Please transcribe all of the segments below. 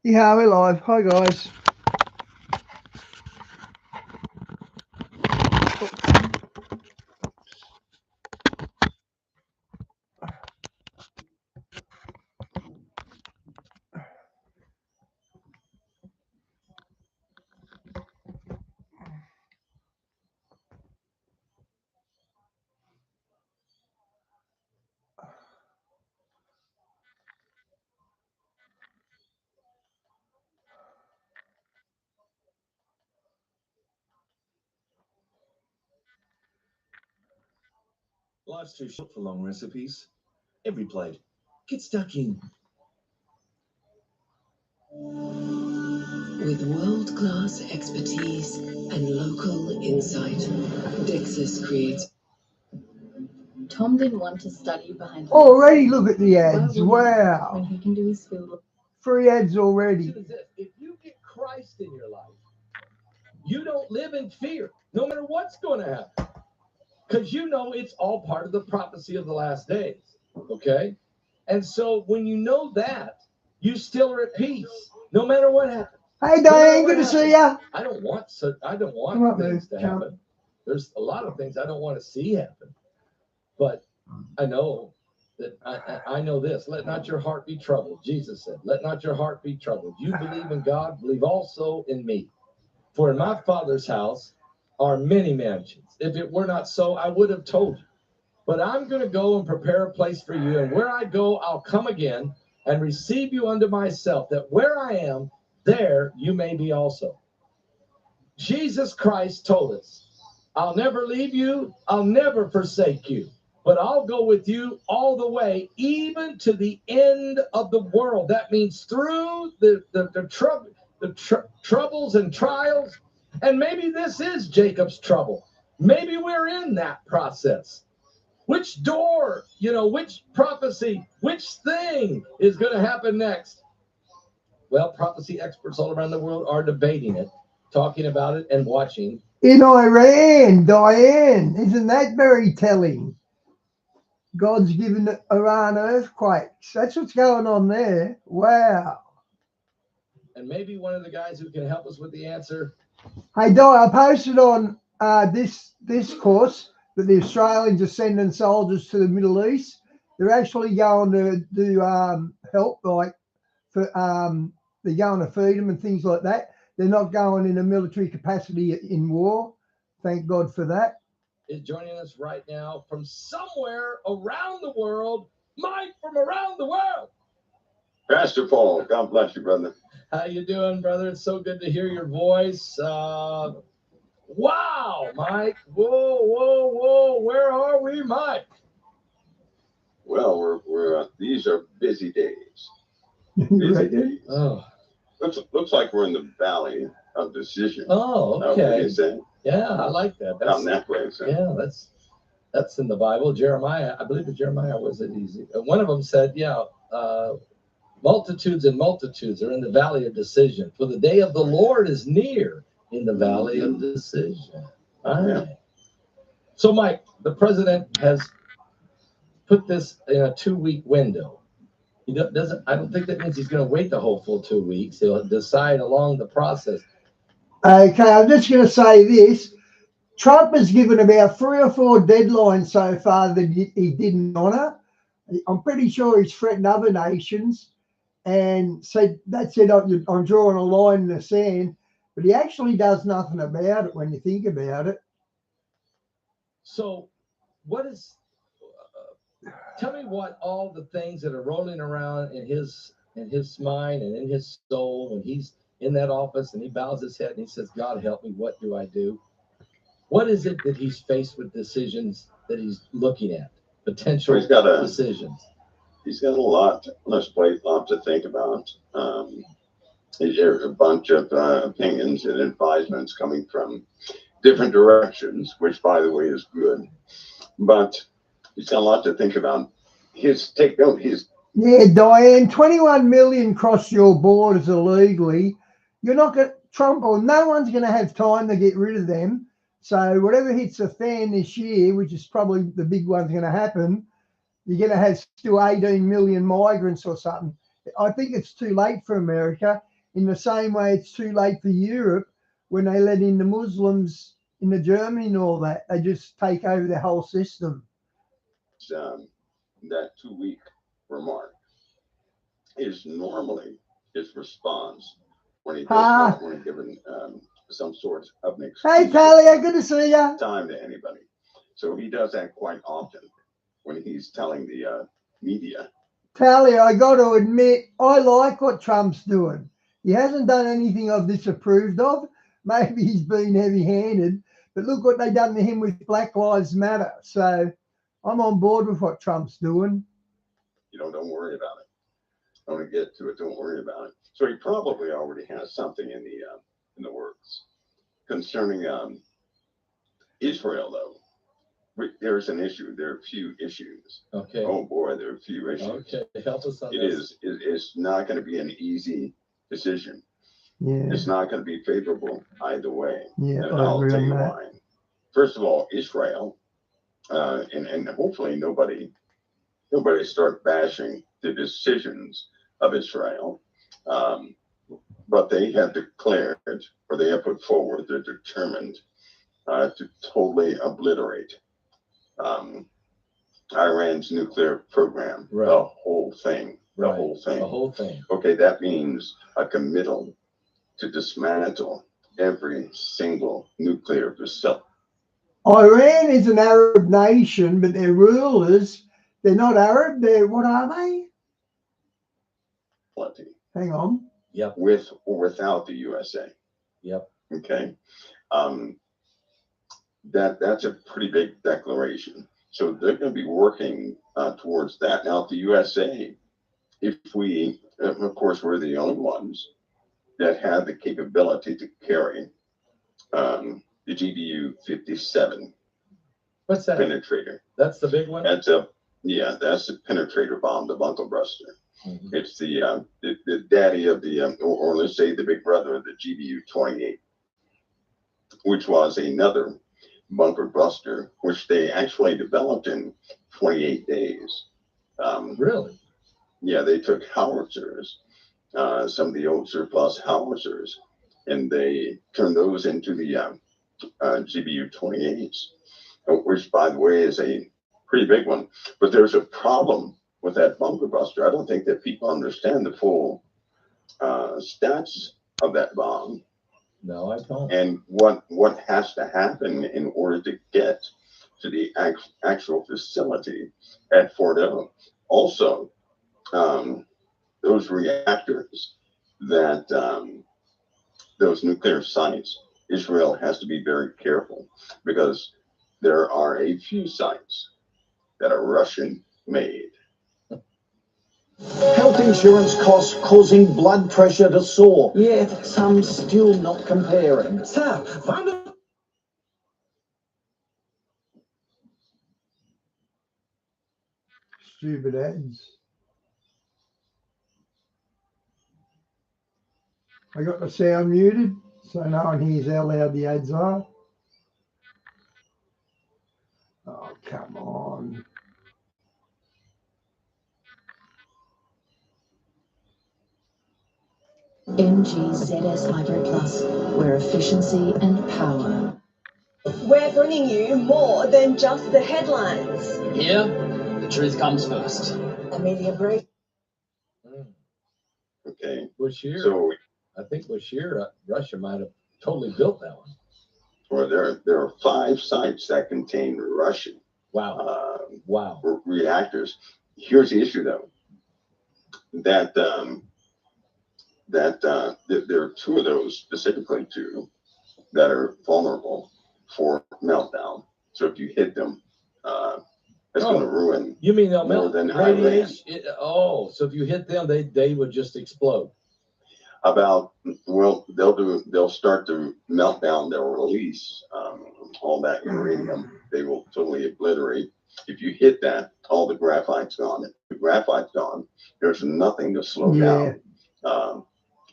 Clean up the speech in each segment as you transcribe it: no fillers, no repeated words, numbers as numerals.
Yeah, we're live. Hi, guys. Life's too short for long recipes. Every plate. Get stuck in. With world-class expertise and local insight, Dexus creates. Tom didn't want to study behind. Already look at the ads. Wow. When he can do his field. 3 ads already. If you get Christ in your life, you don't live in fear, no matter what's going to happen. Because you know it's all part of the prophecy of the last days. Okay? And so when you know that, you still are at peace, no matter what happens. Hey, Diane, good to see ya. I don't want Come on, things man. to happen. There's a lot of things I don't want to see happen. But I know that I know this. Let not your heart be troubled. Jesus said, let not your heart be troubled. You believe in God, believe also in me. For in my Father's house are many mansions. If it were not so, I would have told you. But I'm going to go and prepare a place for you. And where I go, I'll come again and receive you unto myself, that where I am, there you may be also. Jesus Christ told us, I'll never leave you, I'll never forsake you, but I'll go with you all the way, even to the end of the world. That means through the troubles and trials. And maybe this is Jacob's trouble. Maybe we're in that process. Which door, which prophecy, which thing is going to happen next? Well, prophecy experts all around the world are debating it, talking about it, and watching. In Iran, Diane, isn't that very telling? God's given Iran earthquakes. That's what's going on there. Wow. And maybe one of the guys who can help us with the answer. Hey, Di, I posted on this course that the Australians are sending soldiers to the Middle East. They're actually going to do help, like for they're going to feed them and things like that. They're not going in a military capacity in war. Thank God for that. Is joining us right now from somewhere around the world. Mike from around the world. Pastor Paul, God bless you, brother. How you doing, brother? It's so good to hear your voice. Wow, Mike. Whoa. Where are we, Mike? Well, we're these are busy days. Busy days. Oh. Looks like we're in the valley of decision. Oh, okay. Yeah, I like that. Down that way. So. Yeah, that's in the Bible. Jeremiah, I believe that Jeremiah was it easy. One of them said, multitudes and multitudes are in the valley of decision. For the day of the Lord is near in the valley of decision. All right. So, Mike, the president has put this in a 2-week window. I don't think that means he's going to wait the whole full 2 weeks. He'll decide along the process. Okay, I'm just going to say this. Trump has given about 3 or 4 deadlines so far that he didn't honour. I'm pretty sure he's threatened other nations and said, that's it, I'm drawing a line in the sand. But he actually does nothing about it when you think about it. So tell me what all the things that are rolling around in his mind and in his soul when he's in that office and he bows his head and he says, God help me, what do I do? What is it that he's faced with decisions that he's looking at? Potential decisions. He's got a lot on his plate, a lot to think about. There's a bunch of opinions and advisements coming from different directions, which, by the way, is good. But he's got a lot to think about. Yeah, Diane, 21 million cross your borders illegally. You're not going to, Trump or no one's going to have time to get rid of them. So whatever hits the fan this year, which is probably the big one's going to happen, you're going to have still 18 million migrants or something. I think it's too late for America. in the same way it's too late for Europe when they let in the Muslims into Germany and all that. They just take over the whole system. That 2-week remark is normally his response when he does when given some sort of an excuse. Hey, Talia, good to see you. Time to anybody. So he does that quite often when he's telling the media. Talia, I got to admit, I like what Trump's doing. He hasn't done anything I've disapproved of. Maybe he's been heavy-handed, but look what they done to him with Black Lives Matter. So I'm on board with what Trump's doing. You know, don't worry about it. I want to get to it. Don't worry about it. So he probably already has something in the works concerning Israel, though. There's an issue. There are a few issues. Okay. Oh boy, there are a few issues. Okay, help us on this. It's not going to be an easy decision. Yeah. It's not going to be favorable either way. Yeah, and I'll tell you why. First of all, Israel, and hopefully nobody start bashing the decisions of Israel, but they have declared, or they have put forward, they're determined to totally obliterate Iran's nuclear program, right. The whole thing, the right. whole thing. The whole thing. Okay, that means a committal to dismantle every single nuclear facility. Iran is an Arab nation, but their rulers, they're not Arab. They're, what are they? Plenty. Hang on. Yep. With or without the USA. Yep. Okay. That's a pretty big declaration. So they're going to be working towards that. Now, the USA, if we, of course, we're the only ones that have the capability to carry the GBU-57. What's that? Penetrator. That's the big one? That's the penetrator bomb, the bunker buster. Mm-hmm. It's the daddy of the, or let's say the big brother of the GBU-28, which was another bunker buster, which they actually developed in 28 days. Really? Yeah, they took howitzers, some of the old surplus howitzers, and they turned those into the GBU-28s, which, by the way, is a pretty big one. But there's a problem with that bunker buster. I don't think that people understand the full stats of that bomb. No, I don't. And what has to happen in order to get to the actual facility at Fort Ellen. Also, those reactors that those nuclear sites, Israel has to be very careful because there are a few sites that are Russian made. Health insurance costs causing blood pressure to soar, yet some still not comparing. Sir, find a... Stupid ads. I got the sound muted, so no one hears how loud the ads are. Oh, come on. MGZS Hydro Plus, where efficiency and power. We're bringing you more than just the headlines. Here, the truth comes first. A media brief. Okay. Bashir. So I think Bashir, Russia might have totally built that one. Well, there are 5 sites that contain Russian reactors. Here's the issue, though. That there are 2 of those, specifically 2, that are vulnerable for meltdown. So if you hit them, it's going to ruin. You mean they'll melt? Than radiation? So if you hit them, they would just explode. They'll start to melt down. They'll release all that uranium. They will totally obliterate. If you hit that, all the graphite's gone. If the graphite's gone, there's nothing to slow down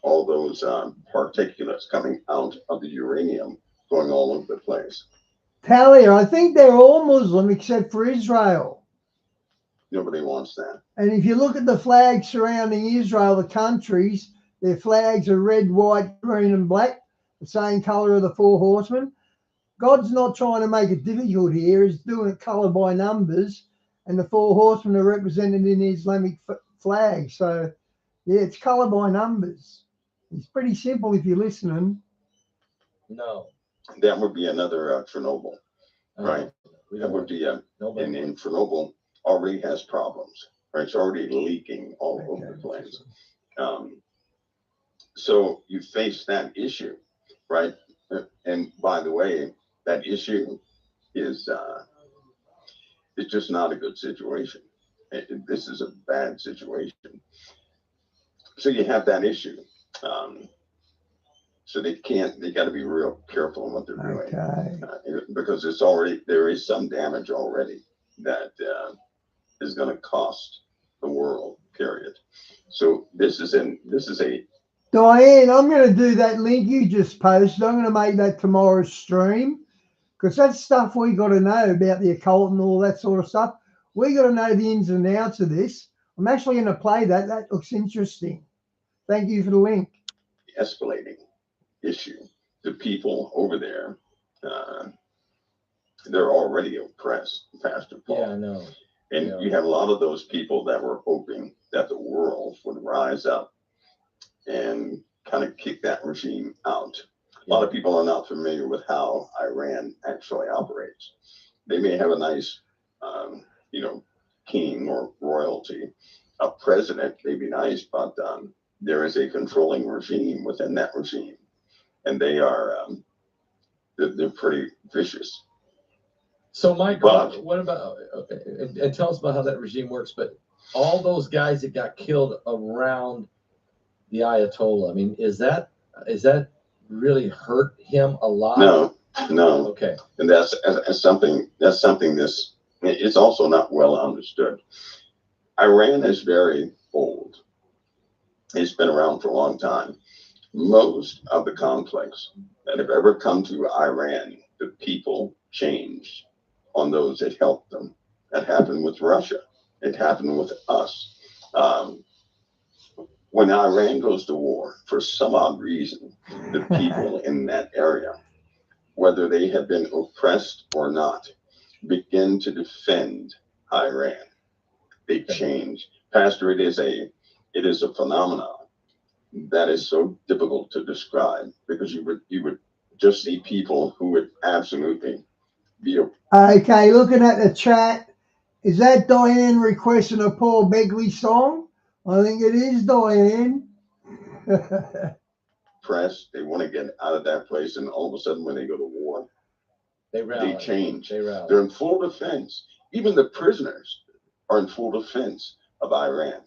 all those particulates coming out of the uranium going all over the place. Talia, I think they're all Muslim except for Israel. Nobody wants that. And if you look at the flags surrounding Israel, the countries, Their flags are red, white, green, and black, the same colour of the four horsemen. God's not trying to make it difficult here. He's doing it colour by numbers, and the four horsemen are represented in the Islamic flag. So, yeah, it's colour by numbers. It's pretty simple if you're listening. No. That would be another Chernobyl, right? That would be and Chernobyl already has problems, right? It's already leaking all over the place. So you face that issue, right? And by the way, that issue is it's just not a good situation. This is a bad situation. So you have that issue. So they got to be real careful in what they're doing, because there is some damage already that is going to cost the world, period. So this is a Diane, I'm going to do that link you just posted. I'm going to make that tomorrow's stream, because that's stuff we got to know about the occult and all that sort of stuff. We got to know the ins and outs of this. I'm actually going to play that. That looks interesting. Thank you for the link. Escalating issue. The people over there, they're already oppressed, Pastor Paul. Yeah, I know. And you have a lot of those people that were hoping that the world would rise up and kind of kick that regime out. A lot of people are not familiar with how Iran actually operates. They may have a nice, king or royalty, a president may be nice, but there is a controlling regime within that regime, and they are they're pretty vicious. So, Mike, what about and tell us about how that regime works? But all those guys that got killed around the Ayatollah, I mean, is that really hurt him a lot? No. Okay. And that's something it's also not well understood. Iran is very old. It's been around for a long time. Most of the conflicts that have ever come to Iran, the people changed on those that helped them. That happened with Russia. It happened with us. When Iran goes to war, for some odd reason, the people in that area, whether they have been oppressed or not, begin to defend Iran. They change. Pastor, it is a phenomenon that is so difficult to describe, because you would just see people who would absolutely be okay. Looking at the chat, is that Diane requesting a Paul Begley song? I think it is, Diane. pressed. They want to get out of that place, and all of a sudden, when they go to war, they change. They're in full defense. Even the prisoners are in full defense of Iran.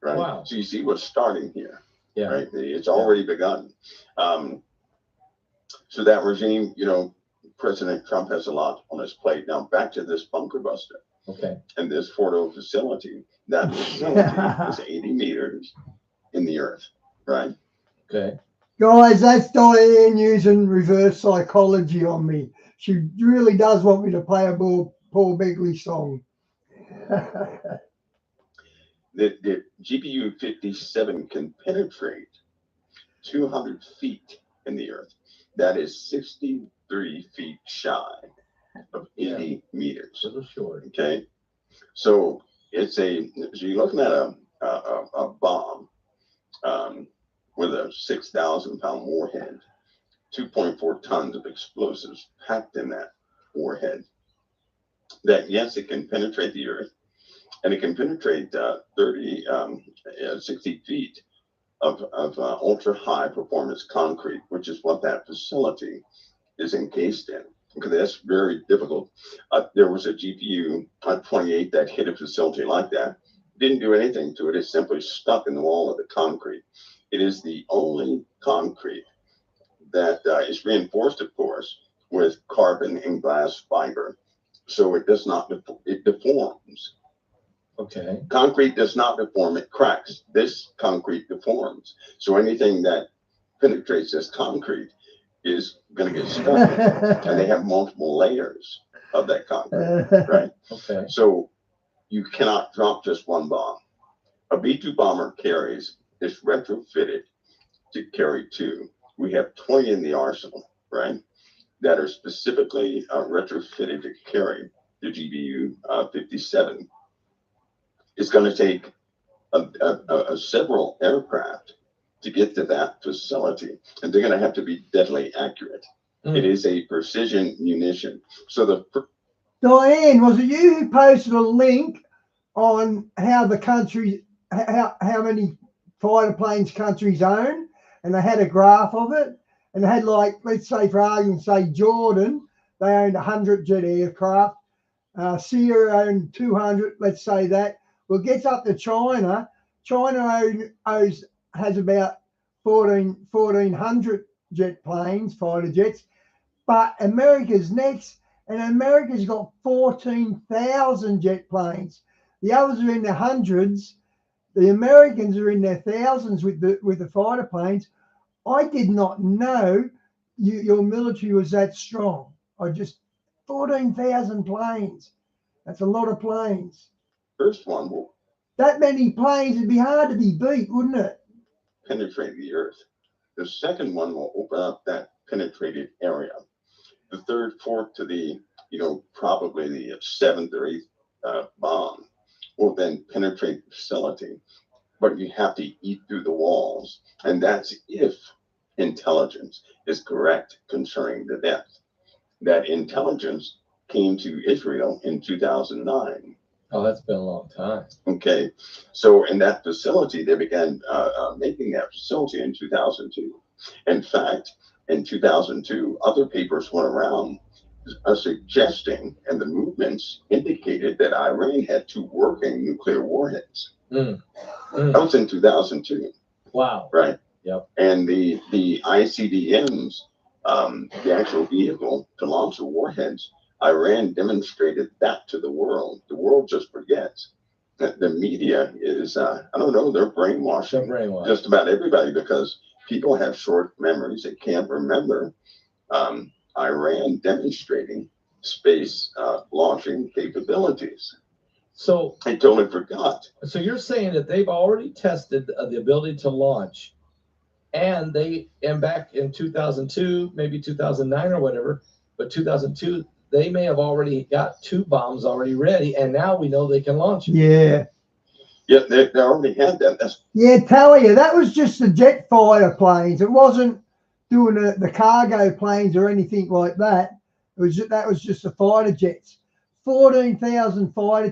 Right. Wow. So you see what's starting here. Yeah. Right. It's already begun. So that regime, President Trump has a lot on his plate. Now back to this bunker buster. Okay. And this Fordo facility. That facility is 80 meters in the earth. Right. Okay. Guys, that's Diane using reverse psychology on me. She really does want me to play a Paul Begley song. The GPU 57 can penetrate 200 feet in the earth. That is 63 feet shy of 80 meters. A little short. Okay. So you're looking at a bomb with a 6,000-pound warhead, 2.4 tons of explosives packed in that warhead. That, yes, it can penetrate the earth, and it can penetrate 60 feet of ultra high performance concrete, which is what that facility is encased in. Okay, that's very difficult. There was a GPU 28 that hit a facility like that. Didn't do anything to it. It's simply stuck in the wall of the concrete. It is the only concrete that is reinforced, of course, with carbon and glass fiber. So it does not, it deforms. Okay. Concrete does not deform, it cracks. This concrete deforms. So anything that penetrates this concrete is going to get stuck in it. And they have multiple layers of that concrete, right? Okay. So you cannot drop just one bomb. A B-2 bomber carries is retrofitted to carry 2. We have 20 in the arsenal, right? That are specifically retrofitted to carry the GBU 57. It's going to take several aircraft to get to that facility, and they're going to have to be deadly accurate. It is a precision munition. So Diane, was it you who posted a link on how the country, how many fighter planes countries own, and they had a graph of it, and they had, like, let's say for argument's sake, Jordan, they owned 100 jet aircraft, Syria owned 200, let's say that. Well, it gets up to China. China has about 1,400 jet planes, fighter jets, but America's next, and America's got 14,000 jet planes. The others are in their hundreds. The Americans are in their thousands with the fighter planes. I did not know your military was that strong. 14,000 planes. That's a lot of planes. First one will That many planes, it'd be hard to be beat, wouldn't it? penetrate the earth. The second one will open up that penetrated area. The third, fourth to the, probably the 7th or 8th bomb will then penetrate the facility. But you have to eat through the walls. And that's if intelligence is correct concerning the depth. That intelligence came to Israel in 2009. Oh, that's been a long time. Okay, so in that facility, they began making that facility in 2002. In fact, in 2002, other papers went around suggesting, and the movements indicated that Iran had 2 working nuclear warheads. That was in 2002. Wow. Right. Yep. And the ICBMs, the actual vehicle to launch the warheads, Iran demonstrated that to the world. The world just forgets that the media is, they're brainwashing just about everybody because people have short memories. They can't remember Iran demonstrating space launching capabilities. So I totally forgot. So you're saying that they've already tested the ability to launch, and back in 2002, maybe 2009 or whatever, but 2002, they may have already got 2 bombs already ready, and now we know they can launch them. Yeah. Yeah, they already had that. Tell you, that was just the jet fighter planes. It wasn't doing the cargo planes or anything like that. That was just the fighter jets. 14,000 fighter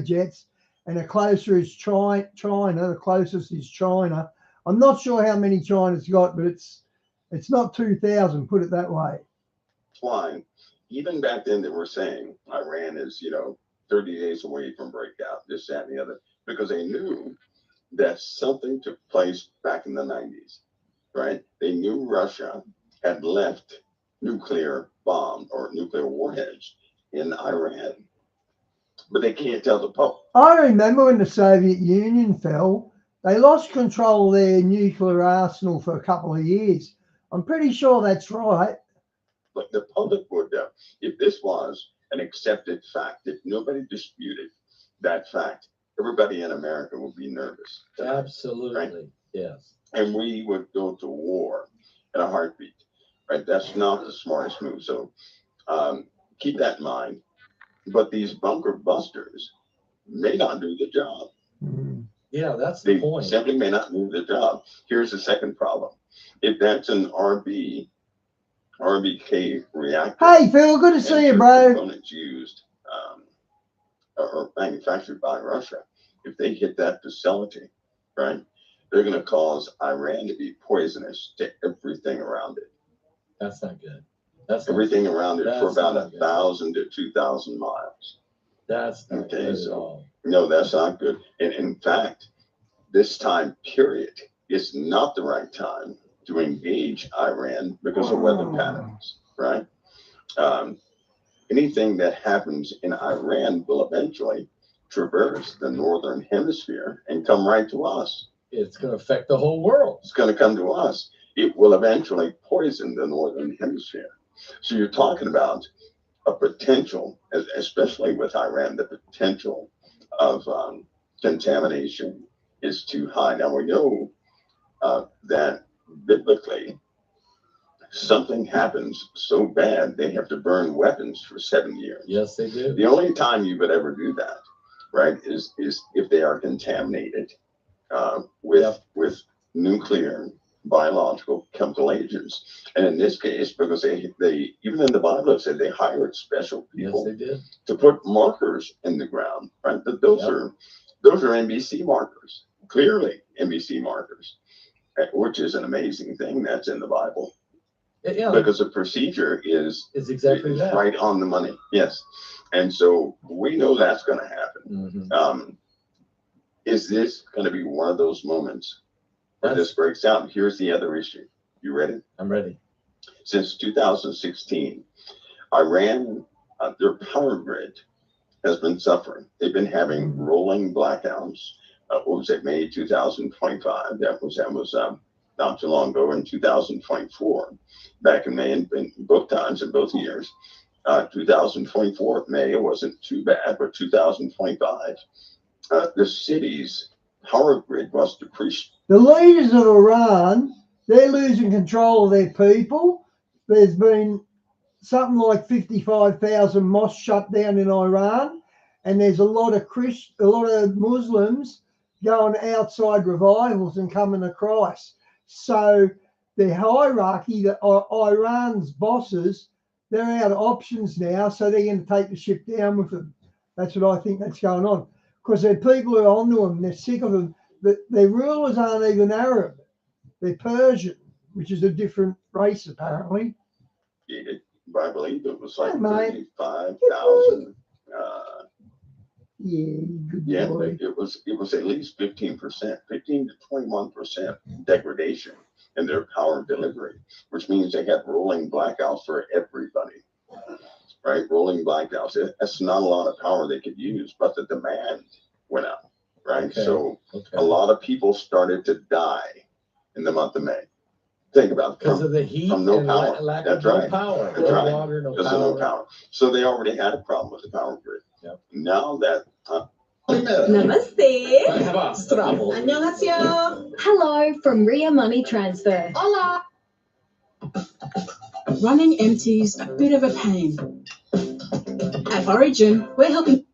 jets, and the closer is China. The closest is China. I'm not sure how many China's got, but it's not 2,000. Put it that way. Flying. Even back then, they were saying Iran is 30 days away from breakout, this, that, and the other, because they knew that something took place back in the 90s, right? They knew Russia had left nuclear bomb or nuclear warheads in Iran, but they can't tell the public. I remember when the Soviet Union fell, they lost control of their nuclear arsenal for a couple of years. I'm pretty sure that's right. But the public would, if this was an accepted fact, if nobody disputed that fact, everybody in America would be nervous. Absolutely, right? Yes. And we would go to war in a heartbeat, right? That's not the smartest move. So keep that in mind. But these bunker busters may not do the job. Yeah, that's the point. They simply may not do the job. Here's the second problem. If that's an RBK reactor. Hey, Phil, good to see you, bro. Components used or manufactured by Russia. If they hit that facility, right, they're going to cause Iran to be poisonous to everything around it. That's not good. That's everything around it for about 1,000 to 2,000 miles. That's not good at all. No, that's not good. And in fact, this time period is not the right time to engage Iran because of weather patterns, right? Anything that happens in Iran will eventually traverse the northern hemisphere and come right to us. It's going to affect the whole world. It's going to come to us. It will eventually poison the northern hemisphere. So you're talking about a potential, especially with Iran, the potential of contamination is too high. Now we know that biblically, something happens so bad they have to burn weapons for 7 years. Yes, they do. The only time you would ever do that, right, is if they are contaminated with nuclear, biological, chemical agents. And in this case, because they even in the Bible it said they hired special people to put markers in the ground, right? Those are NBC markers, clearly NBC markers, which is an amazing thing that's in the Bible. Yeah, because the procedure is exactly that. Right on the money. Yes. And so we know that's going to happen. Mm-hmm. Is this going to be one of those moments where this breaks out? Here's the other issue. You ready? I'm ready. Since 2016, Iran, their power grid has been suffering. They've been having rolling blackouts. What was it, May 2025? That was not too long ago. In 2024, back in May, in both times, in both years. 2024, May, it wasn't too bad, but 2025, the city's power grid was depreciated. The leaders of Iran, they're losing control of their people. There's been something like 55,000 mosques shut down in Iran, and there's a lot of Muslims going outside revivals and coming to Christ. So the hierarchy, that Iran's bosses, they're out of options now, so they're going to take the ship down with them. That's what I think that's going on. Because their people are onto them, they're sick of them. Their rulers aren't even Arab, they're Persian, which is a different race apparently. I believe it was like 35,000. Yeah, it was at least 15%, 15 to 21% degradation in their power delivery, which means they had rolling blackouts for everybody, right? Rolling blackouts. That's not a lot of power they could use, but the demand went up, right? Okay. So a lot of people started to die in the month of May. Think about it. Because of the heat from no and power. lack That's of right. power. That's right. Water, no because power. of no power. So they already had a problem with the power grid. Yep. Now that Namaste. 안녕하세요. Hello from Ria Money Transfer. Hola. Running empty's a bit of a pain. At Origin, we're helping.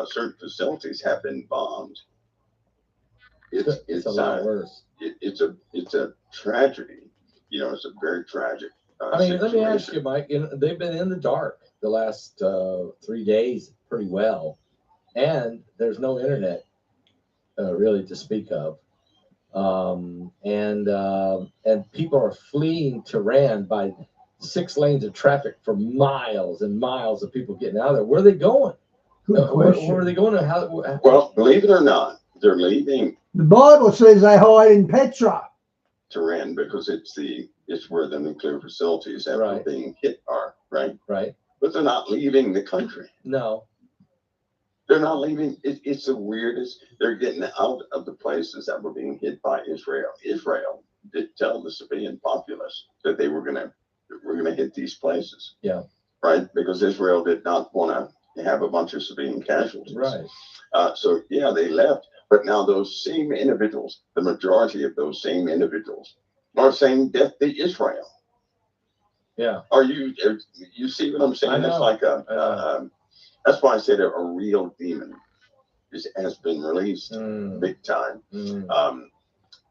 Certain facilities have been bombed. It's a lot worse. It's a tragedy. You know, it's a very tragic. I mean, let me ask you, Mike. They've been in the dark the last 3 days pretty well, and there's no internet really to speak of, and people are fleeing Tehran by 6 lanes of traffic for miles and miles of people getting out of there. Where are they going? Where are they going? Well, believe it or not, they're leaving. The Bible says they hide in Petra. Tehran, because it's where the nuclear facilities after being hit are, right? Right. But they're not leaving the country. No. They're not leaving. It's the weirdest. They're getting out of the places that were being hit by Israel. Israel did tell the civilian populace that they were gonna hit these places. Yeah. Right? Because Israel did not want to have a bunch of civilian casualties. Right. So yeah, they left. But now those same individuals, the majority of those same individuals, are saying death to Israel. Yeah. Are you see what I'm saying? It's like that's why I said a real demon has been released big time.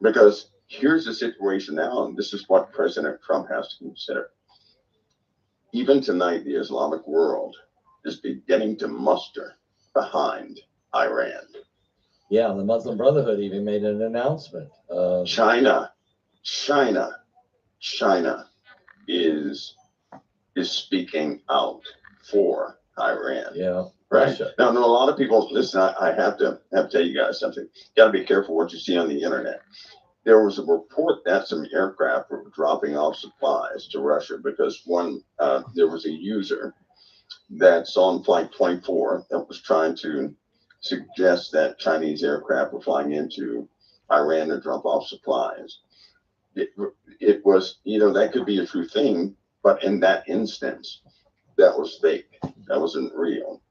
Because here's the situation now, and this is what President Trump has to consider. Even tonight, the Islamic world is beginning to muster behind Iran. Yeah, the Muslim Brotherhood even made an announcement. China is speaking out for Iran. Yeah. Right. Russia. Now, a lot of people listen. I have to tell you guys something. Got to be careful what you see on the internet. There was a report that some aircraft were dropping off supplies to Russia because there was a user that's on Flight 24 that was trying to suggest that Chinese aircraft were flying into Iran to drop off supplies. It was, that could be a true thing, but in that instance, that was fake. That wasn't real.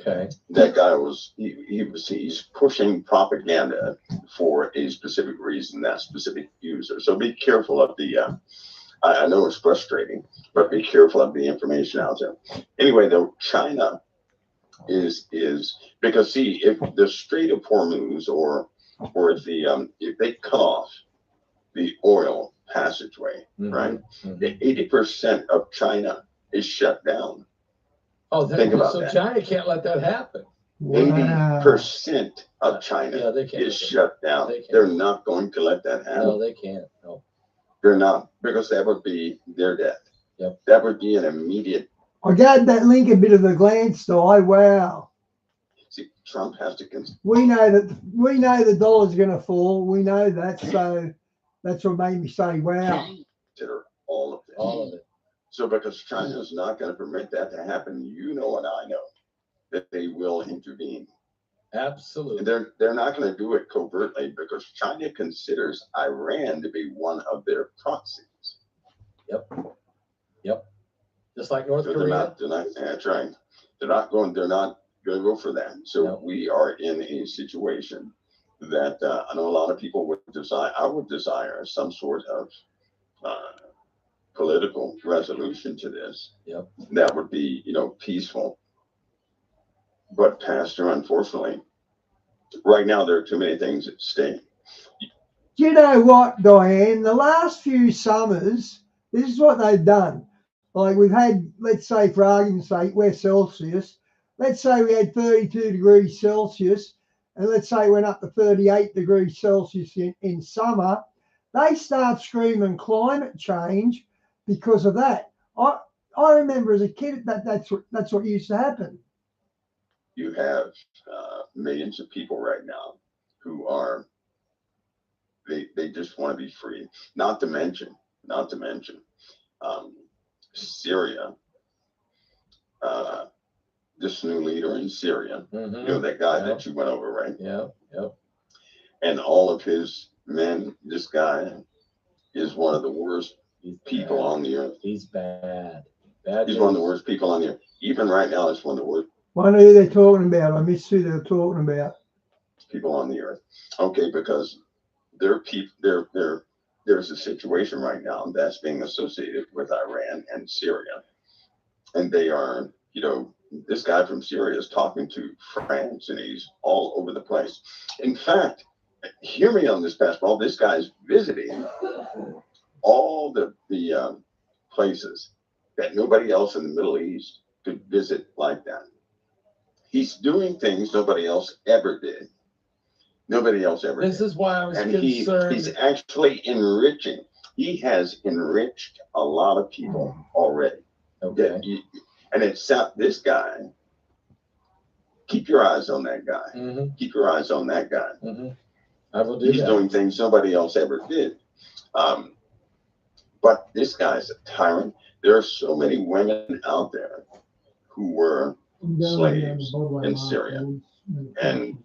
Okay. That guy he's pushing propaganda for a specific reason, that specific user. So be careful of the I know it's frustrating, but be careful of the information out there. Anyway, though, China is because see, if the Strait of Hormuz or if they cut off the oil passageway, right, 80% of China is shut down. Oh, think about so that. China can't let that happen. 80% of China they can't is shut down. They're not going to let that happen. No, they can't. No. They're not, because that would be their death. Yep. That would be an immediate. I gave that link a bit of a glance, though. Wow. See, Trump has to. We know the dollar's going to fall. We know that, so that's what made me say, wow. Consider all of this. All of it. So because China's not going to permit that to happen, you know and I know that they will intervene. Absolutely. They're not going to do it covertly because China considers Iran to be one of their proxies. Yep. Just like North Korea. That's right. They're not going to go for that. So we are in a situation that I know a lot of people would desire. I would desire some sort of political resolution to this. Yep. That would be, peaceful. But Pastor, unfortunately, right now there are too many things at stake. You know what, Diane? The last few summers, this is what they've done. Like we've had, let's say, for argument's sake, we're Celsius. Let's say we had 32 degrees Celsius, and let's say it went up to 38 degrees Celsius in summer. They start screaming climate change because of that. I remember as a kid that's what used to happen. You have millions of people right now who are they just want to be free. Not to mention Syria. This new leader in Syria, that guy that you went over, right? Yep. And all of his men. This guy is one of the worst people on the earth. He's bad. He's one of the worst people on the earth. Even right now, it's one of the worst. Wonder who they're talking about. I missed who they're talking about. People on the earth. Okay, because there's a situation right now that's being associated with Iran and Syria. And they are, this guy from Syria is talking to France and he's all over the place. In fact, hear me on this, Pastor. This guy's visiting all the places that nobody else in the Middle East could visit like that. He's doing things nobody else ever did. Nobody else ever did. This is why I was concerned. He's actually enriching. He has enriched a lot of people already. Okay. And it's this guy. Keep your eyes on that guy. Mm-hmm. Keep your eyes on that guy. Mm-hmm. I will do that. He's doing things nobody else ever did. But this guy's a tyrant. There are so many women out there who were slaves in Syria. And,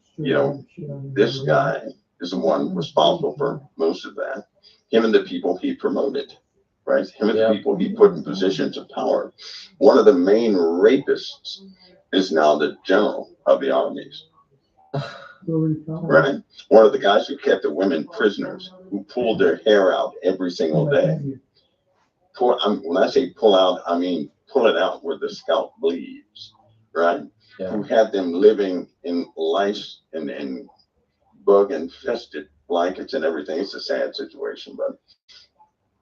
this guy is the one responsible for most of that. Him and the people he promoted, right? Him and the people he put in positions of power. One of the main rapists is now the general of the armies. Right? One of the guys who kept the women prisoners, who pulled their hair out every single day. When I say pull out, I mean pull it out where the scalp bleeds, right? Yeah. Who had them living in lice and bug infested blankets and everything. It's a sad situation, but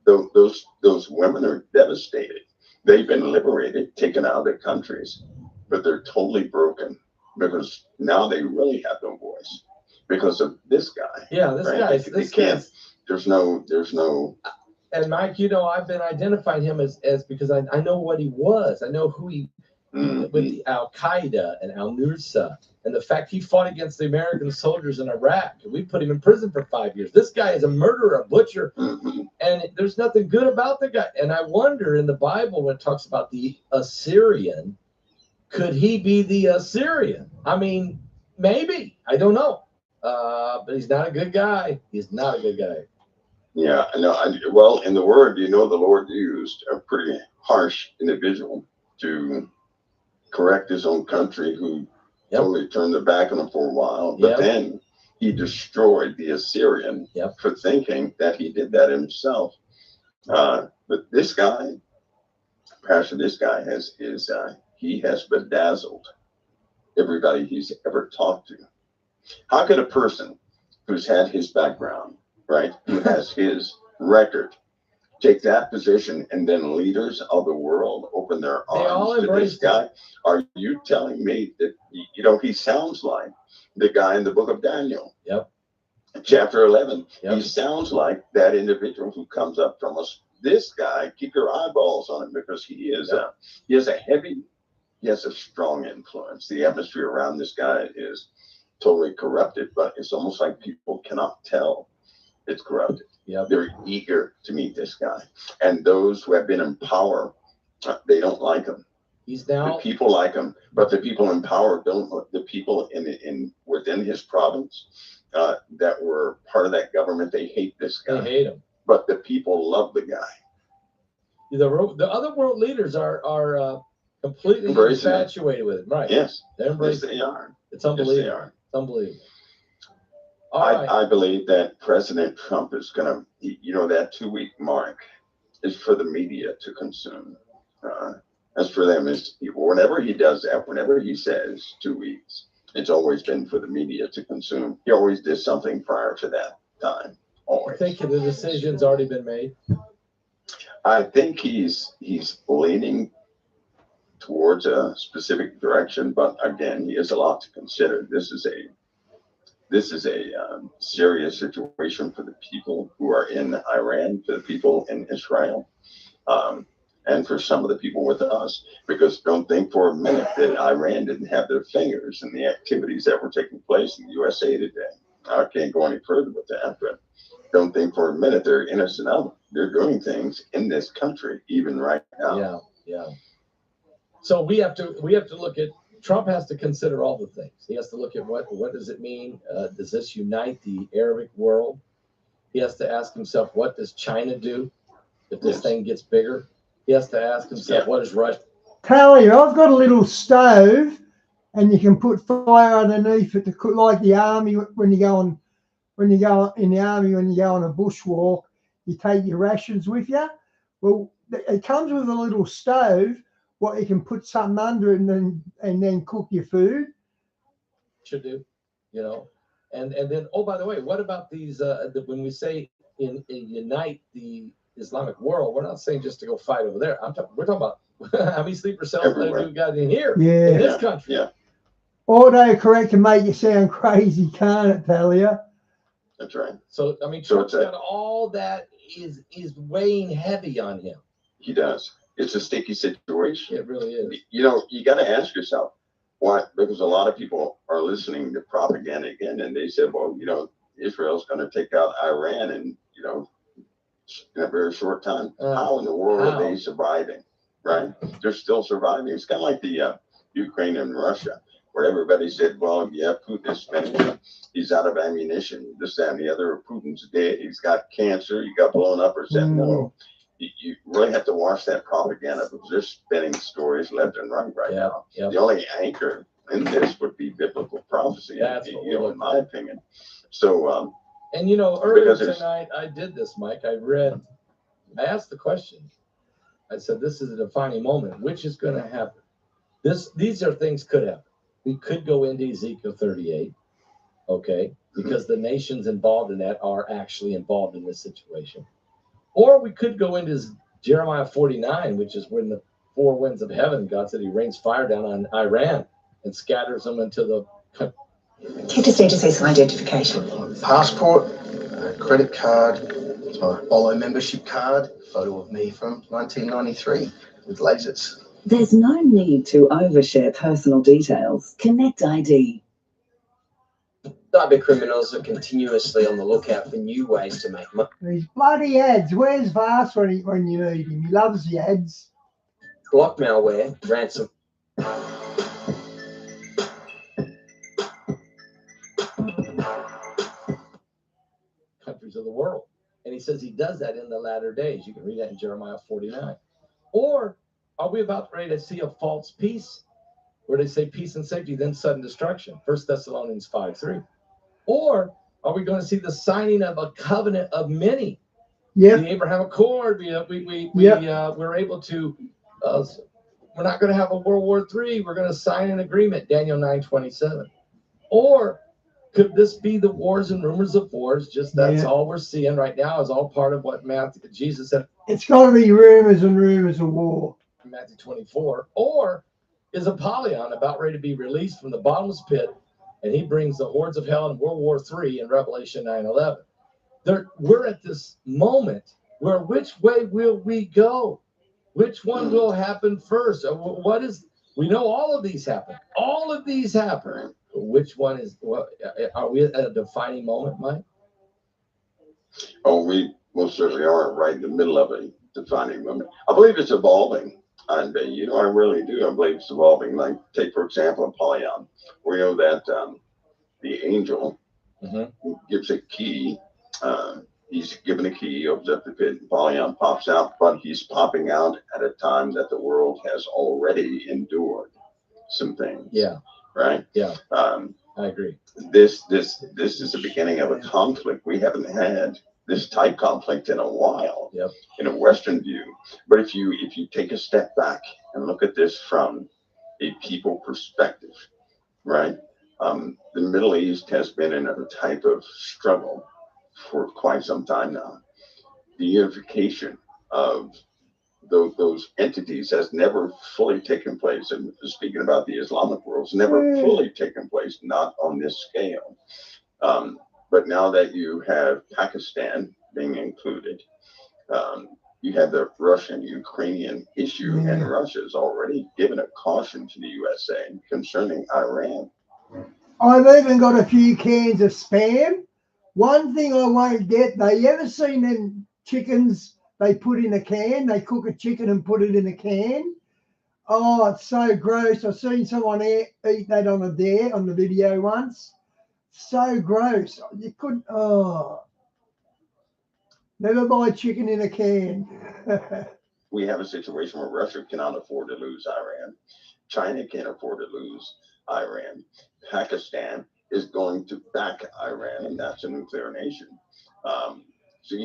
those women are devastated. They've been liberated, taken out of their countries, but they're totally broken because now they really have no voice because of this guy. Yeah, this guy. There's no. And Mike, I've been identifying him as because I know what he was. I know who he with the Al Qaeda and Al Nusra, and the fact he fought against the American soldiers in Iraq, and we put him in prison for 5 years. This guy is a murderer, a butcher, and there's nothing good about the guy. And I wonder in the Bible when it talks about the Assyrian, could he be the Assyrian? I mean, maybe. I don't know. But he's not a good guy. He's not a good guy. Yeah, no. Well, in the Word, the Lord used a pretty harsh individual to correct his own country who totally turned their back on him for a while. But then he destroyed the Assyrian for thinking that he did that himself. But this guy, Pastor, this guy he has bedazzled everybody he's ever talked to. How could a person who's had his background, right, who has his record, take that position, and then leaders of the world open their arms to this guy? Are you telling me that, he sounds like the guy in the book of Daniel? Chapter 11. He sounds like that individual who comes up from us. This guy, keep your eyeballs on him, because he has a strong influence. The atmosphere around this guy is totally corrupted, but it's almost like people cannot tell it's corrupted. They're eager to meet this guy. And those who have been in power, they don't like him. The people like him, but the people in power don't. The people within his province that were part of that government, they hate this guy. They hate him. But the people love the guy. The other world leaders are completely infatuated with him. Right. Yes. They're embracing they are. It's unbelievable. Yes, they are. It's unbelievable. I believe that President Trump is going to, that 2-week mark is for the media to consume. As for them, is whenever he does that, whenever he says 2 weeks, it's always been for the media to consume. He always did something prior to that time. Always. I think the decision's already been made. I think he's leaning towards a specific direction, but again, he has a lot to consider. This is a serious situation for the people who are in Iran, for the people in Israel, and for some of the people with us. Because don't think for a minute that Iran didn't have their fingers in the activities that were taking place in the USA today. I can't go any further with that, but don't think for a minute they're innocent of it. They're doing things in this country, even right now. Yeah. So we have to look at, Trump has to consider all the things. He has to look at what does it mean? Does this unite the Arabic world? He has to ask himself, what does China do if this thing gets bigger? He has to ask himself, what is Russia? Tally, I've got a little stove, and you can put fire underneath it to cook, like the army when you go in the army, when you go on a bushwalk, you take your rations with you. Well, it comes with a little stove. What you can put something under it and then cook your food. Should do, and then, oh, by the way, what about these? When we say unite the Islamic world, we're not saying just to go fight over there. We're talking about how many sleeper cells we got in here, in this country. Yeah. Autocorrect can make you sound crazy, can't it, Talia? That's right. So I mean, Trump's got all that is weighing heavy on him. He does. It's a sticky situation. It really is. You got to ask yourself why, because a lot of people are listening to propaganda again, and they said, well, Israel's going to take out Iran in a very short time. How in the world are they surviving? Right? They're still surviving. It's kind of like the Ukraine and Russia, where everybody said, well, Putin is finished. He's out of ammunition. This, that, and the other. Putin's dead. He's got cancer. He got blown up or something. No. You really have to watch that propaganda, because they're spinning stories left and right now. The only anchor in this would be biblical prophecy, in my opinion. So, and earlier tonight I did this, Mike. I asked the question. I said, "This is a defining moment. Which is going to happen? These are things could happen. We could go into Ezekiel 38, okay, because the nations involved in that are actually involved in this situation." Or we could go into Jeremiah 49, which is when the four winds of heaven, God said he rains fire down on Iran and scatters them into the country. You just need to see some identification. Passport, credit card, my Bolo membership card, photo of me from 1993 with lasers. There's no need to overshare personal details. Connect ID. Cyber criminals are continuously on the lookout for new ways to make money. These bloody ads. Where's Vast when you need him? He loves the ads. Block malware, ransom. Countries of the world. And he says he does that in the latter days. You can read that in Jeremiah 49. Or are we about ready to see a false peace where they say peace and safety, then sudden destruction. 1 Thessalonians 5:3. Or are we going to see the signing of a covenant of many? Yeah. The Abraham Accord. We're able to. We're not going to have a World War III. We're going to sign an agreement. Daniel 9:27. Or could this be the wars and rumors of wars? Just that's all we're seeing right now is all part of what Jesus said. It's got to be rumors and rumors of war. Matthew 24. Or is Apollyon about ready to be released from the bottomless pit, and he brings the hordes of hell in World War III in Revelation 9:11? We're at this moment where which way will we go? Which one will happen first? We know all of these happen. All of these happen. Which one is what? Are we at a defining moment, Mike? Oh, we most certainly are right in the middle of a defining moment. I believe it's evolving. And, I really do. I believe it's evolving. Like, take, for example, Apollyon. We know that the angel gives a key. He's given a key, opens up the pit, Apollyon pops out, but he's popping out at a time that the world has already endured some things. Yeah. Right? Yeah. I agree. This is the beginning of a conflict. We haven't had this type conflict in a while, in a Western view. But if you take a step back and look at this from a people perspective, right? The Middle East has been in a type of struggle for quite some time now. The unification of those entities has never fully taken place. And speaking about the Islamic world, it's never fully taken place, not on this scale. But now that you have Pakistan being included, you have the Russian-Ukrainian issue, and Russia's already given a caution to the USA concerning Iran. I've even got a few cans of Spam. One thing I won't get, you ever seen them chickens they put in a can? They cook a chicken and put it in a can. Oh, it's so gross. I've seen someone eat that on the video once. So gross. You couldn't, never buy chicken in a can. We have a situation where Russia cannot afford to lose Iran. China can't afford to lose Iran. Pakistan is going to back Iran, and that's a nuclear nation. So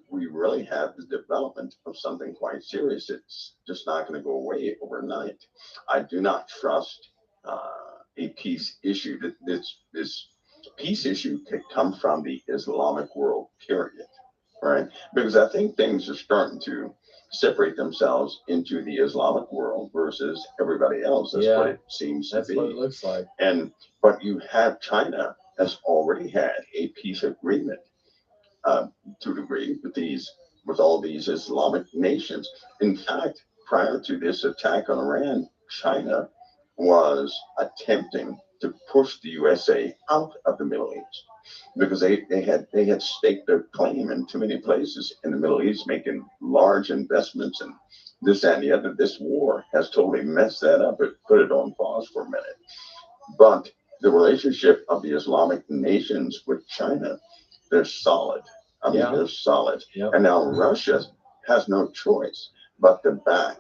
we really have the development of something quite serious. It's just not going to go away overnight. I do not trust a peace issue. This peace issue could come from the Islamic world, period, right? Because I think things are starting to separate themselves into the Islamic world versus everybody else. That's what it seems to be. That's what it looks like. But you have China has already had a peace agreement to a degree with all these Islamic nations. In fact, prior to this attack on Iran, China was attempting to push the USA out of the Middle East because they had staked their claim in too many places in the Middle East, making large investments and this, that, and the other. This war has totally messed that up. It put it on pause for a minute. But the relationship of the Islamic nations with China, they're solid. I mean, they're solid. Yep. And now Russia has no choice but to back.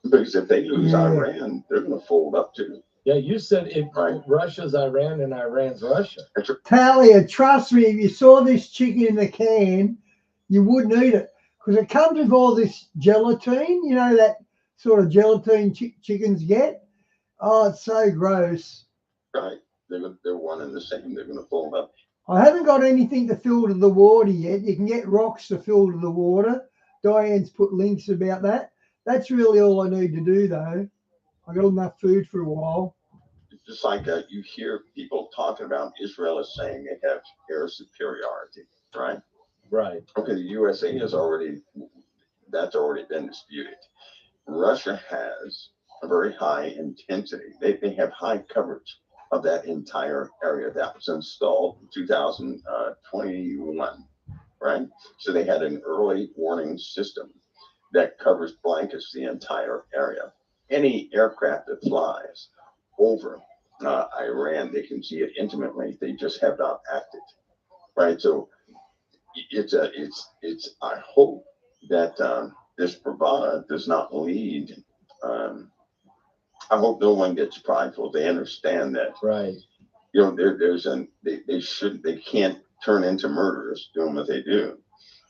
Because if they lose Iran, they're going to fold up too. Yeah, you said if Russia's Iran and Iran's Russia. Talia, trust me, if you saw this chicken in the can, you wouldn't eat it because it comes with all this gelatine, that sort of gelatine chickens get. Oh, it's so gross. Right. They're one and the same. They're going to fold up. I haven't got anything to filter the water yet. You can get rocks to filter the water. Diane's put links about that. That's really all I need to do, though. I got enough food for a while. It's just like you hear people talking about Israel is saying they have air superiority, right? Right. Okay, the USA that's already been disputed. Russia has a very high intensity. They have high coverage of that entire area that was installed in 2021, right? So they had an early warning system that covers blankets the entire area. Any aircraft that flies over Iran, they can see it intimately. They just have not acted, right? So I hope that this bravado does not lead I hope no one gets prideful. They understand that, right? You know, they can't turn into murderers doing what they do.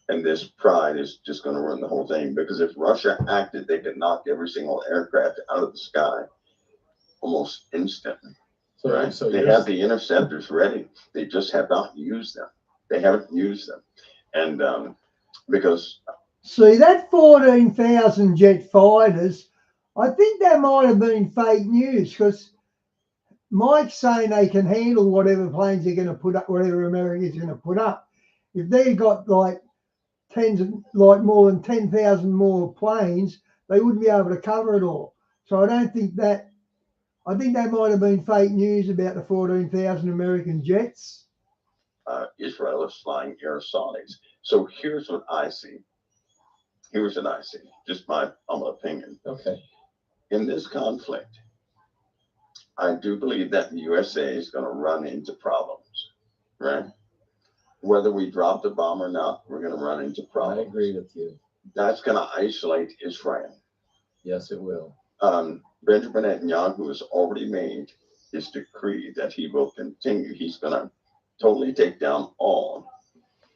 And this pride is just going to ruin the whole thing, because if Russia acted, they could knock every single aircraft out of the sky almost instantly. So, right? so they have the interceptors ready. They just have not used them. They haven't used them. And because... See, that 14,000 jet fighters, I think that might have been fake news, because Mike's saying they can handle whatever planes they're going to put up, whatever America's going to put up. If they've got like more than 10,000 more planes, they wouldn't be able to cover it all. So I don't think that. I think that might have been fake news about the 14,000 American jets. Israel is flying air Saudis. So here's what I see. Here's what I see. Just my humble opinion. Okay. In this conflict, I do believe that the USA is going to run into problems, right? Whether we drop the bomb or not, we're going to run into problems. I agree with you. That's going to isolate Israel. Yes, it will. Benjamin Netanyahu has already made his decree that he will continue. He's going to totally take down all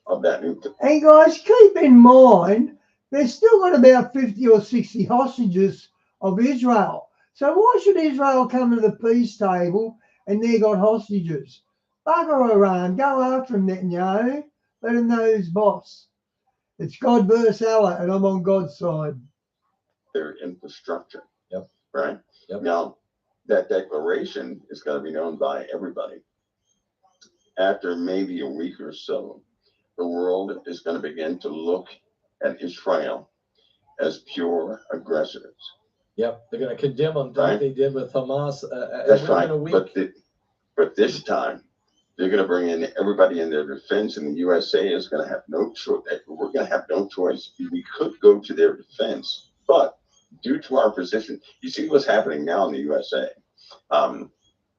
of that nuclear. And guys, keep in mind, they've still got about 50 or 60 hostages of Israel. So why should Israel come to the peace table and they got hostages? Bugger Iran, go after him, Netanyahu. Let him know who's boss. It's God versus Allah, and I'm on God's side. Their infrastructure. Yep. Right? Yep. Now, that declaration is going to be known by everybody. After maybe a week or so, the world is going to begin to look at Israel as pure aggressors. Yep, they're going to condemn them like they did with Hamas. That's right. But this time, they're going to bring in everybody in their defense, and the USA is going to have no choice. We're going to have no choice. We could go to their defense, but due to our position, you see what's happening now in the USA.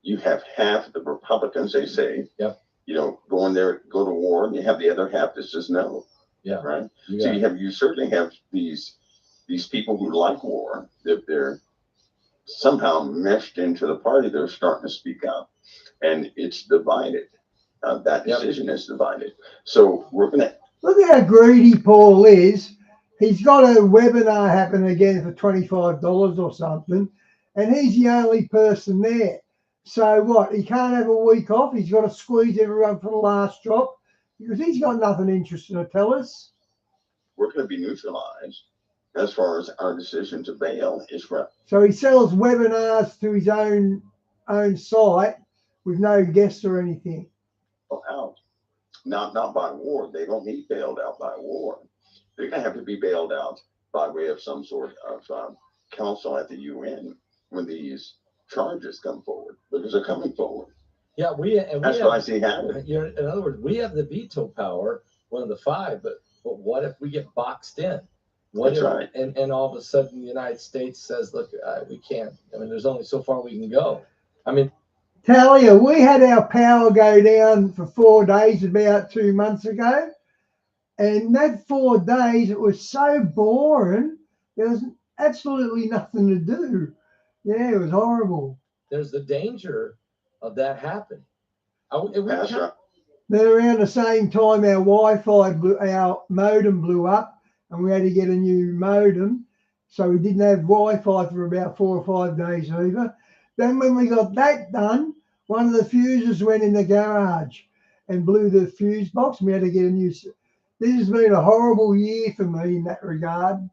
You have half the Republicans, they say, yep, you know, go to war, and you have the other half that says no. Yeah. Right. So you certainly have these people who like war. They're somehow meshed into the party. They're starting to speak up, and it's divided. That decision is divided. So we're going to look how greedy Paul is. He's got a webinar happening again for $25 or something, and he's the only person there. So what? He can't have a week off. He's got to squeeze everyone for the last drop because he's got nothing interesting to tell us. We're going to be neutralized as far as our decision to bail Israel. So he sells webinars to his own site with no guests or anything. Out. Not by war. They don't need bailed out by war. They're going to have to be bailed out by way of some sort of council at the UN when these charges come forward, because they're coming forward. Yeah, that's what I see happening. In other words, we have the veto power, one of the five, but what if we get boxed in? That's right. And all of a sudden the United States says, look, we can't. I mean, there's only so far we can go. I mean, Talia, we had our power go down for 4 days about 2 months ago. And that 4 days, it was so boring. There was absolutely nothing to do. Yeah, it was horrible. There's the danger of that happening. That's right. Then around the same time, our our modem blew up, and we had to get a new modem. So we didn't have Wi-Fi for about 4 or 5 days either. Then when we got that done, one of the fuses went in the garage and blew the fuse box, and we had to get a new. This has been a horrible year for me in that regard.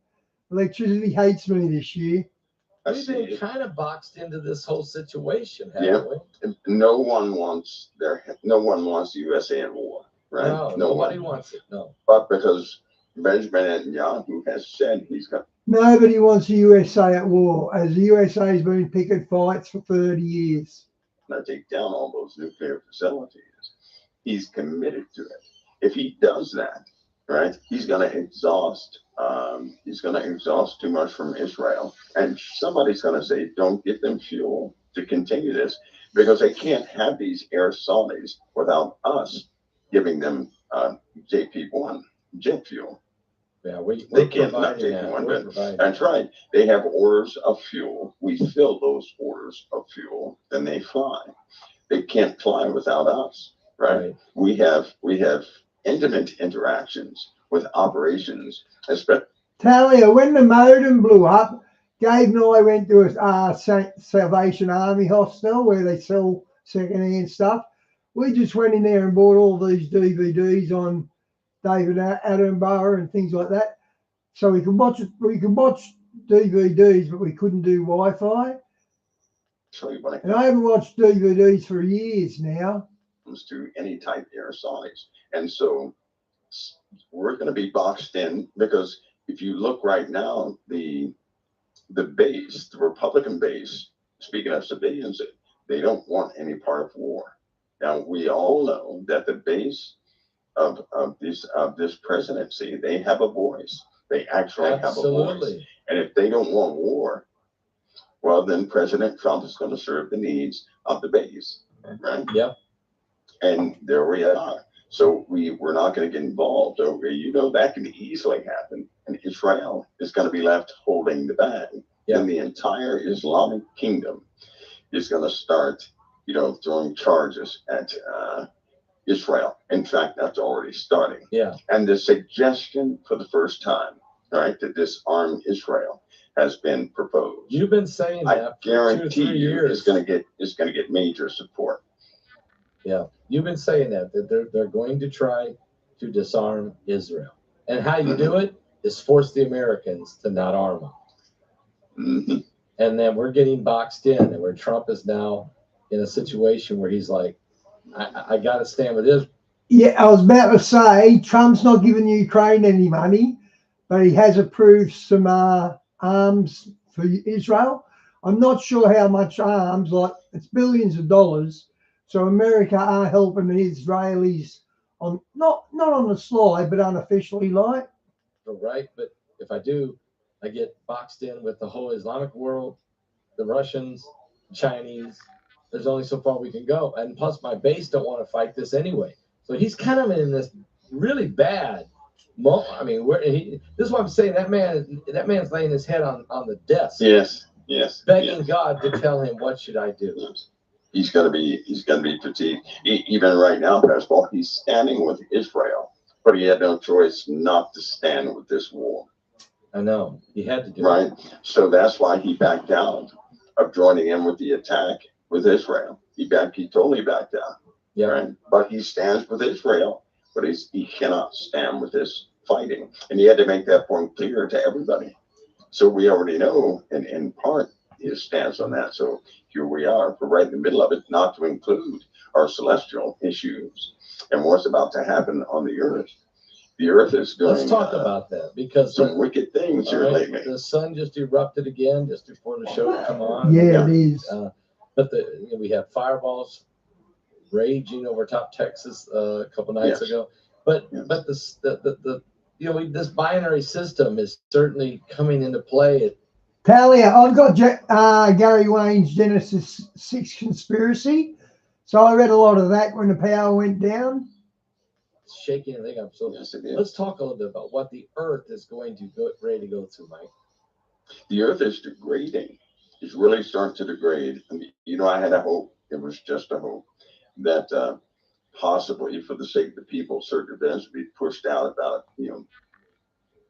Electricity hates me this year. We've been kind of boxed into this whole situation, haven't we? No one wants the USA in war, right? No, nobody wants it. No. But because Benjamin Netanyahu has said he's got. Nobody wants the USA at war, as the USA has been picking fights for 30 years. To take down all those nuclear facilities. He's committed to it. If he does that, right, he's going to exhaust. He's going to exhaust too much from Israel, and somebody's going to say, "Don't give them fuel to continue this," because they can't have these air Saudis without us giving them JP1 jet fuel. Yeah, we're They can't not providing take that. one, We're but providing that's right. They have orders of fuel. We fill those orders of fuel, then they fly. They can't fly without us, right? We have intimate interactions with operations, especially. Talia, when the modem blew up, Gabe and I went to a Salvation Army hostel where they sell secondhand stuff. We just went in there and bought all these DVDs on David Attenborough and things like that. So we could watch it. We could watch DVDs, but we couldn't do Wi-Fi. And I haven't watched DVDs for years now. Comes to any type air size, and so we're going to be boxed in because if you look right now, the base, the Republican base, speaking of civilians, they don't want any part of war. Now we all know that the base of this presidency, they have a voice. They actually have a voice. And if they don't want war, well, then President Trump is going to serve the needs of the base, right? Yep. And there we are. So we're not going to get involved. Okay, you know that can easily happen, and Israel is going to be left holding the bag. Yep. And the entire Islamic kingdom is going to start, throwing charges at Israel. In fact, that's already starting. Yeah. And the suggestion for the first time, right, to disarm Israel has been proposed. You've been saying that I for guarantee 2 or 3 you years. it's going to get major support. Yeah, you've been saying that they're going to try to disarm Israel, and how you do it is force the Americans to not arm them. Mm-hmm. And then we're getting boxed in, and where Trump is now in a situation where he's like, I got to stand with Israel. Yeah, I was about to say Trump's not giving Ukraine any money, but he has approved some arms for Israel. I'm not sure how much arms, like it's billions of dollars. So America are helping the Israelis on not on the slide, but unofficially, like. Right, but if I do, I get boxed in with the whole Islamic world, the Russians, Chinese. There's only so far we can go, and plus my base don't want to fight this anyway. So he's kind of in this really bad moment. I mean, this is what I'm saying. That man's laying his head on the desk. Yes, begging God to tell him what should I do. Yes. He's going to be fatigued. Even right now, first of all, he's standing with Israel, but he had no choice not to stand with this war. I know he had to do right. it. So that's why he backed out of joining in with the attack with Israel. He totally backed out. Yeah. Right. But he stands with Israel, but he cannot stand with this fighting, and he had to make that point clear to everybody. So we already know, in part, his stance on that. So here we are, we're right in the middle of it, not to include our celestial issues and what's about to happen on the earth. The earth is doing. Let's talk about that, because some wicked things here lately. The sun just erupted again just before the show to come on. Yeah, it is. But we have fireballs raging over top Texas a couple nights ago. But this binary system is certainly coming into play. Talia, I've got Gary Wayne's Genesis 6 conspiracy. So I read a lot of that when the power went down. It's shaking everything up. So let's talk a little bit about what the earth is going to ready to go through, Mike. The earth is degrading. It's really starting to degrade. And, I had a hope. It was just a hope that possibly for the sake of the people, certain events would be pushed out about,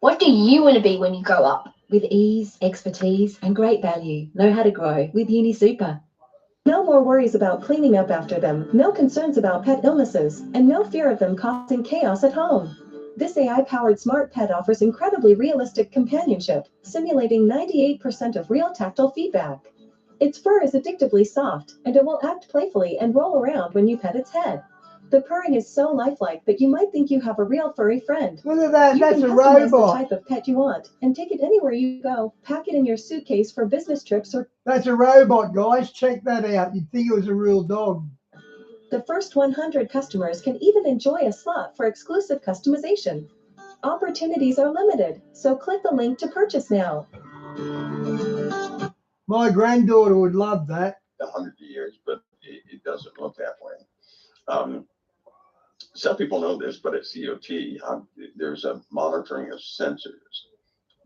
What do you want to be when you grow up? With ease, expertise, and great value. Know how to grow with UniSuper. No more worries about cleaning up after them, no concerns about pet illnesses, and no fear of them causing chaos at home. This AI-powered smart pet offers incredibly realistic companionship, simulating 98% of real tactile feedback. Its fur is addictively soft, and it will act playfully and roll around when you pet its head. The purring is so lifelike that you might think you have a real furry friend. Look at that, that's a robot. You can customize the type of pet you want and take it anywhere you go. Pack it in your suitcase for business trips or... That's a robot, guys. Check that out. You'd think it was a real dog. The first 100 customers can even enjoy a slot for exclusive customization. Opportunities are limited, so click the link to purchase now. My granddaughter would love that. 100 years, but it doesn't look that way. some people know this, but at COT, there's a monitoring of sensors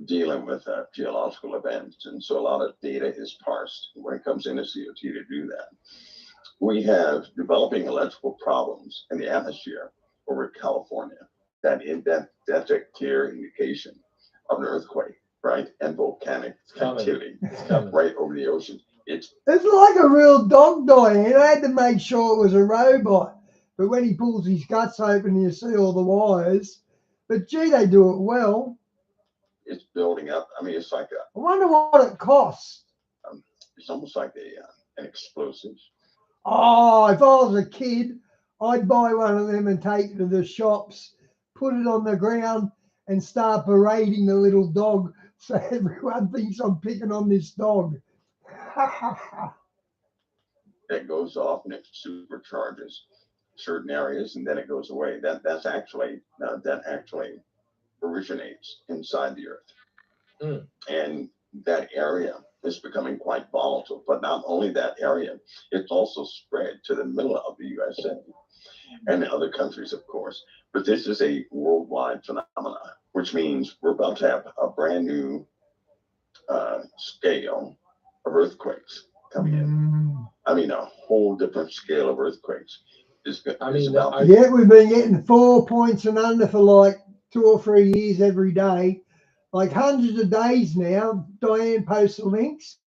dealing with geological events. And so a lot of data is parsed when it comes into COT to do that. We have developing electrical problems in the atmosphere over California. That's a clear indication of an earthquake, right? And volcanic activity right over the ocean. It's like a real dog dying. I had to make sure it was a robot. But when he pulls his guts open, you see all the wires. But gee, they do it well. It's building up. I mean, it's like I wonder what it costs. It's almost like an explosive. Oh, if I was a kid, I'd buy one of them and take it to the shops, put it on the ground, and start berating the little dog so everyone thinks I'm picking on this dog. That goes off and it supercharges certain areas, and then it goes away. That actually originates inside the earth, and that area is becoming quite volatile. But not only that area, it's also spread to the middle of the USA and other countries, of course. But this is a worldwide phenomenon, which means we're about to have a brand new scale of earthquakes coming in. I mean, a whole different scale of earthquakes. Yeah, we've been getting 4 points and under for like 2 or 3 years every day, like hundreds of days now. Diane posts the links,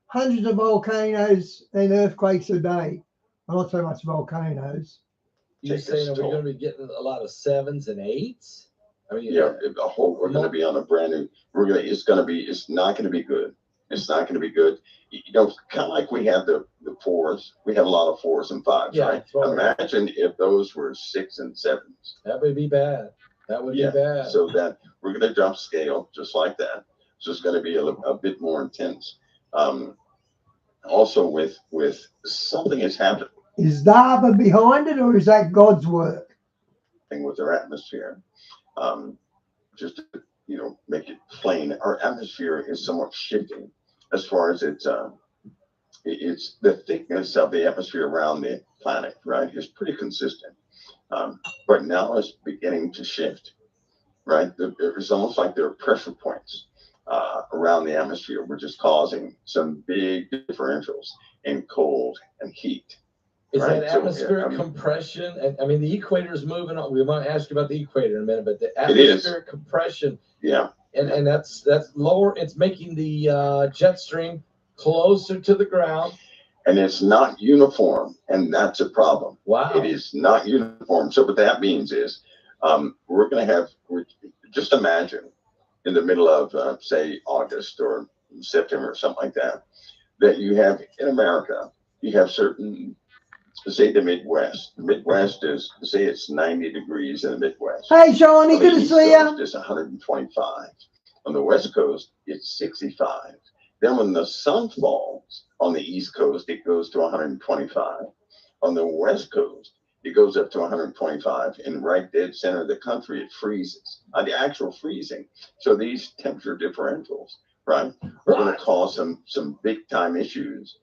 hundreds of volcanoes and earthquakes a day. Well, not so much volcanoes. You're saying we're going to be getting a lot of 7s and 8s? I mean, yeah, we're going to be on a brand new. It's not going to be good. It's not going to be good. You know, kind of like we have the 4s. We have a lot of 4s and 5s, right? Imagine if those were 6 and 7s. That would be bad. That would be bad. So that we're going to jump scale just like that. So it's going to be a bit more intense. Also, with something has happened. Is lava behind it, or is that God's work? With our atmosphere, just to make it plain, our atmosphere is somewhat shifting as far as it's the thickness of the atmosphere around the planet, right? Is pretty consistent, but now it's beginning to shift, right? It's almost like there are pressure points around the atmosphere, which is causing some big differentials in cold and heat. Is that atmospheric compression? And I mean, the equator is moving on. We might ask you about the equator in a minute, but the atmospheric compression. Yeah. And that's lower. It's making the jet stream closer to the ground. And it's not uniform, and that's a problem. Wow. It is not uniform. So what that means is we're going to have, just imagine in the middle of, say, August or September or something like that, that you have in America, you have certain, say the Midwest. The Midwest is, say it's 90 degrees in the Midwest. Hey, Shawnee, good to see you. It's 125. On the West Coast, it's 65. Then when the sun falls on the East Coast, it goes to 125. On the West Coast, it goes up to 125. And right dead center of the country, it freezes. The actual freezing. So these temperature differentials, right, are going to cause some big time issues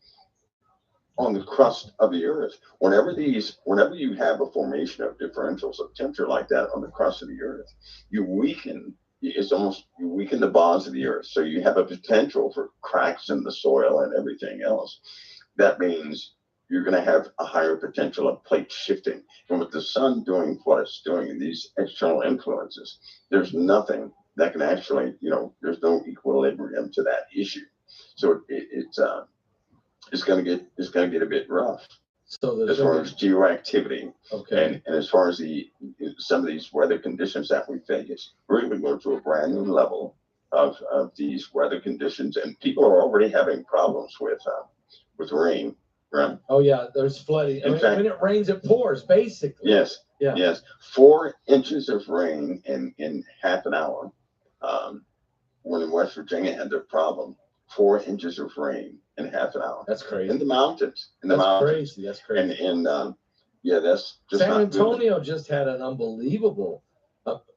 on the crust of the earth. Whenever you have a formation of differentials of temperature like that on the crust of the earth, you weaken the bonds of the earth. So you have a potential for cracks in the soil and everything else. That means you're going to have a higher potential of plate shifting. And with the sun doing what it's doing and these external influences, there's nothing that can actually, there's no equilibrium to that issue. So it's going to get a bit rough. So as far as geoactivity, and as far as some of these weather conditions that we face, we're going to go to a brand new level of these weather conditions, and people are already having problems with rain, right? Oh yeah, there's flooding. When it rains, it pours, basically. Yes. Yeah. Yes. 4 inches of rain in half an hour. When in West Virginia had their problem, 4 inches of rain in half an hour. That's crazy. In the mountains. Crazy. That's crazy. And that's just San Antonio just had an unbelievable.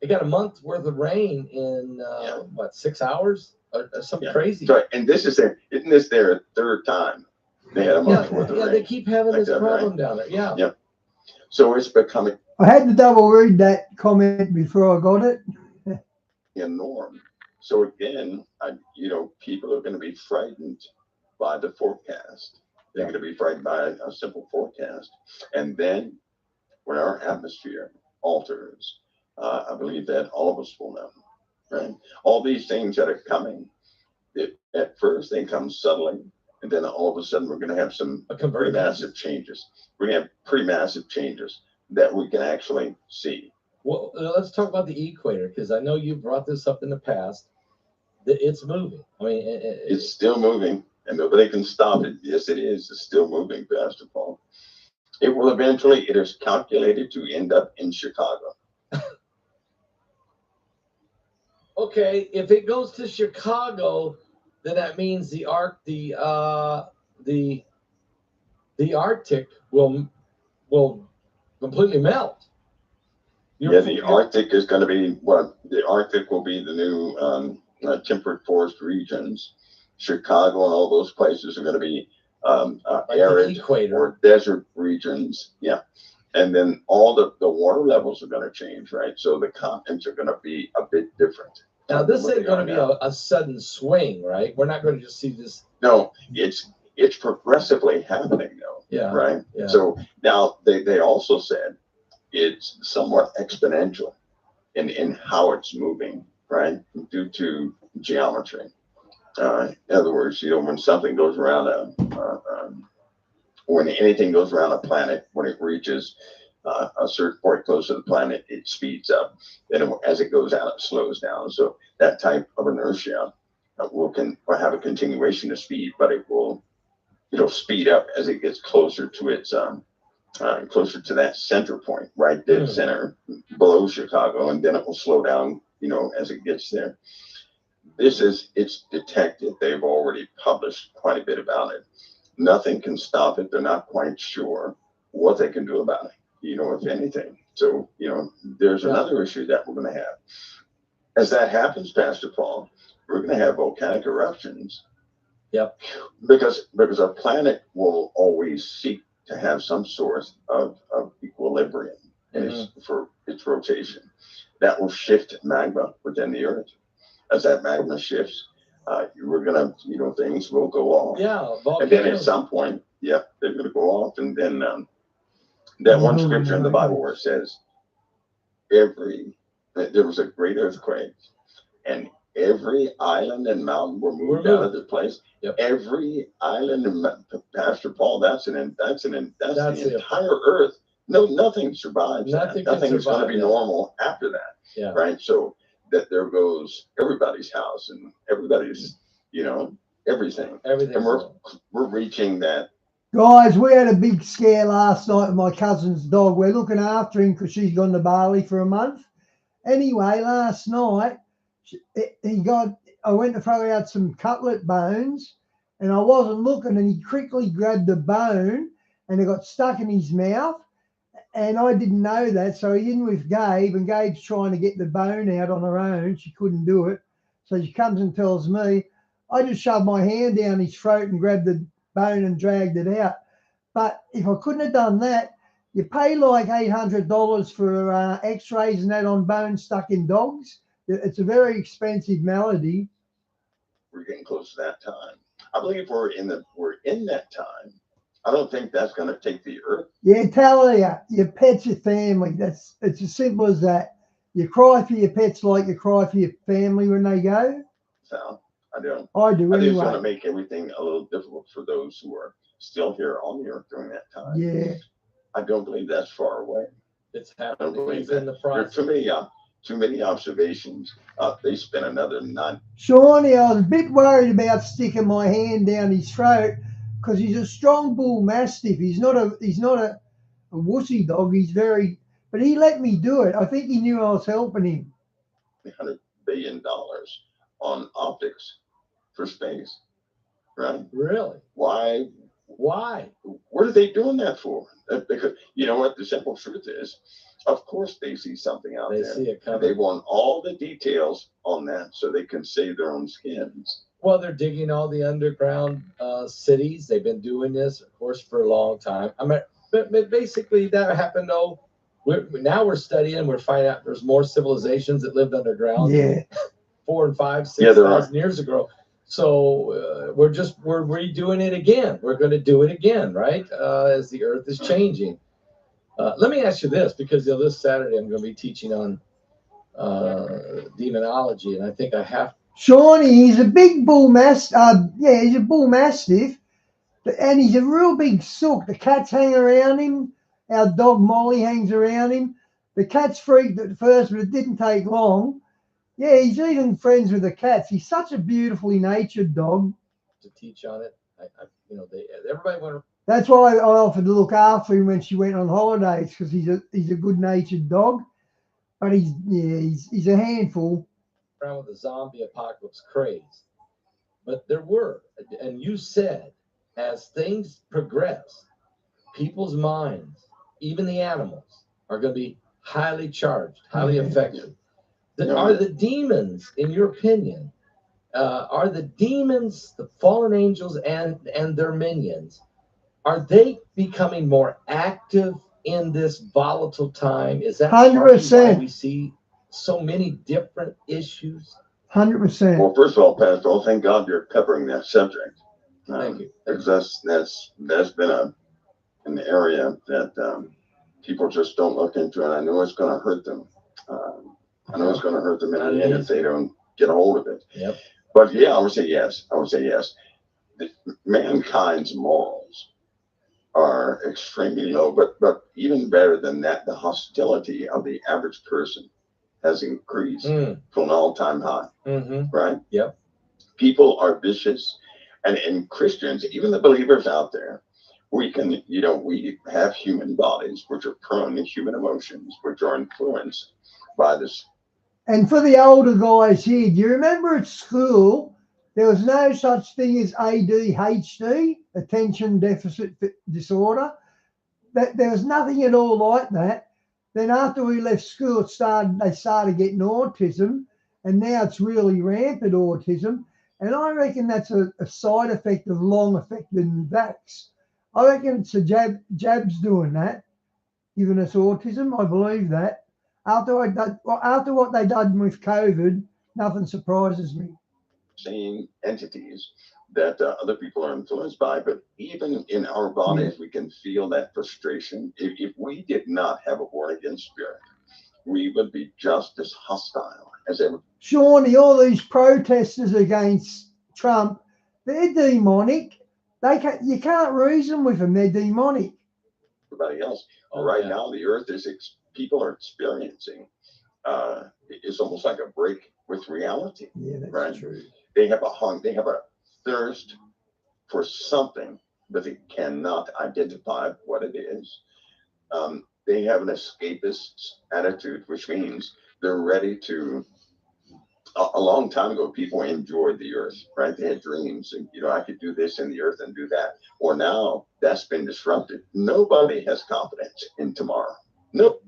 It got a month's worth of rain in 6 hours? Or something crazy. Right. And isn't this their third time they had a month's worth of rain? Yeah, they keep having this problem down there. Yeah. Yeah. So it's becoming I had to double read that comment before I got it. norm. So again, people are going to be frightened by the forecast. They're going to be frightened by a simple forecast. And then when our atmosphere alters, I believe that all of us will know, right? All these things that are coming, at first they come subtly, and then all of a sudden we're going to have some pretty massive changes. We're going to have pretty massive changes that we can actually see. Well, let's talk about the equator, because I know you brought this up in the past. It's moving. I mean, it's still moving, and nobody can stop it. Yes, it is. It's still moving, Pastor Paul. It will eventually, it is calculated to end up in Chicago. Okay, if it goes to Chicago, then that means the Arctic will completely melt. The Arctic is going to be the Arctic will be the new temperate forest regions. Chicago and all those places are going to be arid or desert regions. Yeah. And then all the water levels are going to change, right? So the continents are going to be a bit different. Now, this ain't going to be a sudden swing, right? We're not going to just see this. No, it's progressively happening, though. Yeah. Right? Yeah. So now they also said it's somewhat exponential in how it's moving, right? Due to geometry. In other words, when something goes around when anything goes around a planet, when it reaches a certain point close to the planet, it speeds up. Then as it goes out, it slows down. So that type of inertia will have a continuation of speed, but it will, speed up as it gets closer to its closer to that center point, right dead center below Chicago, and then it will slow down, as it gets there. It's detected. They've already published quite a bit about it. Nothing can stop it. They're not quite sure what they can do about it, if anything. So, there's another issue that we're going to have. As that happens, Pastor Paul, we're going to have volcanic eruptions. Yep. Because our planet will always seek to have some sort of equilibrium for its rotation. That will shift magma within the Earth. As that magma shifts, we're gonna, things will go off. Yeah, volcanoes. And then at some point, they're gonna go off, and then that one scripture in the Bible where it says, there was a great earthquake, and every island and mountain were moved out of the place. Yep. Every island and Pastor Paul, that's the entire Earth. No, nothing survives. Nothing is going to be normal after that. Yeah. Right. So that there goes everybody's house and everybody's, everything. Everything. And we're reaching that. Guys, we had a big scare last night with my cousin's dog. We're looking after him because she's gone to Bali for a month. Anyway, last night I went to throw out some cutlet bones, and I wasn't looking, and he quickly grabbed the bone, and it got stuck in his mouth. And I didn't know that, so he in with Gabe, and Gabe's trying to get the bone out on her own. She couldn't do it. So she comes and tells me. I just shoved my hand down his throat and grabbed the bone and dragged it out. But if I couldn't have done that, you pay like $800 for x-rays and that on bones stuck in dogs. It's a very expensive malady. We're getting close to that time. I believe we're in that time. I don't think that's going to take the Earth. Yeah, tell you, your pet's your family. It's as simple as that. You cry for your pets like you cry for your family when they go. So I don't. I do I anyway. just want to make everything a little difficult for those who are still here on the Earth during that time. Yeah. I don't believe that's far away. It's happening. I don't believe it's that. in the process. There are too many observations. They spent another 9. Shawnee, I was a bit worried about sticking my hand down his throat because he's a strong bull mastiff. He's not a wussy dog. But he let me do it. I think he knew I was helping him. $100 billion on optics for space, right? Really? Why? What are they doing that for? Because you know what the simple truth is. Of course, they see something out there. They see it coming. They want all the details on that so they can save their own skins. Well, they're digging all the underground cities. They've been doing this, of course, for a long time. I mean, but basically that happened Now we're studying. We're finding out there's more civilizations that lived underground. Yeah. 4,000 and 5,000, 6,000 years ago. So we're redoing it again. We're going to do it again, right? As the Earth is changing. Let me ask you this, because this Saturday I'm going to be teaching on demonology, and I think I have. Shawnee, he's a big bull mastiff. Yeah, he's a bull mastiff, and he's a real big sook. The cats hang around him. Our dog Molly hangs around him. The cats freaked at first, but it didn't take long. Yeah, he's even friends with the cats. He's such a beautifully natured dog. To teach on it, everybody went. That's why I offered to look after him when she went on holidays, because he's a good-natured dog, but he's a handful. Around with the zombie apocalypse craze, but there were, and you said, as things progress, people's minds, even the animals, are going to be highly charged, highly affected. Are the demons, in your opinion, are the demons, the fallen angels, and their minions, are they becoming more active in this volatile time? Is that 100%? Why we see so many different issues? 100%. Well, first of all, Pastor, thank God you're covering that subject. Thank you. Because that's been an area that people just don't look into, and I know it's going to hurt them. I know it's going to hurt them in the end if they don't get a hold of it. Yep. But yeah, I would say yes. Mankind's morals are extremely low, but even better than that, the hostility of the average person has increased to an all-time high. Right? Yep. People are vicious, and Christians, even the believers out there, we can, we have human bodies which are prone to human emotions, which are influenced by this. And for the older guys here, do you remember at school, there was no such thing as ADHD, attention deficit disorder? There was nothing at all like that. Then after we left school, they started getting autism, and now it's really rampant autism. And I reckon that's a side effect of long-effected vax. I reckon it's the jabs doing that, giving us autism. I believe that. After what they done with COVID, nothing surprises me. Same entities that other people are influenced by, but even in our bodies, we can feel that frustration. If we did not have a born-again spirit, we would be just as hostile as ever. Shawnee, all these protesters against Trump, they're demonic. You can't reason with them. They're demonic. Everybody else. Now, the earth people are experiencing. It's almost like a break with reality. Yeah, that's true. They have a thirst for something, but they cannot identify what it is. They have an escapist attitude, which means they're ready to. A long time ago, people enjoyed the earth, right? They had dreams, and I could do this in the earth and do that. Or now that's been disrupted. Nobody has confidence in tomorrow. Nope.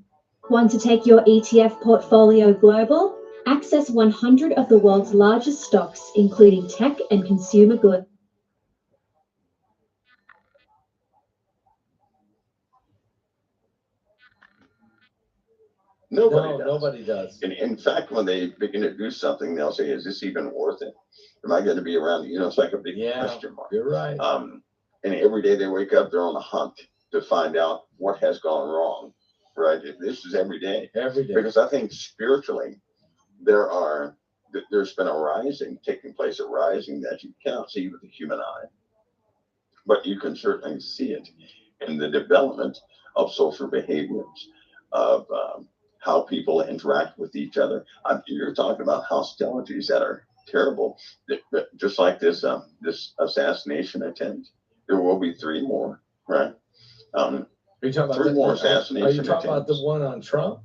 Want to take your ETF portfolio global? Access 100 of the world's largest stocks, including tech and consumer goods. Nobody does. And in fact, when they begin to do something, they'll say, "Is this even worth it? Am I going to be around?" It's like a big question mark. You're right. And every day they wake up, they're on a hunt to find out what has gone wrong. Right? This is every day. Every day. Because I think spiritually, there's been a rising taking place, that you cannot see with the human eye, but you can certainly see it in the development of social behaviors, of how people interact with each other. You're talking about hostilities that are terrible. Just like this assassination attempt, there will be 3 more, right? Are you talking about 3 more assassination attempts? Are you talking about the one on Trump?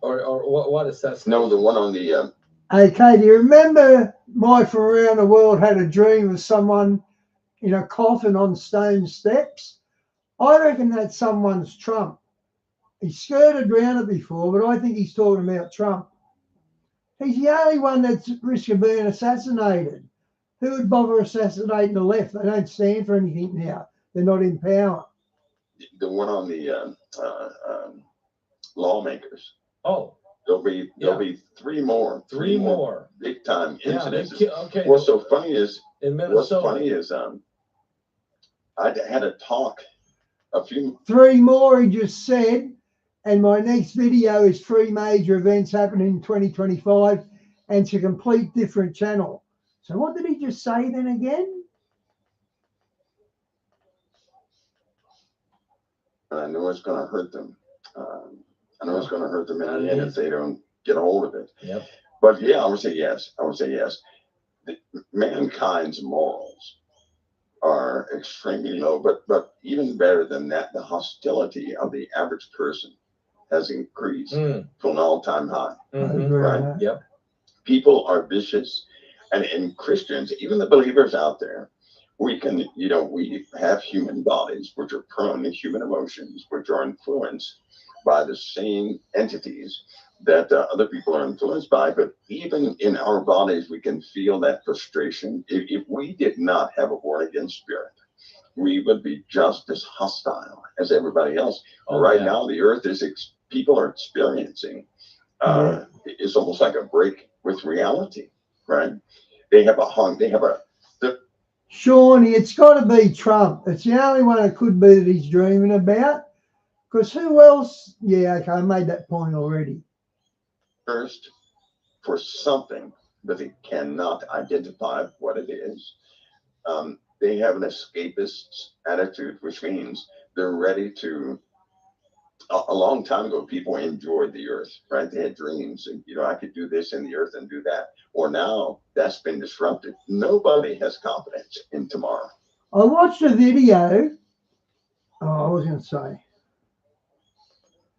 Or what assassination? No, the one on the... Okay, do you remember Mike from Around the World had a dream of someone in a coffin on stone steps? I reckon that someone's Trump. He skirted around it before, but I think he's talking about Trump. He's the only one that's at risk of being assassinated. Who would bother assassinating the left? They don't stand for anything now. They're not in power. The one on the lawmakers. Oh, There'll be three more big time incidents. Okay. What's so funny is in Minnesota. I had a talk a few. 3 more, he just said. And my next video is 3 major events happening in 2025, and it's a complete different channel. So what did he just say then again? I know it's going to hurt them. I know it's going to hurt them in the end if they don't get a hold of it. Yep. But yeah, I would say yes. Mankind's morals are extremely low, but even better than that, the hostility of the average person has increased to an all-time high. Right? Yep. People are vicious, and Christians, even the believers out there, we can, we have human bodies which are prone to human emotions, which are influenced by the same entities that other people are influenced by. But even in our bodies, we can feel that frustration. If we did not have a born-again spirit, we would be just as hostile as everybody else. Now, the earth people are experiencing, it's almost like a break with reality, right? Shawnee, it's got to be Trump. It's the only one it could be that he's dreaming about. Because who else? Yeah, okay, I made that point already. First, for something that they cannot identify what it is. They have an escapist attitude, which means they're ready to. A long time ago, people enjoyed the earth, right? They had dreams, and I could do this in the earth and do that. Or now that's been disrupted. Nobody has confidence in tomorrow. I watched a video. Oh, I was going to say.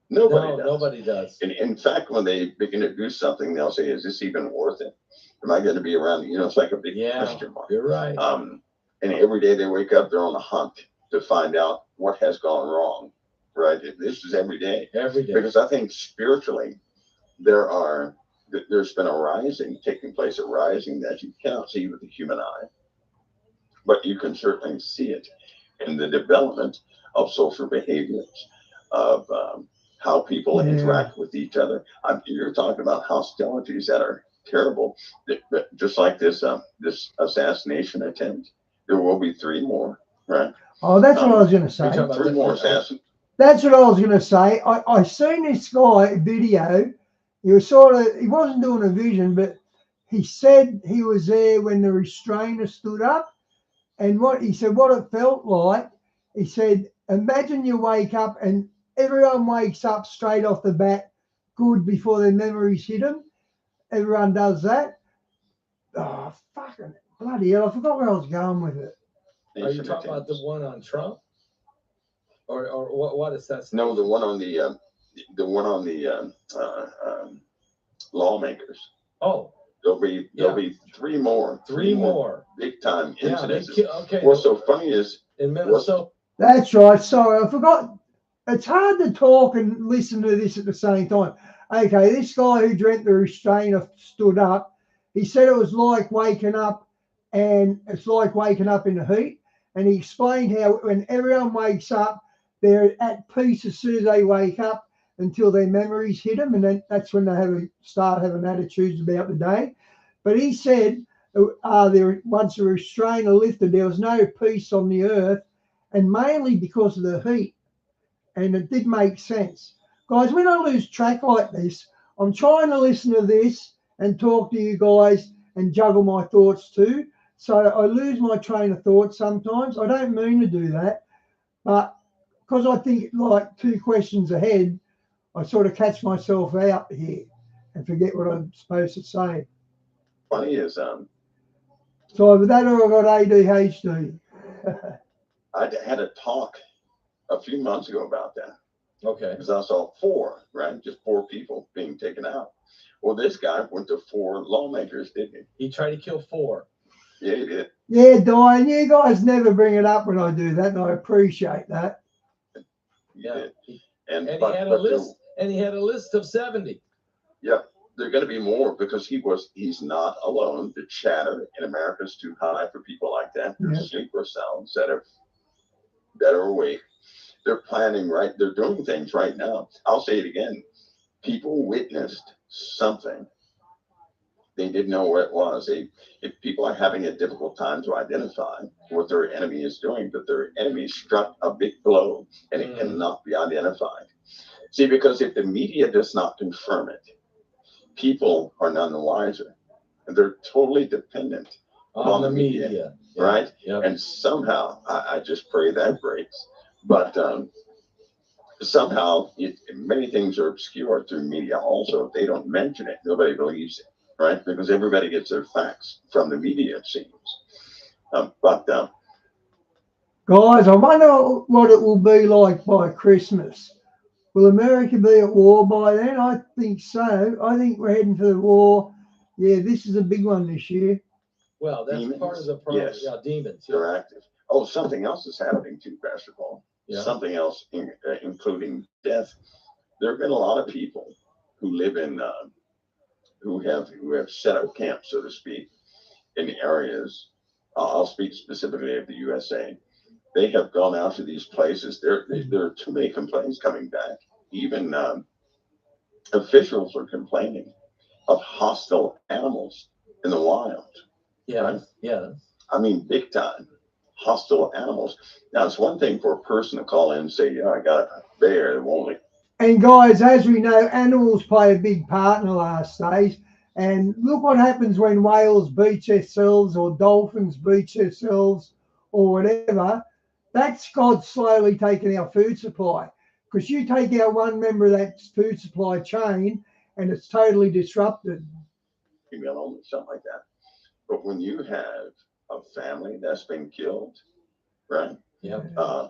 Nobody does. In fact, when they begin to do something, they'll say, "Is this even worth it? Am I going to be around?" It's like a big question mark. You're right. And every day they wake up, they're on the hunt to find out what has gone wrong. Right? This is every day. Every day. Because I think spiritually, there's been a rising taking place, a rising that you cannot see with the human eye, but you can certainly see it in the development of social behaviors, of how people interact with each other. You're talking about hostilities that are terrible. Just like this assassination attempt, there will be 3 more, right? Oh, that's what I was going to say. 3 more assassins. That's what I was going to say. I seen this guy video. He wasn't doing a vision, but he said he was there when the restrainer stood up. And what it felt like, he said, imagine you wake up and everyone wakes up straight off the bat, good before their memories hit them. Everyone does that. Oh, fucking bloody hell. I forgot where I was going with it. Are you talking about the one on Trump? Or what is that? No, the one on the lawmakers. Oh, there'll be 3 more big time incidents. What's so funny is in Minnesota. That's right. Sorry, I forgot. It's hard to talk and listen to this at the same time. Okay, this guy who dreamt the restrainer stood up. He said it was like waking up, and it's like waking up in the heat. And he explained how when everyone wakes up, they're at peace as soon as they wake up until their memories hit them, and then that's when they start having attitudes about the day. But he said once the restrainer lifted, there was no peace on the earth, and mainly because of the heat. And it did make sense. Guys, when I lose track like this, I'm trying to listen to this and talk to you guys and juggle my thoughts too. So I lose my train of thought sometimes. I don't mean to do that, but because I think like 2 questions ahead, I sort of catch myself out here and forget what I'm supposed to say. Funny is so with that, or I got ADHD. I had a talk a few months ago about that. Okay. Because I saw 4, right? Just 4 people being taken out. Well, this guy went to 4 lawmakers, didn't he? He tried to kill 4. Yeah, he did. Yeah, Diane, you guys never bring it up when I do that, and I appreciate that. Yeah. And he had a list of 70. Yeah, there are going to be more because he's not alone. The chatter in America is too high for people like that. There's sleeper cells that are awake. They're planning right. They're doing things right now. I'll say it again. People witnessed something. They didn't know what it was. If people are having a difficult time to identify what their enemy is doing, but their enemy struck a big blow and it cannot be identified. See, because if the media does not confirm it, people are none the wiser. And they're totally dependent on the media. Right? Yep. And somehow, I just pray that breaks. But somehow, many things are obscured through media also. If they don't mention it, nobody believes it. Right? Because everybody gets their facts from the media, it seems. Guys, I wonder what it will be like by Christmas. Will America be at war by then? I think so. I think we're heading for the war. Yeah, this is a big one this year. Well, that's demons, part of the problem. yes, Yeah, demons. Yeah. they're active. Oh, something else is happening too, Pastor Paul. Yeah. Something else, including death. There have been a lot of people who live in, who have set up camp, so to speak, in areas. I'll speak specifically of the USA. They have gone out to these places. There are too many complaints coming back. Even officials are complaining of hostile animals in the wild. Yeah, right? yeah. I mean, big time hostile animals. Now, it's one thing for a person to call in and say, "Yeah, I got a bear that won't." And guys, as we know, animals play a big part in the last days. And look what happens when whales beach themselves or dolphins beach themselves or whatever. That's God slowly taking our food supply. Because you take out one member of that food supply chain and it's totally disrupted. Something like that. But when you have a family that's been killed, right? Yeah.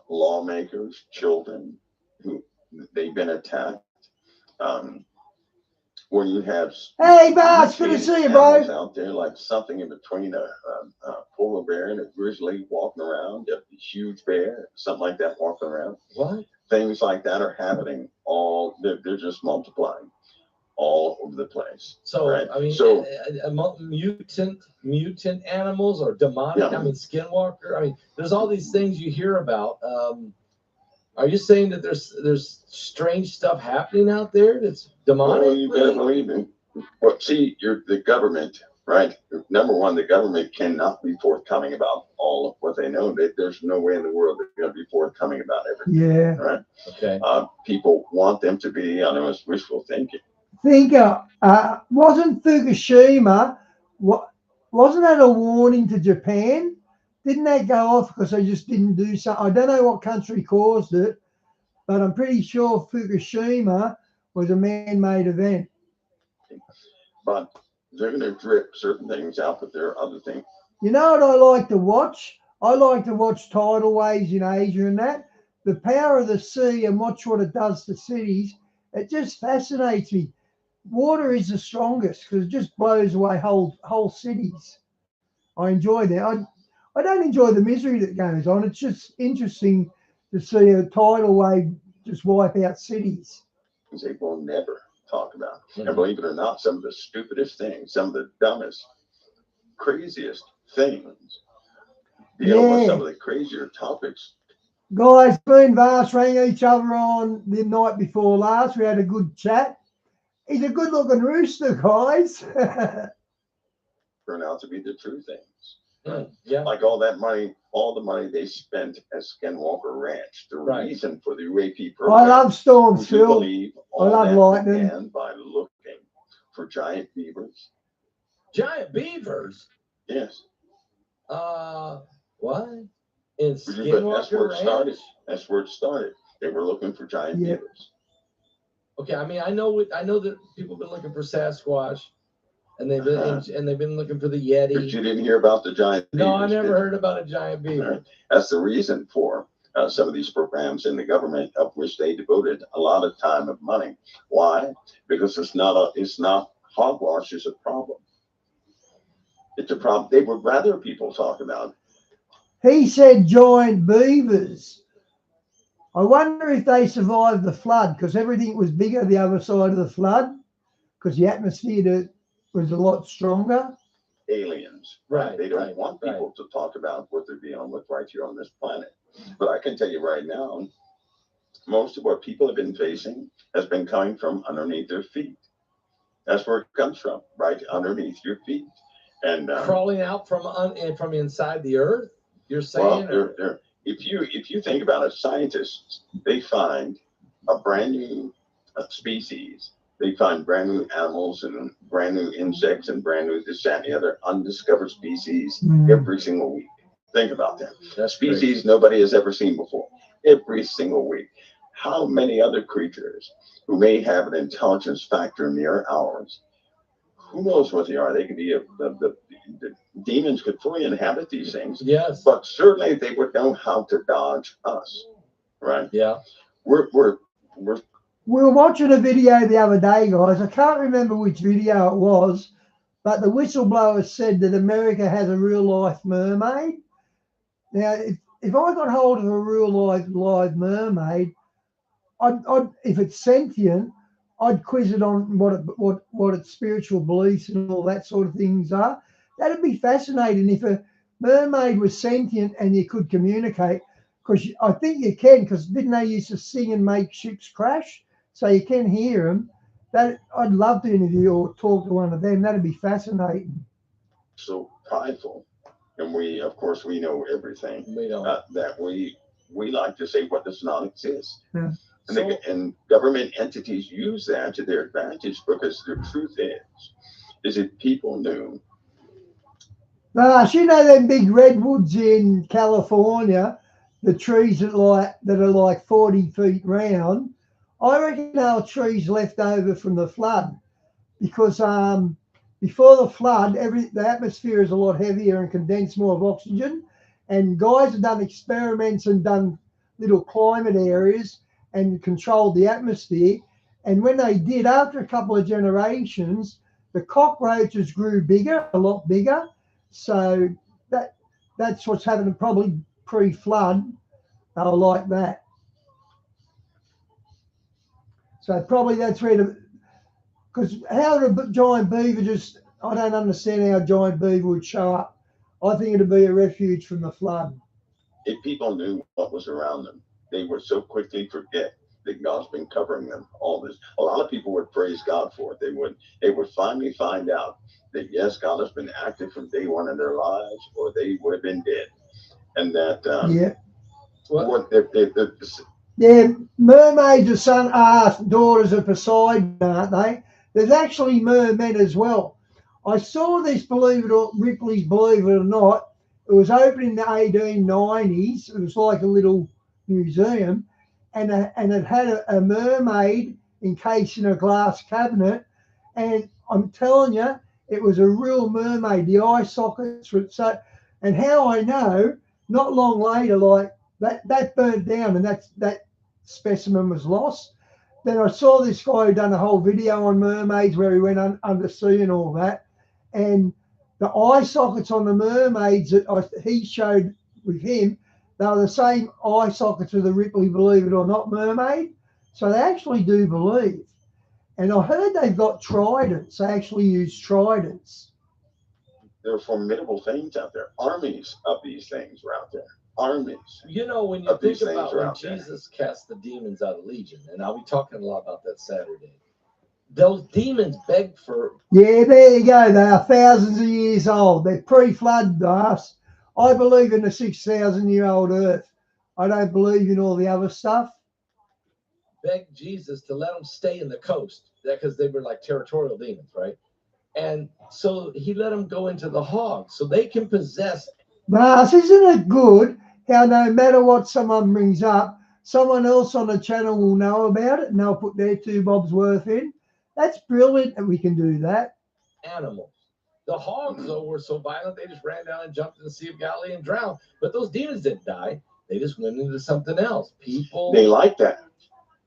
Lawmakers, children who they've been attacked. When you have hey, boss, good to see you, bro. Out there, like something in between a polar bear and a grizzly walking around, a huge bear, something like that walking around. What? Things like that are happening they're just multiplying all over the place. So, right? I mean, so mutant animals or demonic, yeah. I mean, skinwalker. I mean, there's all these things you hear about. Are you saying that there's strange stuff happening out there that's demonic? Well, you better believe it. Well, see, the government, right? Number one, the government cannot be forthcoming about all of what they know. There's no way in the world they're going to be forthcoming about everything. Yeah. Right? Okay. People want them to be, I know it's wishful thinking. Wasn't Fukushima, wasn't that a warning to Japan? Didn't that go off because they just didn't do something? I don't know what country caused it, but I'm pretty sure Fukushima was a man-made event. But they're going to drip certain things out, but there are other things. You know what I like to watch? I like to watch tidal waves in Asia and that. The power of the sea and watch what it does to cities. It just fascinates me. Water is the strongest because it just blows away whole cities. I enjoy that. I don't enjoy the misery that goes on. It's just interesting to see a tidal wave just wipe out cities. They will never talk about. And believe it or not, some of the stupidest things, some of the dumbest, craziest things, deal with some of the crazier topics. Guys, me and Vars rang each other on the night before last. We had a good chat. He's a good-looking rooster, guys. Turn out to be the true things. Yeah. Like all that money, all the money they spent at Skinwalker Ranch. The reason for the UAP program. I love storms, Phil. I love lightning. And by looking for giant beavers. Giant beavers? Yes. What? In Skinwalker That's where it started. Ranch? That's where it started. They were looking for giant beavers. Okay, I mean, I know that people have been looking for Sasquatch, and they've been looking for the Yeti. But you didn't hear about the giant beavers. No, I never heard about a giant beaver. Right. That's the reason for some of these programs in the government, of which they devoted a lot of time and money. Why? Because it's not hogwash is a problem. It's a problem they would rather people talk about. He said giant beavers. I wonder if they survived the flood because everything was bigger the other side of the flood because the atmosphere was a lot stronger. Aliens, right? They don't want people to talk about what they're dealing with right here on this planet. But I can tell you right now, most of what people have been facing has been coming from underneath their feet. That's where it comes from, right underneath your feet. And crawling out from inside the earth. You're saying? Well, if you think about it, scientists, they find a brand new species. They find brand new animals and brand new insects and brand new this, that, and the other undiscovered species every single week. Think about that. That's species crazy. Nobody has ever seen before. Every single week. How many other creatures who may have an intelligence factor near ours? Who knows what they are? They could be the demons could fully inhabit these things. Yes. But certainly they would know how to dodge us. Right? Yeah. We were watching a video the other day, guys. I can't remember which video it was, but the whistleblower said that America has a real life mermaid. Now, if I got hold of a real live mermaid, I'd if it's sentient, I'd quiz it on what its spiritual beliefs and all that sort of things are. That'd be fascinating if a mermaid was sentient and you could communicate. Because I think you can. Because didn't they used to sing and make ships crash? So you can hear them. That I'd love to interview or talk to one of them. That'd be fascinating. So prideful, and of course, we know everything. We don't. That we like to say what does not exist. Yeah. And government entities use that to their advantage because the truth is that people knew. You know them big redwoods in California, the trees that are like 40 feet round. I reckon they are trees left over from the flood, because before the flood, the atmosphere is a lot heavier and condense more of oxygen. And guys have done experiments and done little climate areas and controlled the atmosphere. And when they did, after a couple of generations, the cockroaches grew bigger, a lot bigger. So that's what's happening. Probably pre-flood, they were like that. So probably that's where because how would a giant beaver I don't understand how a giant beaver would show up. I think it'd be a refuge from the flood. If people knew what was around them, they would so quickly forget that God's been covering them all this. A lot of people would praise God for it. They would finally find out that yes, God has been active from day one in their lives, or they would have been dead. And that mermaids are daughters of Poseidon, aren't they? There's actually mermen as well. I saw this, Ripley's Believe It or Not. It was opened in the 1890s. It was like a little museum, and it had a mermaid encased in a glass cabinet. And I'm telling you, it was a real mermaid. The eye sockets were so. And how I know, not long later, like that burnt down, and that specimen was lost. Then I saw this guy who done a whole video on mermaids where he went undersea and all that. And the eye sockets on the mermaids that he showed with him, they were the same eye sockets of the Ripley Believe It or Not mermaid. So they actually do believe. And I heard they've got tridents. They actually use tridents. There are formidable things out there. Armies of these things are out there. Armies. You know, when you think about when Jesus cast the demons out of Legion, and I'll be talking a lot about that Saturday, those demons begged for... Yeah, there you go. They are thousands of years old. They're pre-flood us. I believe in a 6,000-year-old earth. I don't believe in all the other stuff. Begged Jesus to let them stay in the coast, because they were like territorial demons, right? And so he let them go into the hogs so they can possess. Mas, isn't it good how no matter what someone brings up, someone else on the channel will know about it and they'll put their 2 bobs worth in? That's brilliant that we can do that. Animals. The hogs, though, were so violent, they just ran down and jumped in the Sea of Galilee and drowned. But those demons didn't die. They just went into something else. People. They like that.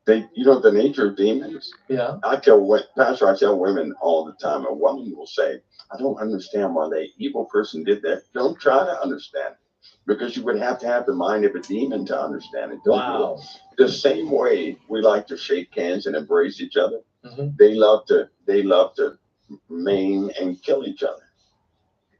The nature of demons. Yeah. I tell women all the time, a woman will say, I don't understand why the evil person did that. Don't try to understand it, because you would have to have the mind of a demon to understand it. Wow. The same way we like to shake hands and embrace each other, mm-hmm. they love to maim and kill each other.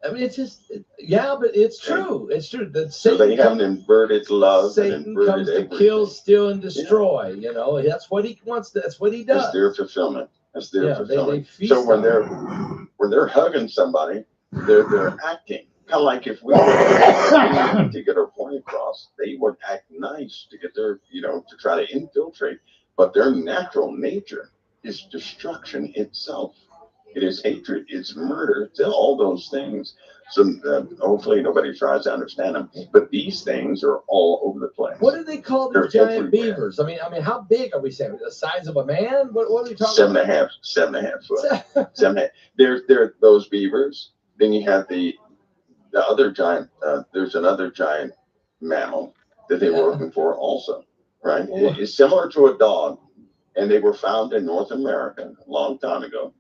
I mean, it's just, yeah, but it's true. It's true. That So they have an inverted love. Satan comes to kill, steal, and destroy. You know, that's what he wants. That's what he does. That's their fulfillment. That's their fulfillment. They So when they're hugging somebody, they're acting kind of like if we were to get our point across, they would act nice to get their, to try to infiltrate. But their natural nature is destruction itself. It is hatred. It's murder. It's all those things. So hopefully nobody tries to understand them. But these things are all over the place. What do they call these giant beavers? I mean, how big are we saying? The size of a man? What are we talking about? 7.5 foot. 7.5. There those beavers. Then you have the other giant. There's another giant mammal that they were looking for also. Right? It's similar to a dog, and they were found in North America a long time ago.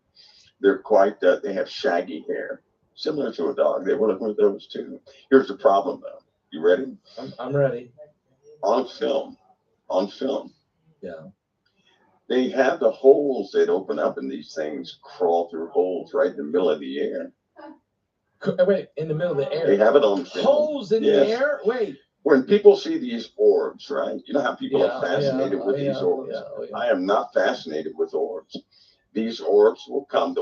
They're quite, they have shaggy hair, similar to a dog. They were looking at those too. Here's the problem though. You ready? I'm ready. On film. Yeah. They have the holes that open up and these things crawl through holes right in the middle of the air. Wait, in the middle of the air? They have it on film. Holes in the air? Wait. When people see these orbs, right? You know how people are fascinated with these orbs? I am not fascinated with orbs. These orbs will come,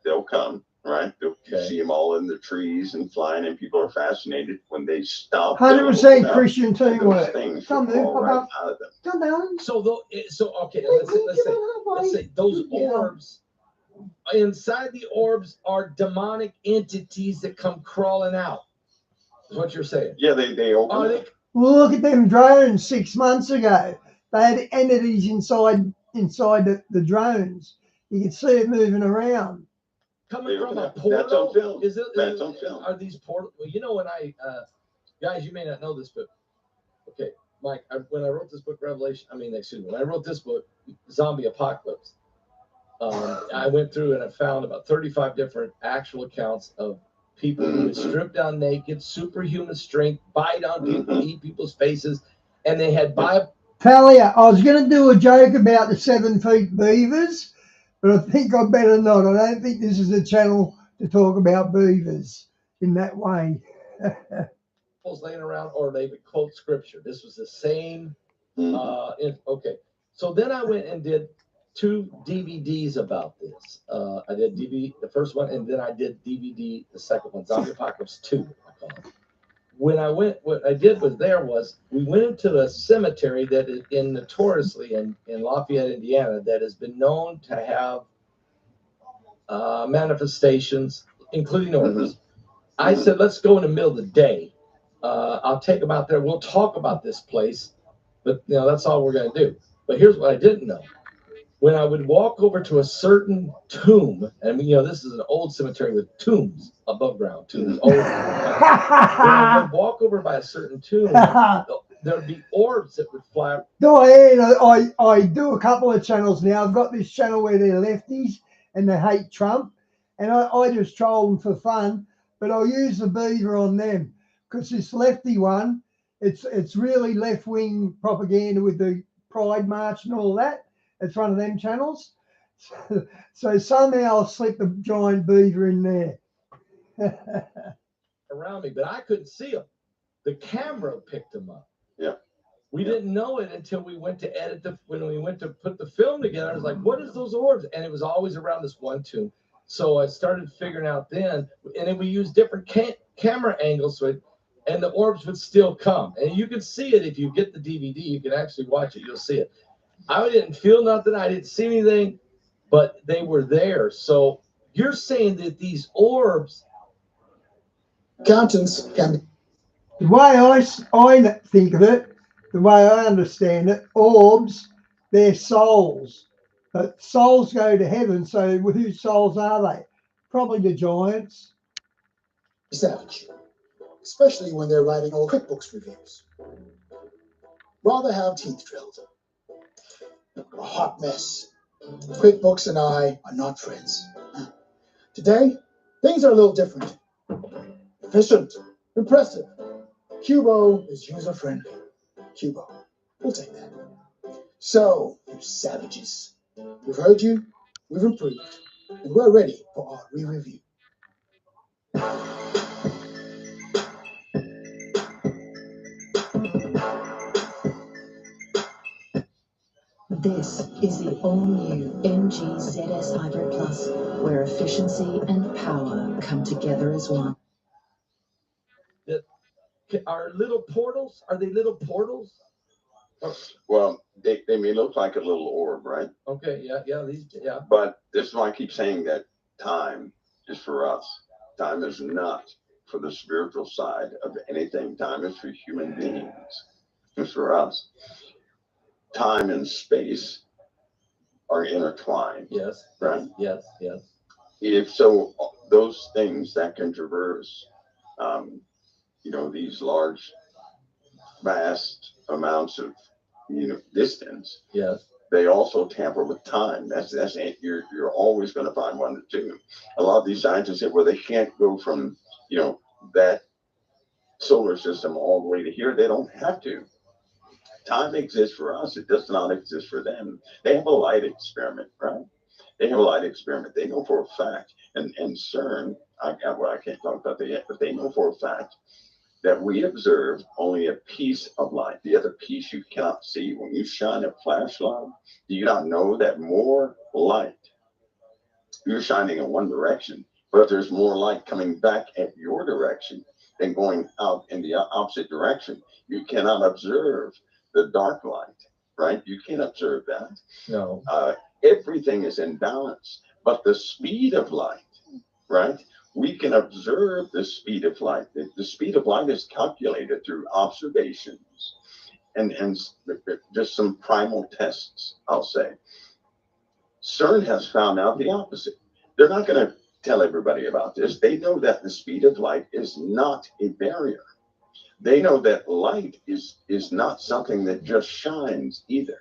they'll come, right? You see them all in the trees and flying, and people are fascinated when they stop. 100% Christian teamwork. Come right out of them. Come down. So okay, let's say those orbs, inside the orbs are demonic entities that come crawling out. Is what you're saying? Yeah, they open. Well, look at them drones 6 months ago. They had entities inside the drones. You can see it moving around. Coming from a portal. That's on film. That's on film. Are these portals? Well, when guys, you may not know this, but okay, Mike, when I wrote this book, when I wrote this book, Zombie Apocalypse, I went through and I found about 35 different actual accounts of people who would strip down naked, superhuman strength, bite on people, eat people's faces, and they had Talia, I was going to do a joke about the 7 feet beavers, but I think I better not. I don't think this is a channel to talk about beavers in that way. Laying around, or they would quote scripture. This was the same. Okay, so then I went and did 2 DVDs about this. I did DVD, the first one, and then I did DVD, the second one, Zombie Apocalypse 2. I call it. What I did was we went into a cemetery that is notoriously in Lafayette, Indiana, that has been known to have manifestations, including orbs. I said, let's go in the middle of the day. I'll take them out there. We'll talk about this place, but that's all we're going to do. But here's what I didn't know. When I would walk over to a certain tomb, and this is an old cemetery with tombs above ground, tombs. When I would walk over by a certain tomb, there'd be orbs that would fly. Diane, I do a couple of channels now. I've got this channel where they're lefties and they hate Trump, and I just troll them for fun, but I'll use the beaver on them because this lefty one, it's really left-wing propaganda with the Pride March and all that. It's one of them channels. So somehow I'll slip the giant beaver in there. Around me, but I couldn't see them. The camera picked them up. Yeah. We didn't know it until we went to when we went to put the film together. I was like, what is those orbs? And it was always around this one tomb. So I started figuring out then, and then we used different camera angles and the orbs would still come. And you can see it if you get the DVD. You can actually watch it. You'll see it. I didn't feel nothing. I didn't see anything, but they were there. So you're saying that these orbs, accountants can. The way I think of it, the way I understand it, orbs, they're souls. But souls go to heaven. So whose souls are they? Probably the giants. Savage, especially when they're writing old QuickBooks reviews. Rather have teeth drilled. A hot mess. QuickBooks and I are not friends. Today, things are a little different. Efficient, impressive. Cubo is user-friendly. Cubo, we'll take that. So, you savages, we've heard you, we've improved, and we're ready for our re-review. This is the all-new MGZS Hybrid Plus, where efficiency and power come together as one. Are little portals? Are they little portals? Well, they may look like a little orb, right? Okay, yeah. But this is why I keep saying that time is for us. Time is not for the spiritual side of anything. Time is for human beings. It's for us. Time and space are intertwined. Yes. Right? Yes. If so, those things that can traverse, these large, vast amounts of, distance. Yes. They also tamper with time. That's it. You're always going to find one or two. A lot of these scientists say, well, they can't go from, that solar system all the way to here. They don't have to. Time exists for us. It does not exist for them. They have a light experiment, right? They have a light experiment. They know for a fact, and CERN, I can't talk about that yet, but they know for a fact that we observe only a piece of light. The other piece you cannot see. When you shine a flashlight, do you not know that more light, you're shining in one direction, but there's more light coming back at your direction than going out in the opposite direction? You cannot observe the dark light, right? You can't observe that. No. Everything is in balance, but the speed of light, right? We can observe the speed of light. The speed of light is calculated through observations and just some primal tests, I'll say. CERN has found out the opposite. They're not going to tell everybody about this. They know that the speed of light is not a barrier. They know that light is not something that just shines either.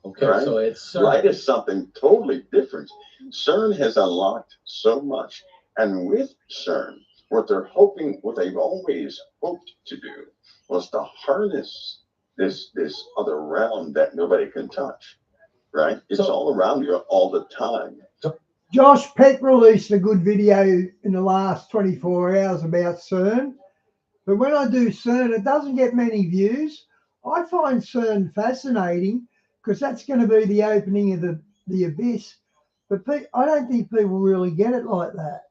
Okay, right? So it's CERN. Light is something totally different. CERN has unlocked so much. And with CERN, what they've always hoped to do was to harness this other realm that nobody can touch, right? It's all around you all the time. Josh Peck released a good video in the last 24 hours about CERN. But when I do CERN, it doesn't get many views. I find CERN fascinating because that's going to be the opening of the abyss. But I don't think people really get it like that.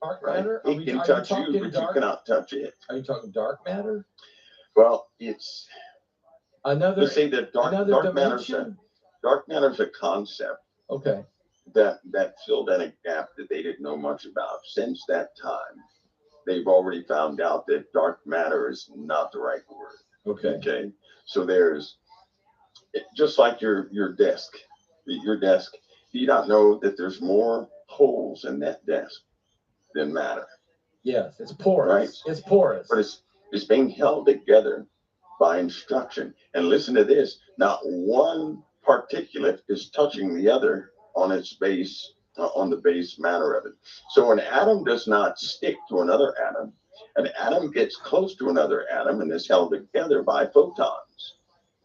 Dark matter? It can touch you, but you cannot touch it. Are you talking dark matter? Well, it's another. Let's say that dark matter is a concept. Okay. That filled in a gap that they didn't know much about. Since that time, they've already found out that dark matter is not the right word. Okay. So there's just like your desk. Your desk. Do you not know that there's more holes in that desk than matter? Yes, it's porous. Right? It's porous. But it's being held together by instruction. And listen to this. Not one particulate is touching the other on its base, on the base matter of it. So an atom does not stick to another atom. An atom gets close to another atom and is held together by photons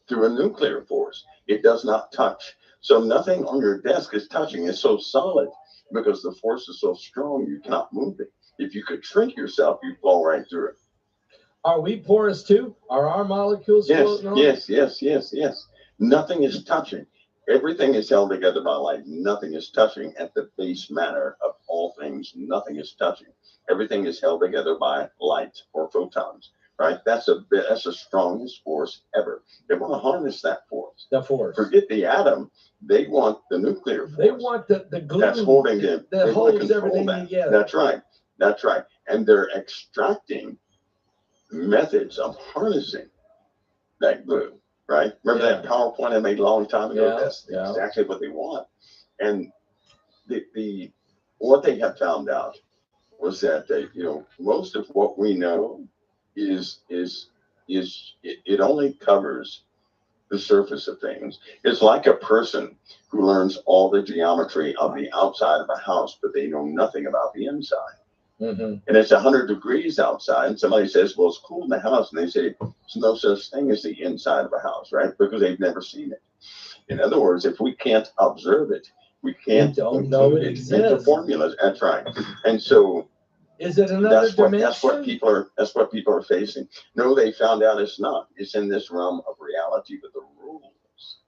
through a nuclear force. It does not touch. So nothing on your desk is touching. It's so solid because the force is so strong you cannot move it. If you could shrink yourself, you'd fall right through it. Are we porous too? Are our molecules floating on? Yes. Nothing is touching. Everything is held together by light. Nothing is touching at the base matter of all things. Nothing is touching. Everything is held together by light or photons. Right? That's the strongest force ever. They want to harness that force. The force. Forget the atom. They want the nuclear force. They want the glue that's holding them. That holds everything together. That's right. And they're extracting methods of harnessing that glue. Right? Remember that PowerPoint I made a long time ago? That's exactly what they want. And what they have found out was that most of what we know it only covers the surface of things. It's like a person who learns all the geometry of the outside of a house, but they know nothing about the inside. Mm-hmm. And it's 100 degrees outside, and somebody says, well, it's cool in the house, and they say there's no such thing as the inside of a house, right? Because they've never seen it. In other words, if we can't observe it, we can't include it into formulas. That's right. And so is it another dimension? That's what people are facing. No, they found out it's not. It's in this realm of reality, but the rules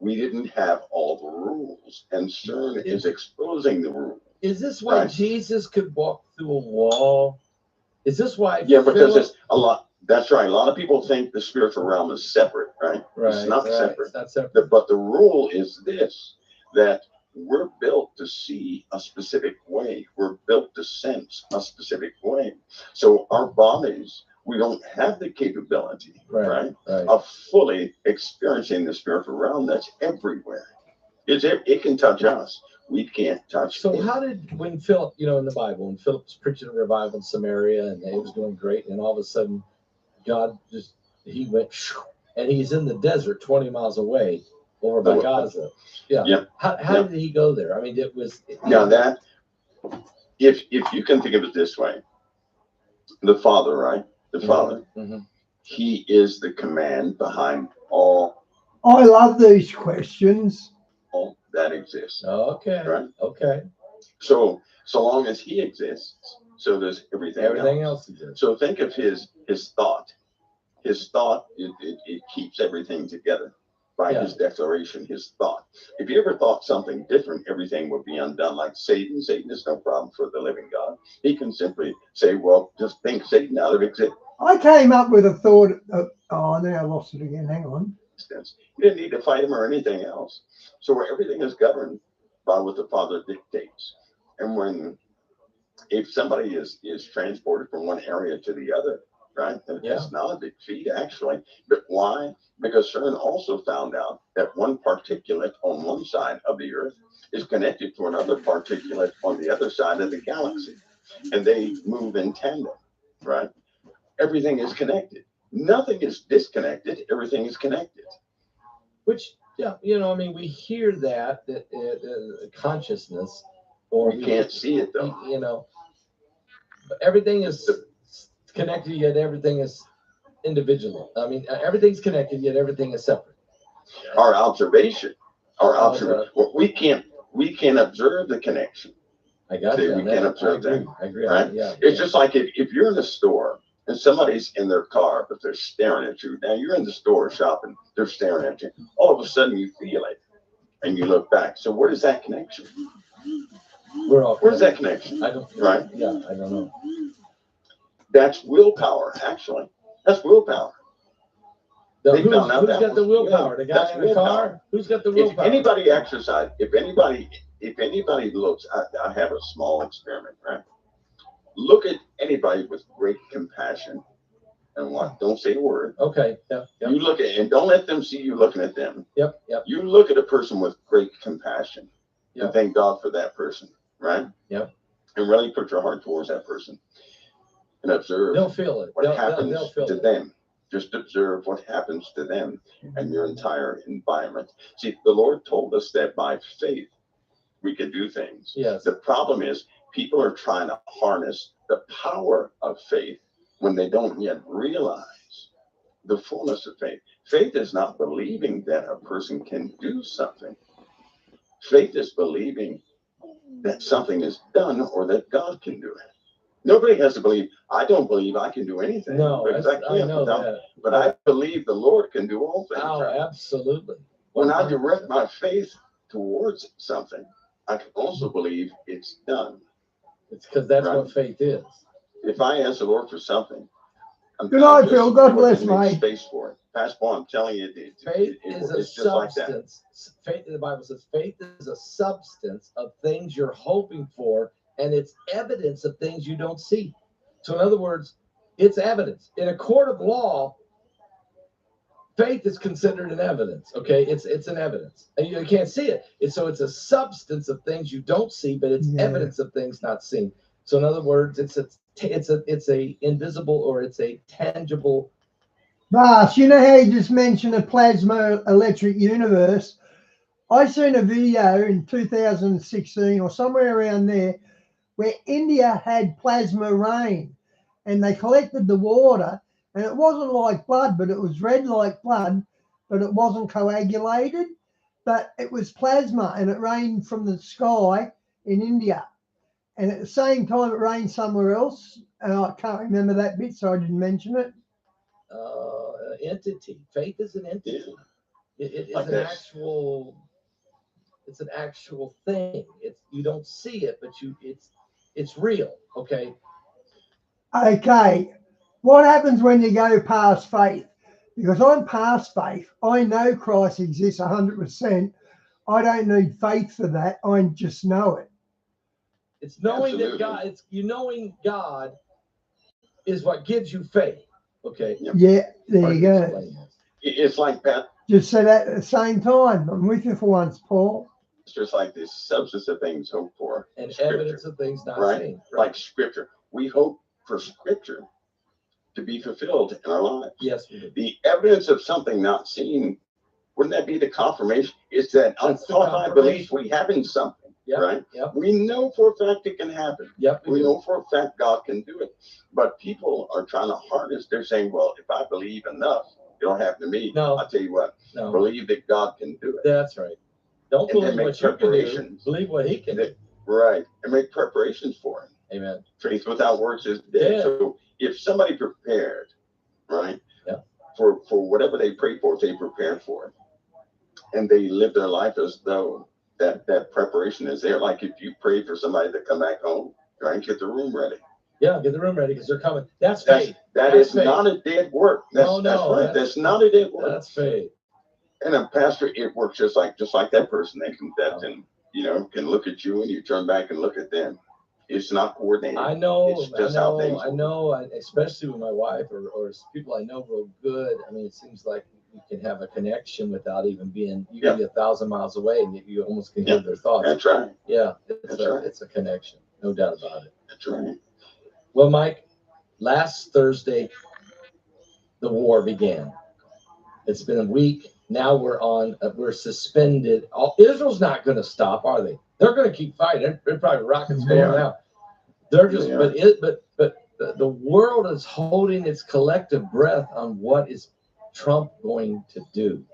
we didn't have all the rules, and CERN is exposing the rules. Is this why Jesus could walk through a wall? Is this why? Yeah, because it's a lot. That's right. A lot of people think the spiritual realm is separate, right? Right. It's not separate. It's not separate. But the rule is this, that we're built to see a specific way. We're built to sense a specific way. So our bodies, we don't have the capability, right. of fully experiencing the spiritual realm that's everywhere. It can touch us. We can't touch So it. how did, when Philip, in the Bible, when Philip was preaching a revival in Samaria and it was doing great, and all of a sudden God he went, and he's in the desert 20 miles away over by Gaza. Yeah. How did he go there? I mean, it was. That, if you can think of it this way, the Father, right? The Father, he is the command behind all. I love these questions. All that exists. Okay. Right. Okay. So long as he exists, so does everything else exists. So think of his thought. His thought, it keeps everything together. By his declaration, his thought. If you ever thought something different, everything would be undone. Like Satan. Satan is no problem for the living God. He can simply say, well, just think Satan out of existence. I came up with a thought of, now I lost it again. Hang on. You didn't need to fight him or anything else. So everything is governed by what the Father dictates. And if somebody is transported from one area to the other, right? That's not a big feat, actually. But why? Because CERN also found out that one particulate on one side of the Earth is connected to another particulate on the other side of the galaxy. And they move in tandem, right? Everything is connected. Nothing is disconnected. Everything is connected. Which, I mean, we hear that consciousness, or we can't see it, though. But everything is connected, yet everything is individual. I mean, everything's connected, yet everything is separate. Our observation, we can't observe the connection. I got you. We can't observe that. I agree. Right? It's just like if you're in a store and somebody's in their car, but they're staring at you. Now you're in the store shopping, they're staring at you. All of a sudden you feel it and you look back. So where is that connection? Where's that connection? I don't. Right? Yeah, I don't know. That's willpower, actually. That's willpower. Who's got the willpower? The guy in the car? Who's got the willpower? If anybody exercise, if anybody looks, I have a small experiment, right? Look at anybody with great compassion and what? Don't say a word. Okay. Yeah. You look at, and don't let them see you looking at them. Yep. You look at a person with great compassion and thank God for that person, right? Yep. And really put your heart towards that person and observe. They'll feel it. What happens to them. Just observe what happens to them and your entire environment. See, the Lord told us that by faith we can do things. Yes. The problem is people are trying to harness the power of faith when they don't yet realize the fullness of faith. Faith is not believing that a person can do something. Faith is believing that something is done or that God can do it. Nobody has to believe, I don't believe I can do anything. No, because I can't. know that. But I believe the Lord can do all things. Oh, absolutely. When I direct my faith towards something, I can also believe it's done. It's because that's what faith is. If I ask the Lord for something, good night, Phil. God bless, mate. Space for it. Pastor Paul, I'm telling you, faith is a substance. Faith in the Bible says faith is a substance of things you're hoping for, and it's evidence of things you don't see. So in other words, it's evidence. In a court of law, faith is considered an evidence. Okay, it's an evidence, and you can't see it. It's a substance of things you don't see, but it's evidence of things not seen. So in other words, it's a invisible, or it's a tangible. Boss, you know how you just mentioned a plasma electric universe? I seen a video in 2016 or somewhere around there where India had plasma rain, and they collected the water, and it wasn't like blood, but it was red like blood, but it wasn't coagulated, but it was plasma, and it rained from the sky in India. And at the same time, it rained somewhere else, and I can't remember that bit, so I didn't mention it. Entity. Faith is an entity. It is Like an this. actual. It's an actual thing. It's you don't see it, but it's real. Okay. Okay, what happens when you go past faith? Because I'm past faith. I know Christ exists 100%. I don't need faith for that. I just know it. It's knowing Absolutely. that God. It's knowing God is what gives you faith. Okay. Yep. Yeah, there Hard you to go. explain this. It's like that. Just said that at the same time. I'm with you for once, Paul. It's just like this substance of things hoped for. And Scripture, evidence of things not right? seen. Right. Like Scripture. We hope for Scripture to be fulfilled in our lives. Yes, we do. The evidence of something not seen, wouldn't that be the confirmation? It's that unqualified belief we have in something, right? Yep. We know for a fact it can happen. Yep. We know for a fact God can do it. But people are trying to harness. They're saying, well, if I believe enough, it'll happen to me. No. I'll tell you what, believe that God can do it. That's right. Don't And believe then what you can do. Believe what He can do. Right. And make preparations for it. Amen. Faith without works is dead. Yeah. So if somebody prepared, right, for whatever they pray for, they prepare for it. And they live their life as though that preparation is there. Like if you pray for somebody to come back home, right, get the room ready. Yeah, get the room ready because they're coming. That's faith. That is not a dead work. That's right. That's not a dead work. That's faith. And a pastor, it works just like that person. They can can look at you and you turn back and look at them. It's not coordinated. I know. It's just how things work. I know. Especially with my wife or people I know real good. I mean, it seems like you can have a connection without even being. You can be 1,000 miles away and you almost can hear their thoughts. That's right. Yeah, it's a connection, no doubt about it. That's right. Well, Mike, last Thursday, the war began. It's been a week. Now we're suspended. Israel's not going to stop, are they? They're going to keep fighting. They're probably rockets going out. They're just, but the world is holding its collective breath on what is Trump going to do.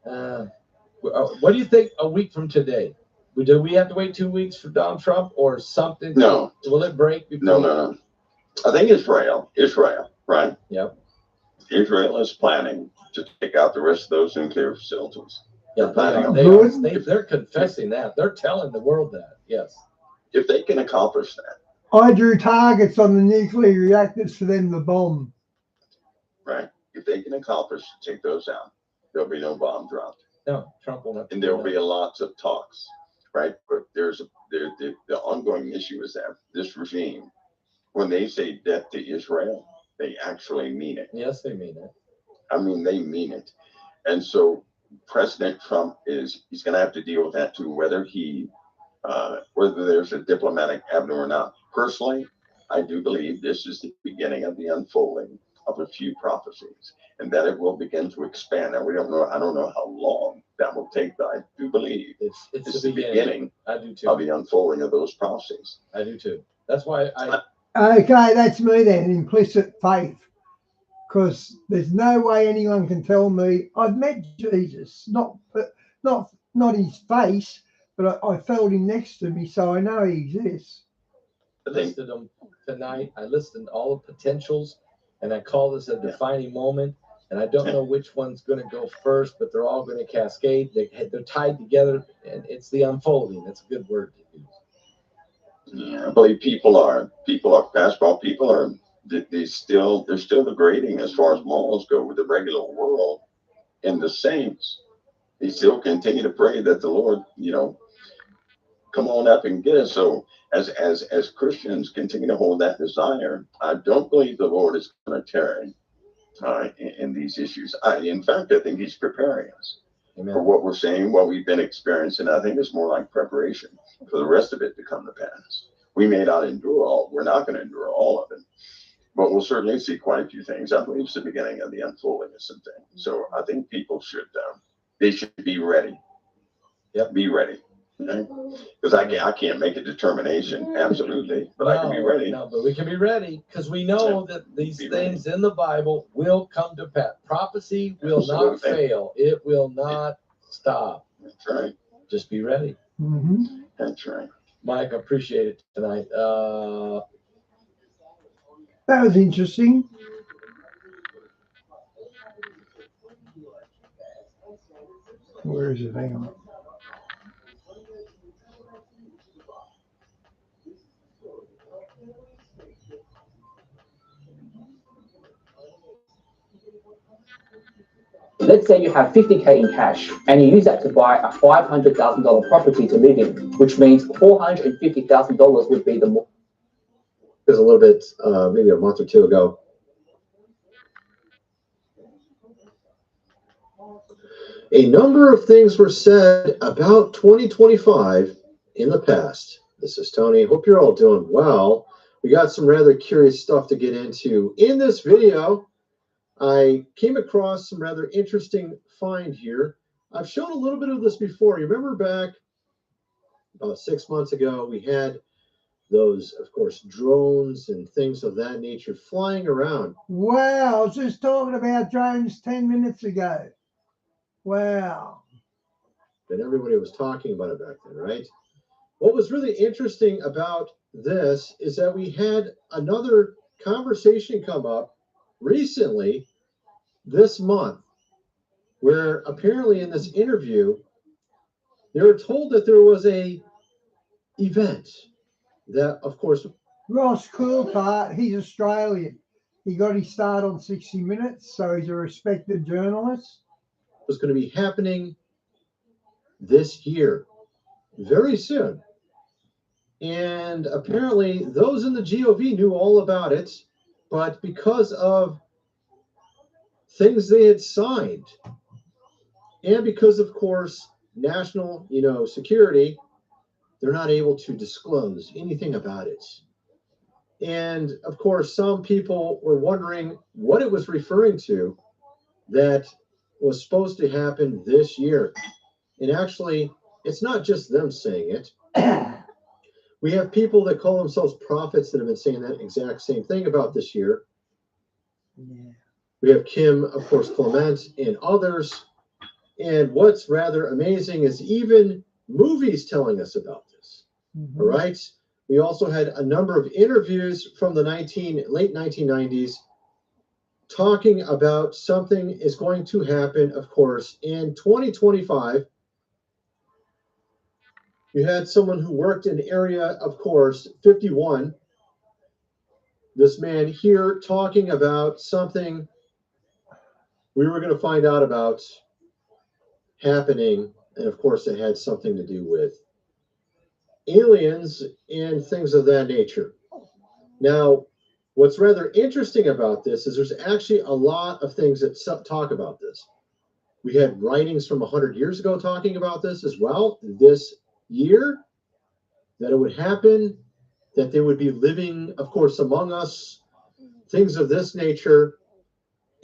What do you think a week from today? Do we have to wait 2 weeks for Donald Trump or something? No. Will it break? No. I think Israel, right? Yep. Israel is planning to take out the rest of those nuclear facilities. Yeah, they're confessing that. They're telling the world that. Yes. If they can accomplish that. I drew targets on the nuclear reactors for them to bomb. Right. If they can accomplish to take those out, there'll be no bomb dropped. No, Trump will not. And there will be lots of talks, right? But the ongoing issue is that this regime, when they say death to Israel, they actually mean it. Yes, they mean it. I mean, they mean it. And so President Trump he's going to have to deal with that too, whether there's a diplomatic avenue or not. Personally, I do believe this is the beginning of the unfolding of a few prophecies and that it will begin to expand. Now, I don't know how long that will take, but I do believe it's the beginning I do too. of the unfolding of those prophecies. I do too. That's why Okay, that's me then, implicit faith. Because there's no way anyone can tell me I've met Jesus, not his face, but I felt him next to me, so I know he exists. I listed them tonight. I listed all the potentials, and I call this a defining moment. And I don't know which one's going to go first, but they're all going to cascade. They're tied together, and it's the unfolding. That's a good word to use. Yeah, I believe people are basketball people are. They're still degrading as far as morals go with the regular world and the saints. They still continue to pray that the Lord, come on up and get us. So as Christians continue to hold that desire, I don't believe the Lord is going to tarry in these issues. In fact, I think He's preparing us for what we're seeing, what we've been experiencing. I think it's more like preparation for the rest of it to come to pass. We may not endure all. We're not going to endure all of it. But we'll certainly see quite a few things. I believe it's the beginning of the unfolding of some things. So I think people should be ready. Yep. Be ready. Because I can't make a determination, absolutely, but I can be ready. No, but we can be ready because we know that these things in the Bible will come to pass. Prophecy will not fail. It will not stop. That's right. Just be ready. Mm-hmm. That's right. Mike, I appreciate it tonight. That was interesting. Where is it? Hang on. Let's say you have 50K in cash and you use that to buy a $500,000 property to live in, which means $450,000 would be the more. There's a little bit, maybe a month or two ago. A number of things were said about 2025 in the past. This is Tony. Hope you're all doing well. We got some rather curious stuff to get into. In this video, I came across some rather interesting find here. I've shown a little bit of this before. You remember back about 6 months ago, we had those, of course, drones and things of that nature flying around. Wow, I was just talking about drones 10 minutes ago. Wow. And everybody was talking about it back then, right? What was really interesting about this is that we had another conversation come up recently this month, where apparently in this interview, they were told that there was a event that, of course, Ross Coulthart, he's Australian. He got his start on 60 Minutes, so he's a respected journalist. Was going to be happening this year, very soon. And apparently those in the GOV knew all about it, but because of things they had signed, and because, of course, national, security, they're not able to disclose anything about it. And, of course, some people were wondering what it was referring to that was supposed to happen this year. And actually, it's not just them saying it. We have people that call themselves prophets that have been saying that exact same thing about this year. Yeah. We have Kim, of course, Clement, and others. And what's rather amazing is even movies telling us about this. Mm-hmm. All right. We also had a number of interviews from the late 1990s talking about something is going to happen, of course, in 2025. You had someone who worked in area, of course, 51. This man here talking about something we were going to find out about happening. And of course, it had something to do with aliens and things of that nature. Now, what's rather interesting about this is there's actually a lot of things that talk about this. We had writings from 100 years ago talking about this as well. This year, that it would happen, that they would be living, of course, among us, things of this nature.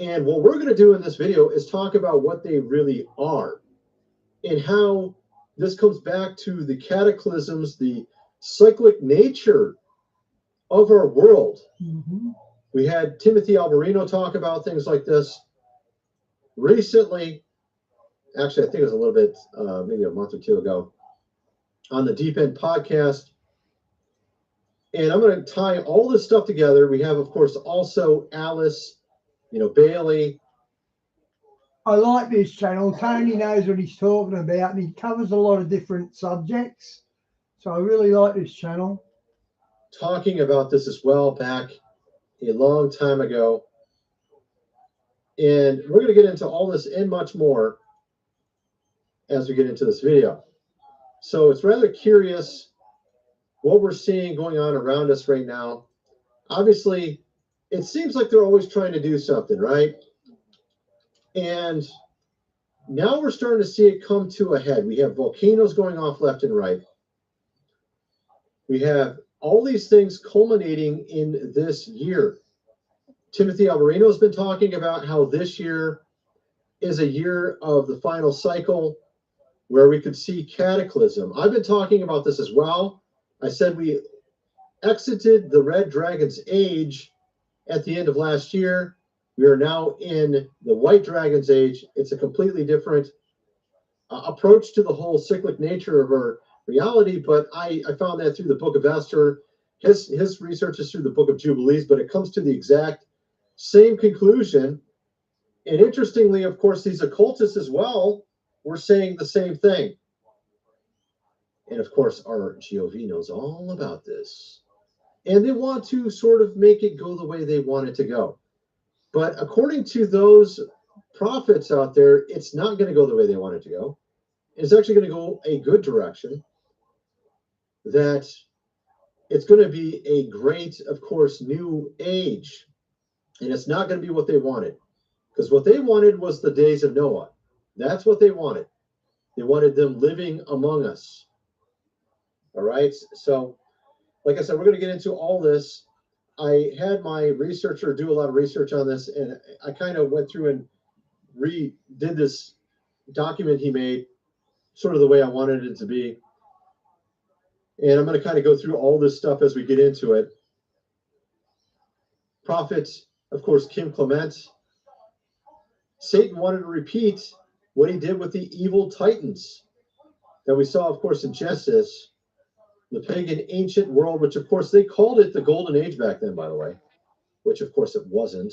And what we're going to do in this video is talk about what they really are and how this comes back to the cataclysms, the cyclic nature of our world. Mm-hmm. We had Timothy Alberino talk about things like this recently. Actually, I think it was a little bit, maybe a month or two ago, on the Deep End podcast. And I'm going to tie all this stuff together. We have, of course, also Alice, Bailey. I like this channel. Tony knows what he's talking about, and he covers a lot of different subjects. So I really like this channel. Talking about this as well back a long time ago. And we're going to get into all this and much more as we get into this video. So it's rather curious what we're seeing going on around us right now. Obviously, it seems like they're always trying to do something, right? And now we're starting to see it come to a head. We have volcanoes going off left and right. We have all these things culminating in this year. Timothy Alberino has been talking about how this year is a year of the final cycle where we could see cataclysm. I've been talking about this as well. I said we exited the Red Dragon's age at the end of last year. We are now in the White Dragon's age. It's a completely different approach to the whole cyclic nature of our reality, but I found that through the Book of Esther. His research is through the Book of Jubilees, but it comes to the exact same conclusion. And interestingly, of course, these occultists as well we're saying the same thing. And of course, our GOV knows all about this. And they want to sort of make it go the way they want it to go. But according to those prophets out there, it's not going to go the way they want it to go. It's actually going to go a good direction. That it's going to be a great, of course, new age. And it's not going to be what they wanted. Because what they wanted was the days of Noah. That's what they wanted. They wanted them living among us. All right. So, like I said, we're going to get into all this. I had my researcher do a lot of research on this, and I kind of went through and redid this document he made sort of the way I wanted it to be. And I'm going to kind of go through all this stuff as we get into it. Prophet, of course, Kim Clement. Satan wanted to repeat what he did with the evil titans that we saw, of course, in Genesis, the pagan ancient world, which, of course, they called it the Golden Age back then, by the way, which, of course, it wasn't.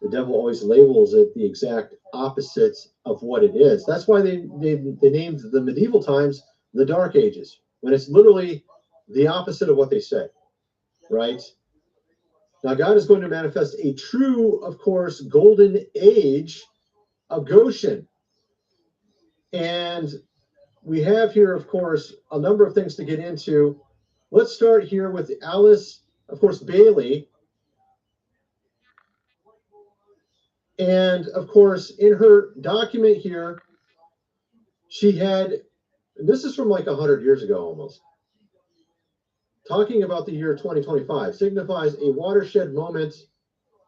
The devil always labels it the exact opposite of what it is. That's why they named the medieval times the Dark Ages, when it's literally the opposite of what they say, right? Now, God is going to manifest a true, of course, golden age of Goshen. And we have here, of course, a number of things to get into. Let's start here with Alice, of course, Bailey. And, of course, in her document here, she had, this is from like 100 years ago almost, talking about the year 2025, signifies a watershed moment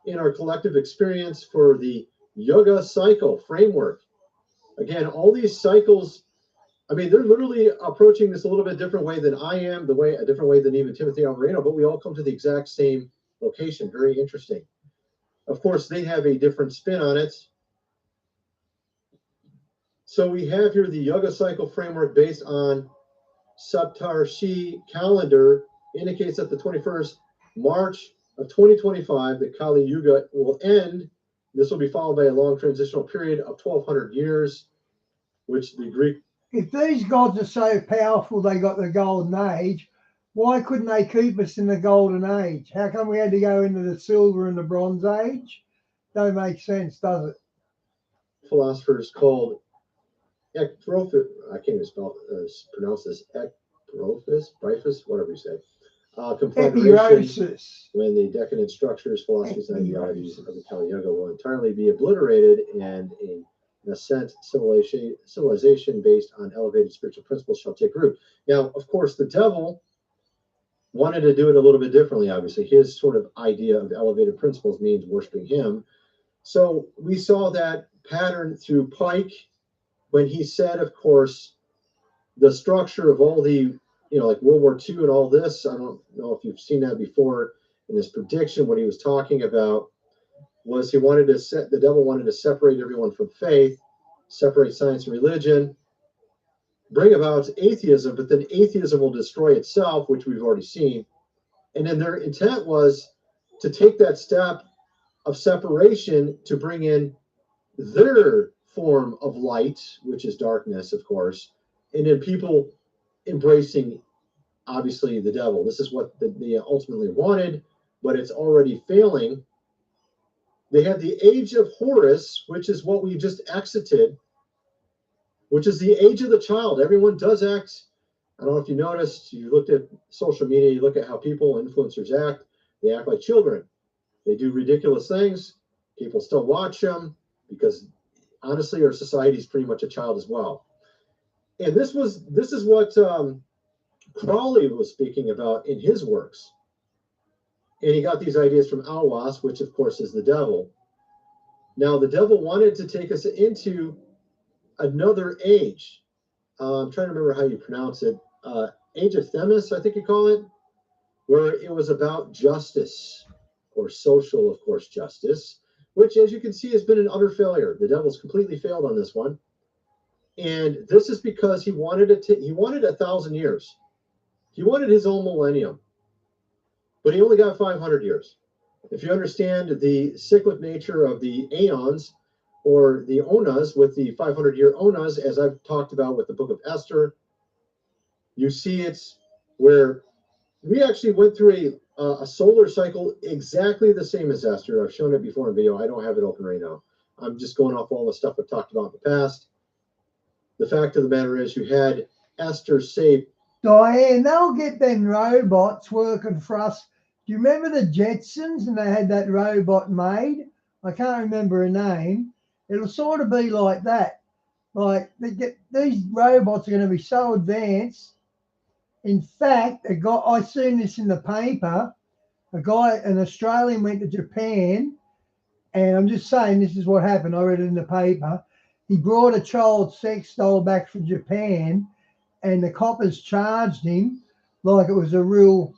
in our collective experience for the yoga cycle framework. Again, all these cycles, I mean, they're literally approaching this a little bit different way than I am, a different way than even Timothy Alvarino, but we all come to the exact same location. Very interesting. Of course, they have a different spin on it. So we have here the yoga cycle framework based on Saptarshi calendar indicates that the 21st March of 2025, the Kali Yuga will end. This will be followed by a long transitional period of 1,200 years, which the Greek... If these gods are so powerful they got the golden age, why couldn't they keep us in the golden age? How come we had to go into the silver and the bronze age? Don't make sense, does it? Philosophers called Ectrophus, I can't even pronounce this, Ectrophus, whatever you say. Conflagration, when the decadent structures, philosophies, and ideologies of the Kali Yuga will entirely be obliterated, and an ascent civilization based on elevated spiritual principles shall take root. Now, of course, the devil wanted to do it a little bit differently, obviously. His sort of idea of elevated principles means worshiping him. So we saw that pattern through Pike when he said, of course, the structure of all the, like World War II and all this. I don't know if you've seen that before in his prediction. What he was talking about was the devil wanted to separate everyone from faith, separate science and religion, bring about atheism, but then atheism will destroy itself, which we've already seen. And then their intent was to take that step of separation to bring in their form of light, which is darkness, of course, and then people embracing, obviously, the devil. This is what they ultimately wanted, but it's already failing. They have the age of Horus, which is what we just exited, which is the age of the child. Everyone does act. I don't know if you noticed, you looked at social media, you look at how people, influencers act. They act like children. They do ridiculous things. People still watch them because, honestly, our society is pretty much a child as well. And this is what Crowley was speaking about in his works. And he got these ideas from Alwas, which, of course, is the devil. Now, the devil wanted to take us into another age. I'm trying to remember how you pronounce it. Age of Themis, I think you call it, where it was about justice, or social, of course, justice, which, as you can see, has been an utter failure. The devil's completely failed on this one. And this is because he wanted 1,000 years. He wanted his own millennium. But he only got 500 years. If you understand the cyclic nature of the aeons, or the Onas with the 500-year Onas, as I've talked about with the book of Esther. You see it's where we actually went through a solar cycle exactly the same as Esther. I've shown it before in video. I don't have it open right now. I'm just going off all the stuff I've talked about in the past. The fact of the matter is you had Esther save. Diane, they'll get them robots working for us. Do you remember the Jetsons and they had that robot made? I can't remember her name. It'll sort of be like that. Like these robots are going to be so advanced. In fact, a guy, I seen this in the paper. An Australian went to Japan, and I'm just saying this is what happened. I read it in the paper. He brought a child sex doll back from Japan, and the coppers charged him like it was a real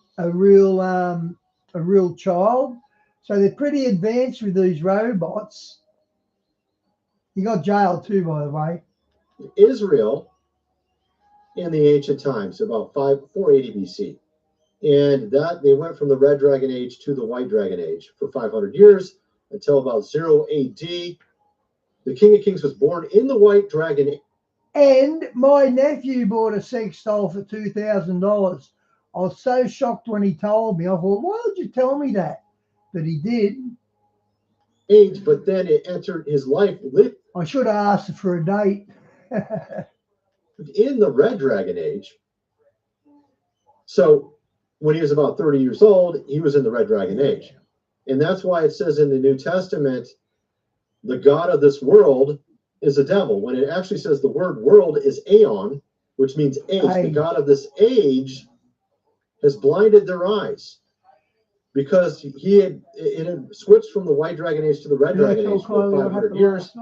child. So they're pretty advanced with these robots. He got jailed too, by the way. Israel in the ancient times, about 480 BC. And that they went from the Red Dragon Age to the White Dragon Age for 500 years until about 0 AD. The King of Kings was born in the White Dragon Age. And my nephew bought a sex doll for $2,000. I was so shocked when he told me. I thought, why would you tell me that? But he did. Age, but then it entered his life. I should have asked for a date. In the Red Dragon Age. So when he was about 30 years old, he was in the Red Dragon Age. And that's why it says in the New Testament, the God of this world is a devil. When it actually says the word world is aeon, which means age. The God of this age has blinded their eyes because it had switched from the White Dragon Age to the Red Dragon Age for 500 years,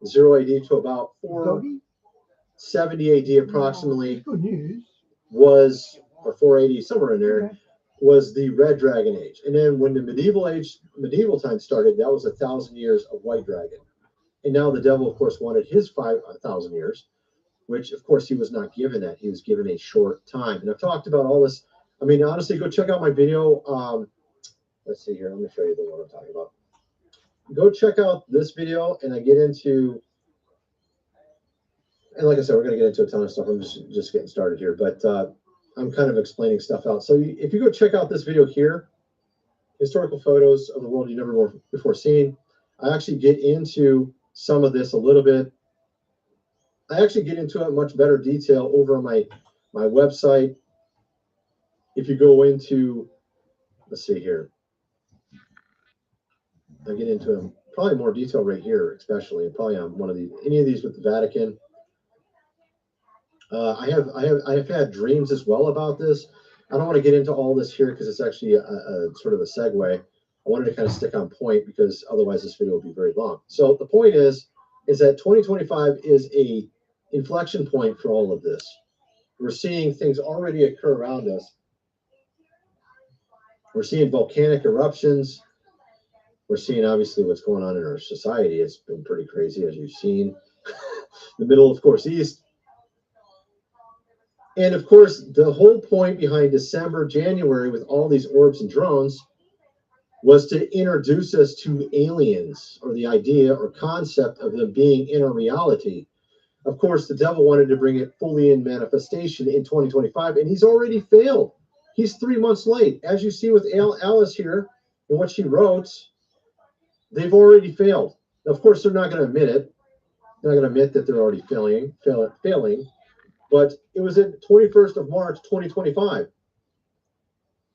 0 AD to about 470 AD approximately. Good news. Was, or 480, somewhere in there, was the Red Dragon Age. And then when the medieval time started, that was 1,000 years of White Dragon. And now the devil, of course, wanted his 5,000 years, which, of course, he was not given that. He was given a short time. And I've talked about all this. I mean, honestly, go check out my video. Let's see here. Let me show you the one I'm talking about. Go check out this video, and I get into, and like I said, we're going to get into a ton of stuff. I'm just getting started here, but I'm kind of explaining stuff out. So if you go check out this video here, historical photos of the world you've never before seen, I actually get into some of this a little bit. I actually get into it in much better detail over on my website. If you go into, let's see here, I get into probably more detail right here, especially probably on one of these, any of these with the Vatican. I have had dreams as well about this. I don't want to get into all this here because it's actually a sort of a segue. I wanted to kind of stick on point because otherwise this video will be very long. So the point is that 2025 is a inflection point for all of this. We're seeing things already occur around us. We're seeing volcanic eruptions. We're seeing obviously what's going on in our society. It's been pretty crazy, as you've seen. The Middle, of course, East. And of course, the whole point behind December, January, with all these orbs and drones, was to introduce us to aliens, or the idea or concept of them being in a reality. Of course, the devil wanted to bring it fully in manifestation in 2025, and he's already failed. He's 3 months late. As you see with Alice here and what she wrote, they've already failed. Now, of course, they're not going to admit it. They're not going to admit that they're already failing. But it was at 21st of March, 2025.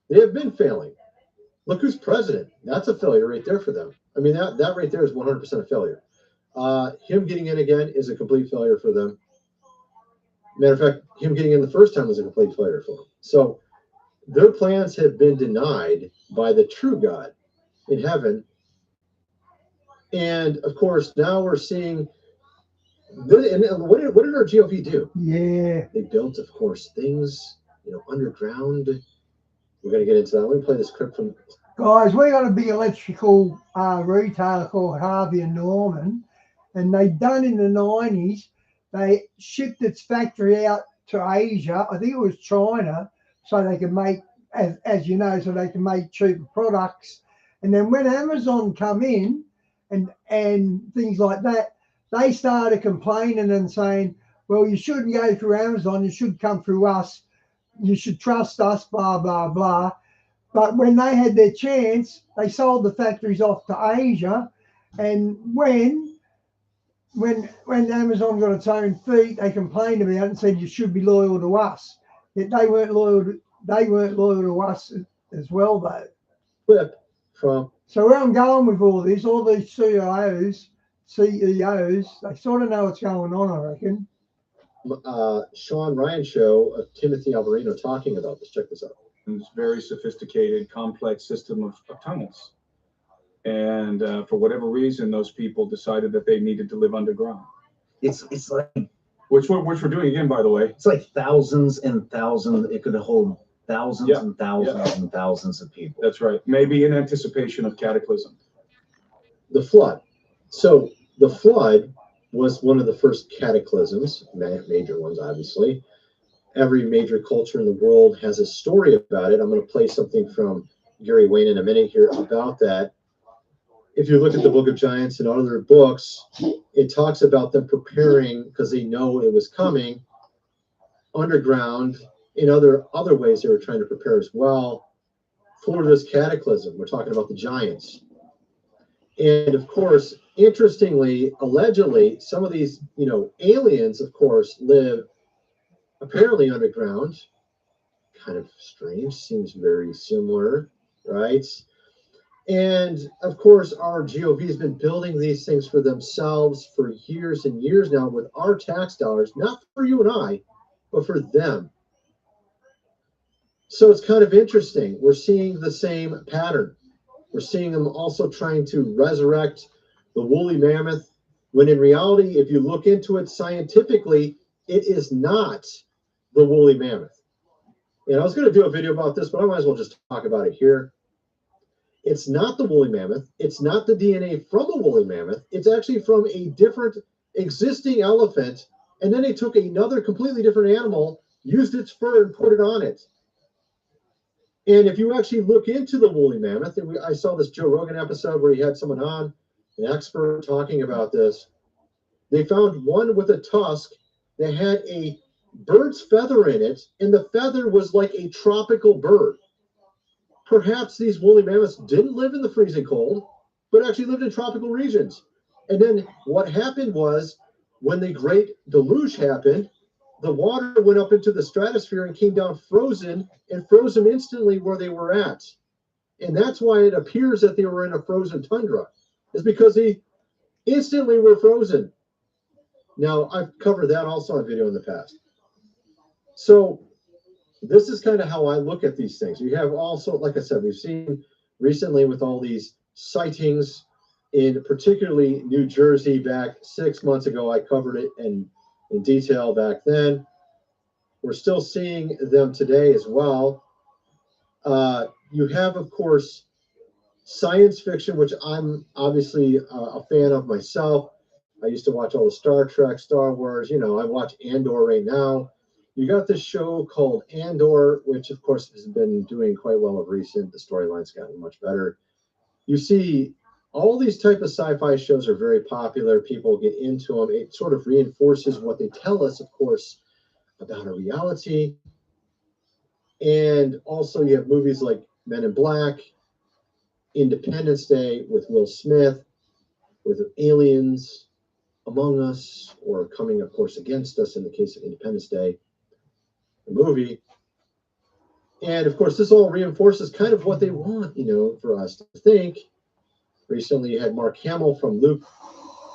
They have been failing. Look who's president. That's a failure right there for them. I mean, that right there is 100% a failure. Him getting in again is a complete failure for them. Matter of fact, him getting in the first time was a complete failure for them. So their plans have been denied by the true God in heaven. And of course, now we're seeing. And what did our GOP do? Yeah. They built, of course, things, underground. We're going to get into that. Let me play this clip from. Guys, we got a big electrical retailer called Harvey and Norman, and they done in the 90s. They shipped its factory out to Asia. I think it was China, so they can make, as you know, so they can make cheaper products. And then when Amazon come in and things like that, they started complaining and saying, well, you shouldn't go through Amazon, you should come through us, you should trust us, blah, blah, blah. But when they had their chance, they sold the factories off to Asia. And when Amazon got its own feet, they complained about it and said you should be loyal to us. Yet they weren't loyal to us as well, though. Flip from. So where I'm going with all this, all these CEOs, they sort of know what's going on, I reckon. Sean Ryan show of Timothy Alvarino talking about this. Check this out. It's a very sophisticated, complex system of tunnels. And for whatever reason, those people decided that they needed to live underground. It's like which we're doing again, by the way. It's like thousands and thousands. It could hold thousands and thousands and thousands of people. That's right. Maybe in anticipation of cataclysm. The flood. So the flood was one of the first cataclysms, major ones, obviously. Every major culture in the world has a story about it. I'm going to play something from Gary Wayne in a minute here about that. If you look at the Book of Giants and other books, it talks about them preparing because they know it was coming underground. In other ways, they were trying to prepare as well for this cataclysm. We're talking about the giants. And of course, interestingly, allegedly, some of these, aliens, of course, live apparently underground. Kind of strange, seems very similar, right? And of course, our GOV has been building these things for themselves for years and years now with our tax dollars, not for you and I, but for them. So it's kind of interesting. We're seeing the same pattern. We're seeing them also trying to resurrect the woolly mammoth, when in reality, if you look into it scientifically, it is not the woolly mammoth. And I was going to do a video about this, but I might as well just talk about it here. It's not the woolly mammoth. It's not the DNA from a woolly mammoth. It's actually from a different existing elephant. And then they took another completely different animal, used its fur and put it on it. And if you actually look into the woolly mammoth, and I saw this Joe Rogan episode where he had someone on, an expert talking about this. They found one with a tusk that had a bird's feather in it, and the feather was like a tropical bird. Perhaps these woolly mammoths didn't live in the freezing cold, but actually lived in tropical regions. And then what happened was, when the Great Deluge happened, the water went up into the stratosphere and came down frozen and froze them instantly where they were at. And that's why it appears that they were in a frozen tundra, is because they instantly were frozen. Now, I've covered that also on video in the past. So this is kind of how I look at these things. You have also, like I said, we've seen recently with all these sightings in particularly New Jersey back 6 months ago. I covered it in detail back then. We're still seeing them today as well. You have, of course, science fiction, which I'm obviously a fan of myself. I used to watch all the Star Trek, Star Wars. I watch Andor right now. You got this show called Andor, which of course has been doing quite well of recent. The storyline's gotten much better. You see, all these type of sci-fi shows are very popular. People get into them. It sort of reinforces what they tell us, of course, about our reality. And also you have movies like Men in Black, Independence Day with Will Smith, with aliens among us, or coming, of course, against us in the case of Independence Day, the movie. And of course, this all reinforces kind of what they want, for us to think. Recently, you had Mark Hamill from Luke,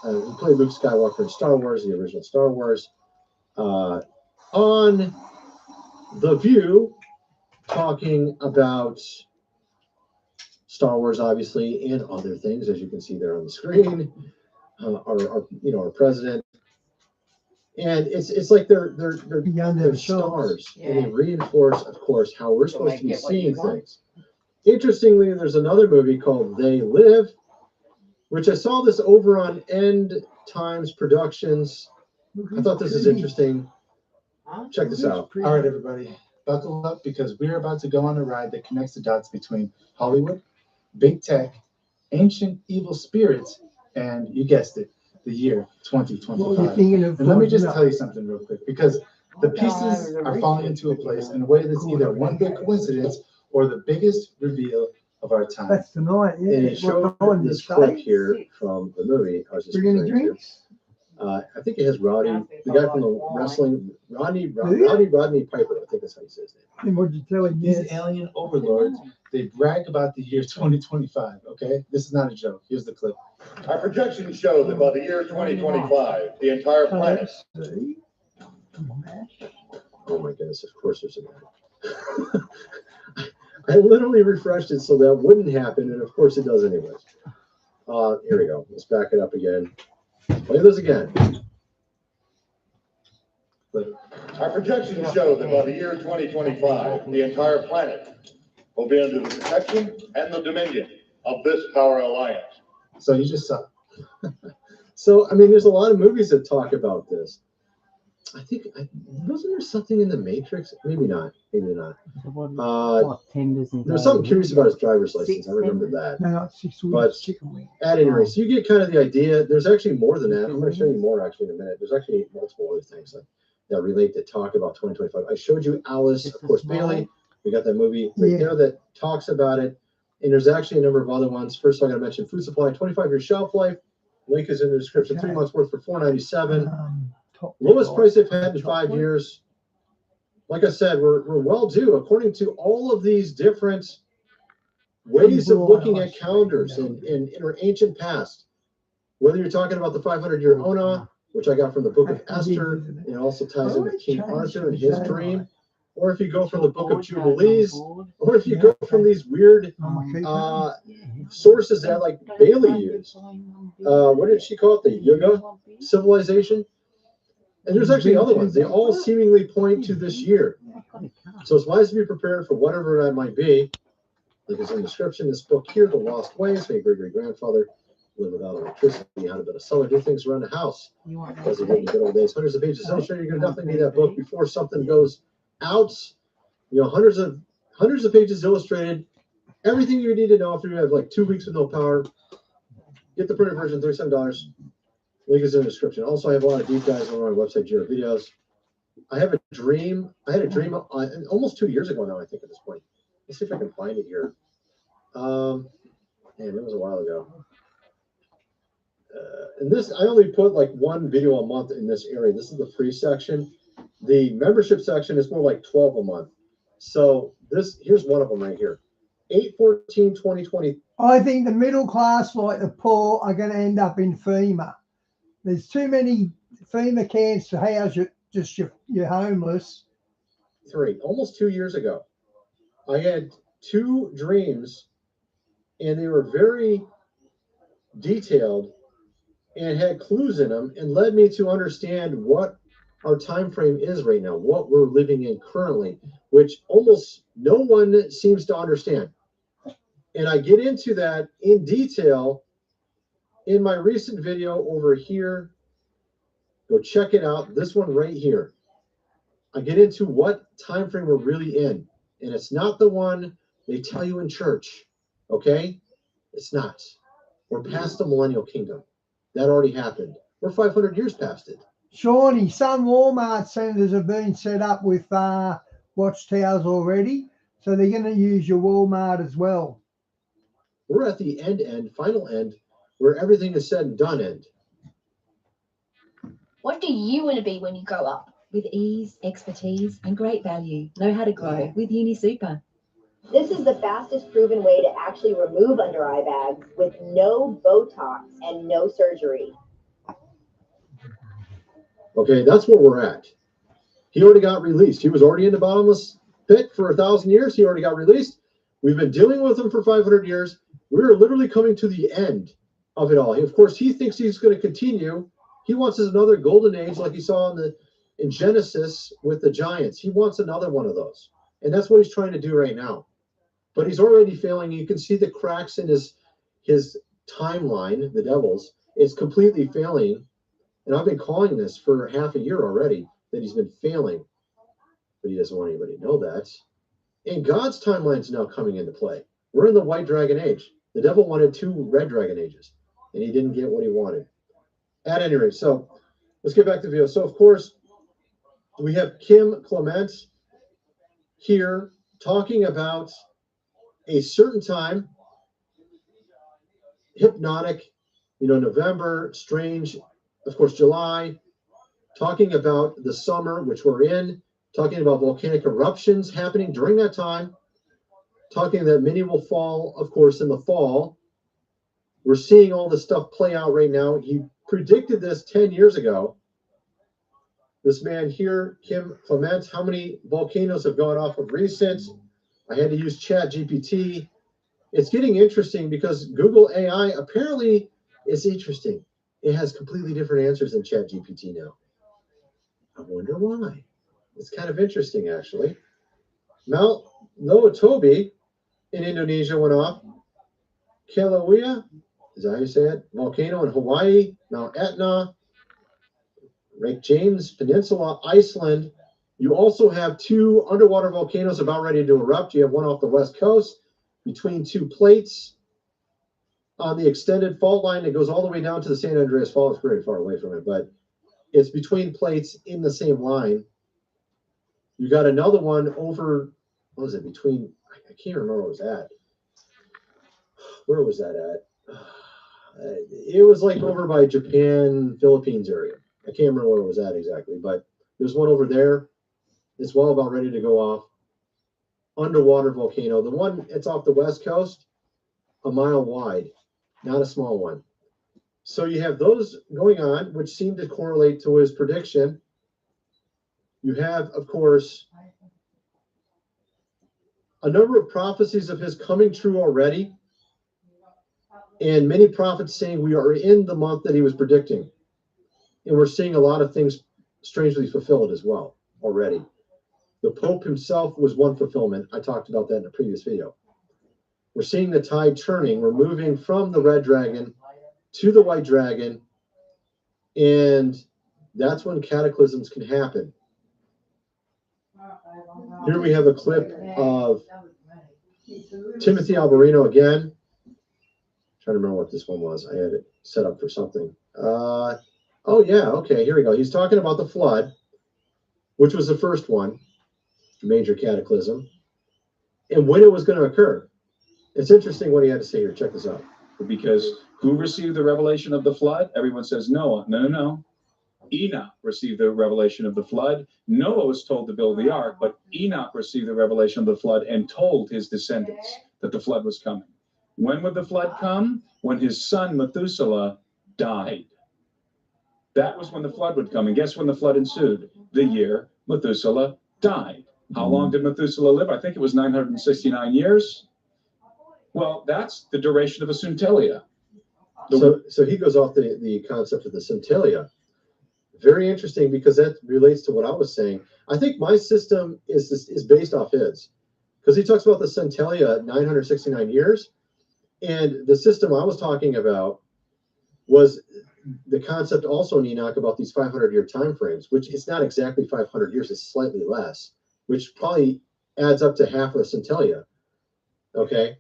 who played Luke Skywalker in Star Wars, the original Star Wars, on The View, talking about Star Wars, obviously, and other things, as you can see there on the screen. Our president. And it's like they're stars, and they reinforce, of course, how we're supposed to be seeing things. Interestingly, there's another movie called They Live, which I saw this over on End Times Productions. I thought this is interesting. Check this out. All right, everybody, buckle up, because we're about to go on a ride that connects the dots between Hollywood, big tech, ancient evil spirits, and you guessed it, the year What are you 2025. thinking of? And let me just finding tell you something real quick, because the pieces are falling into a place in a way that's either one big coincidence or the biggest reveal of our out? time. That's tonight, yeah. And he showed What time did this you clip say? here from the movie I was just Bring any referring to. drinks? I think it has Roddy, the guy from the wrestling, Rodney Piper. I think that's how you say his name. And what'd you tell him? These alien overlords, they brag about the year 2025, okay? This is not a joke. Here's the clip. Our projections show that by the year 2025, the entire planet. Oh my goodness, of course there's a I literally refreshed it so that wouldn't happen, and of course it does anyways. Here we go. Let's back it up again. Play this again. Our projections show that by the year 2025, the entire planet will be under the protection and the dominion of this power alliance. So you just saw. So, I mean, there's a lot of movies that talk about this. I think, wasn't there something in The Matrix? Maybe not. Maybe not. There's something curious about his driver's license. I remember that. No, 6 weeks. But chicken wing. at any rate, so you get kind of the idea. There's actually more than that. I'm going to show you more actually in a minute. There's actually multiple other things that relate to talk about 2025. I showed you Alice, of course, Bailey. We got that movie right there that talks about it. And there's actually a number of other ones. First, I'm going to mention Food Supply, 25-year shelf life. Link is in the description. 3 months worth for $4.97. Lowest price they've had in 5 years. Like I said, we're well due according to all of these different ways of looking at calendars in our ancient past. Whether you're talking about the 500-year Ona, which I got from the Book of Esther, it also ties in with King Arthur and his dream. Or if you go from the Book of Jubilees, or if you go from these weird sources that like Bailey used. What did she call it? The Yuga civilization? And there's actually other ones. They all seemingly point to this year. So it's wise to be prepared for whatever that might be. Like it's in the description, this book here, The Lost Ways, my great-great-grandfather lived without electricity, how to build a cellar, do things around the house. As he did in the good old days. Hundreds of pages. I'm sure you're going to definitely need that book before something goes out. You know, hundreds of pages illustrated. Everything you need to know if you have like 2 weeks with no power. Get the printed version, $37. Link is in the description. Also, I have a lot of deep dives on my website, Jira Videos. I have a dream. I had a dream almost 2 years ago now, I think, at this point. Let's see if I can find it here. Man, it was a while ago. And this, I only put like one video a month in this area. This is the free section. The membership section is more like 12 a month. So here's one of them right here. 8/14/2020. I think the middle class, like the poor, are going to end up in FEMA. There's too many FEMA camps to house your homeless. Almost 2 years ago, I had 2 dreams, and they were very detailed and had clues in them and led me to understand what our time frame is right now, what we're living in currently, which almost no one seems to understand. And I get into that in detail in my recent video over here. Go check it out. This one right here. I get into what time frame we're really in. And it's not the one they tell you in church. Okay? It's not. We're past the millennial kingdom. That already happened. We're 500 years past it. Shawnee, some Walmart centers have been set up with watchtowers already. So they're going to use your Walmart as well. We're at the final end, where everything is said and done end. What do you want to be when you grow up? With ease, expertise, and great value. Know how to grow with UniSuper. This is the fastest proven way to actually remove under eye bags with no Botox and no surgery. Okay, that's where we're at. He already got released. He was already in the bottomless pit for 1,000 years. He already got released. We've been dealing with him for 500 years. We're literally coming to the end of it all. Of course, he thinks he's going to continue. He wants another golden age like he saw in Genesis with the giants. He wants another one of those. And that's what he's trying to do right now. But he's already failing. You can see the cracks in his timeline, the devil's. It's completely failing. And I've been calling this for half a year already, that he's been failing. But he doesn't want anybody to know that. And God's timeline is now coming into play. We're in the white dragon age. The devil wanted 2 red dragon ages, and he didn't get what he wanted. At any rate, so let's get back to the video. So, of course, we have Kim Clement here talking about a certain time, hypnotic, November, strange, of course, July, talking about the summer, which we're in, talking about volcanic eruptions happening during that time, talking that many will fall, of course, in the fall. We're seeing all this stuff play out right now. He predicted this 10 years ago. This man here, Kim Clement, how many volcanoes have gone off of recent? I had to use Chat GPT. It's getting interesting because Google AI apparently is interesting. It has completely different answers than Chat GPT now. I wonder why. It's kind of interesting, actually. Mount Loatobi in Indonesia went off. Kilauea, is that how you say it? Volcano in Hawaii. Mount Etna. Lake James Peninsula, Iceland. You also have 2 underwater volcanoes about ready to erupt. You have one off the west coast between 2 plates on the extended fault line that goes all the way down to the San Andreas Fault. It's very far away from it, but it's between plates in the same line. You got another one over, what was it, between, I can't remember where it was at. Where was that at? It was like over by Japan, Philippines area. I can't remember where it was at exactly, but there's one over there. It's well about ready to go off. Underwater volcano. The one, it's off the west coast, a mile wide, not a small one. So you have those going on, which seem to correlate to his prediction. You have, of course, a number of prophecies of his coming true already, and many prophets saying we are in the month that he was predicting. And we're seeing a lot of things strangely fulfilled as well already. The Pope himself was one fulfillment. I talked about that in a previous video. We're seeing the tide turning. We're moving from the red dragon to the white dragon, and that's when cataclysms can happen. Here we have a clip of Timothy Alberino again. I'm trying to remember what this one was. I had it set up for something. Oh, yeah, okay, here we go. He's talking about the flood, which was the first one, major cataclysm, and when it was going to occur. It's interesting what he had to say here. Check this out. Because who received the revelation of the flood? Everyone says Noah. No. Enoch received the revelation of the flood. Noah was told to build the ark, but Enoch received the revelation of the flood and told his descendants that the flood was coming. When would the flood come? When his son Methuselah died. That was when the flood would come. And guess when the flood ensued? The year Methuselah died. How long did Methuselah live? I think it was 969 years. Well, that's the duration of a centennial. So he goes off the concept of the centennial. Very interesting, because that relates to what I was saying. I think my system is based off his, because he talks about the centennial at 969 years. And the system I was talking about was the concept also in Enoch about these 500-year time frames, which is not exactly 500 years, it's slightly less, which probably adds up to half of a centennial. Okay?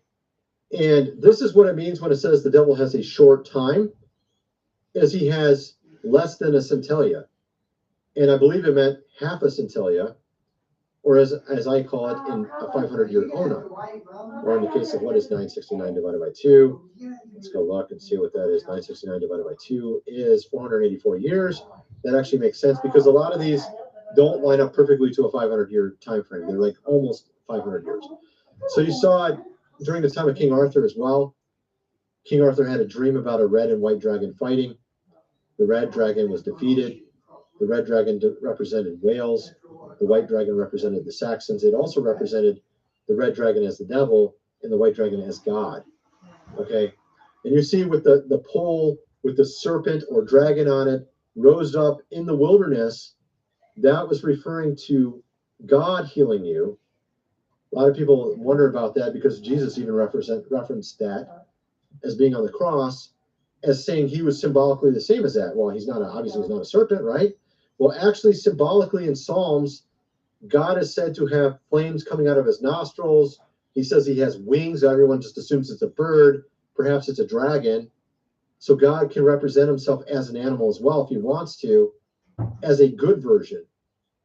And this is what it means when it says the devil has a short time, is he has less than a centennial. And I believe it meant half a centennial, or as I call it, in a 500-year ona. Or in the case of what is 969 divided by 2, let's go look and see what that is. 969 divided by 2 is 484 years. That actually makes sense, because a lot of these don't line up perfectly to a 500-year time frame. They're like almost 500 years. So you saw it during the time of King Arthur as well. King Arthur had a dream about a red and white dragon fighting. The red dragon was defeated. The red dragon represented Wales. The white dragon represented the Saxons. It also represented the red dragon as the devil and the white dragon as God. Okay? And you see with the pole with the serpent or dragon on it rose up in the wilderness, that was referring to God healing you. A lot of people wonder about that, because Jesus even referenced that as being on the cross, as saying he was symbolically the same as that. Well, obviously he's not a serpent, right? Well, actually, symbolically in Psalms, God is said to have flames coming out of his nostrils. He says he has wings. Everyone just assumes it's a bird. Perhaps it's a dragon. So God can represent himself as an animal as well if he wants to, as a good version,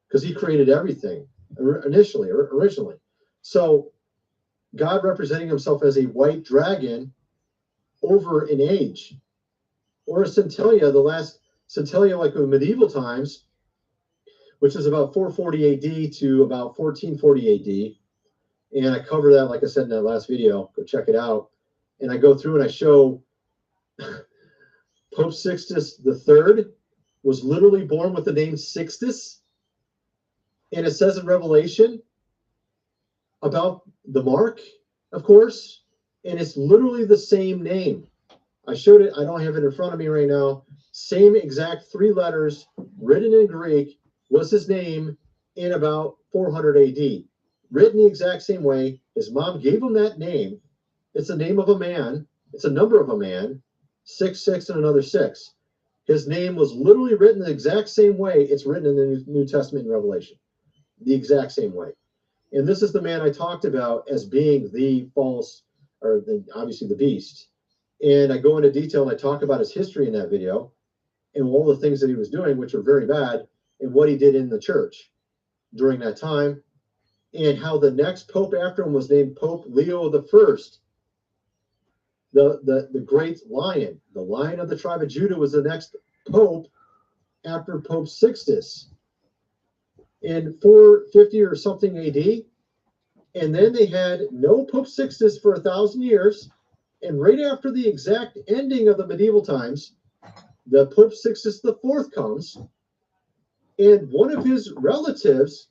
because he created everything originally. So God representing himself as a white dragon over in age, or a centennial, the last centennial like in medieval times, which is about 440 AD to about 1440 AD. And I cover that, like I said in that last video, go check it out. And I go through and I show Pope Sixtus III was literally born with the name Sixtus. And it says in Revelation about the mark, of course, and it's literally the same name. I showed it. I don't have it in front of me right now. Same exact 3 letters written in Greek was his name in about 400 AD. Written the exact same way. His mom gave him that name. It's the name of a man. It's a number of a man. 66 and another 6. His name was literally written the exact same way it's written in the New Testament and Revelation. The exact same way. And this is the man I talked about as being the false, or obviously the beast. And I go into detail and I talk about his history in that video and all the things that he was doing, which were very bad, and what he did in the church during that time, and how the next pope after him was named Pope Leo I, the great lion. The lion of the tribe of Judah was the next pope after Pope Sixtus in 450 or something AD. And then they had no Pope Sixtus for 1,000 years. And right after the exact ending of the medieval times, the Pope Sixtus IV comes, and one of his relatives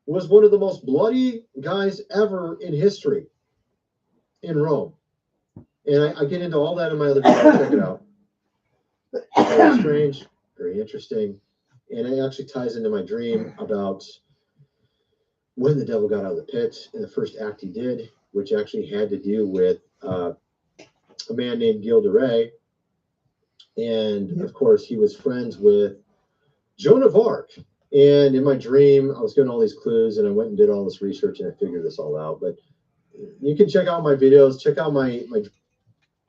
was one of the most bloody guys ever in history in Rome. And I get into all that in my other video. Check it out. Very strange, very interesting. And it actually ties into my dream about when the devil got out of the pit and the first act he did, which actually had to do with a man named Gilles de Rais. And of course, he was friends with Joan of Arc. And in my dream, I was getting all these clues, and I went and did all this research, and I figured this all out. But you can check out my videos. Check out my.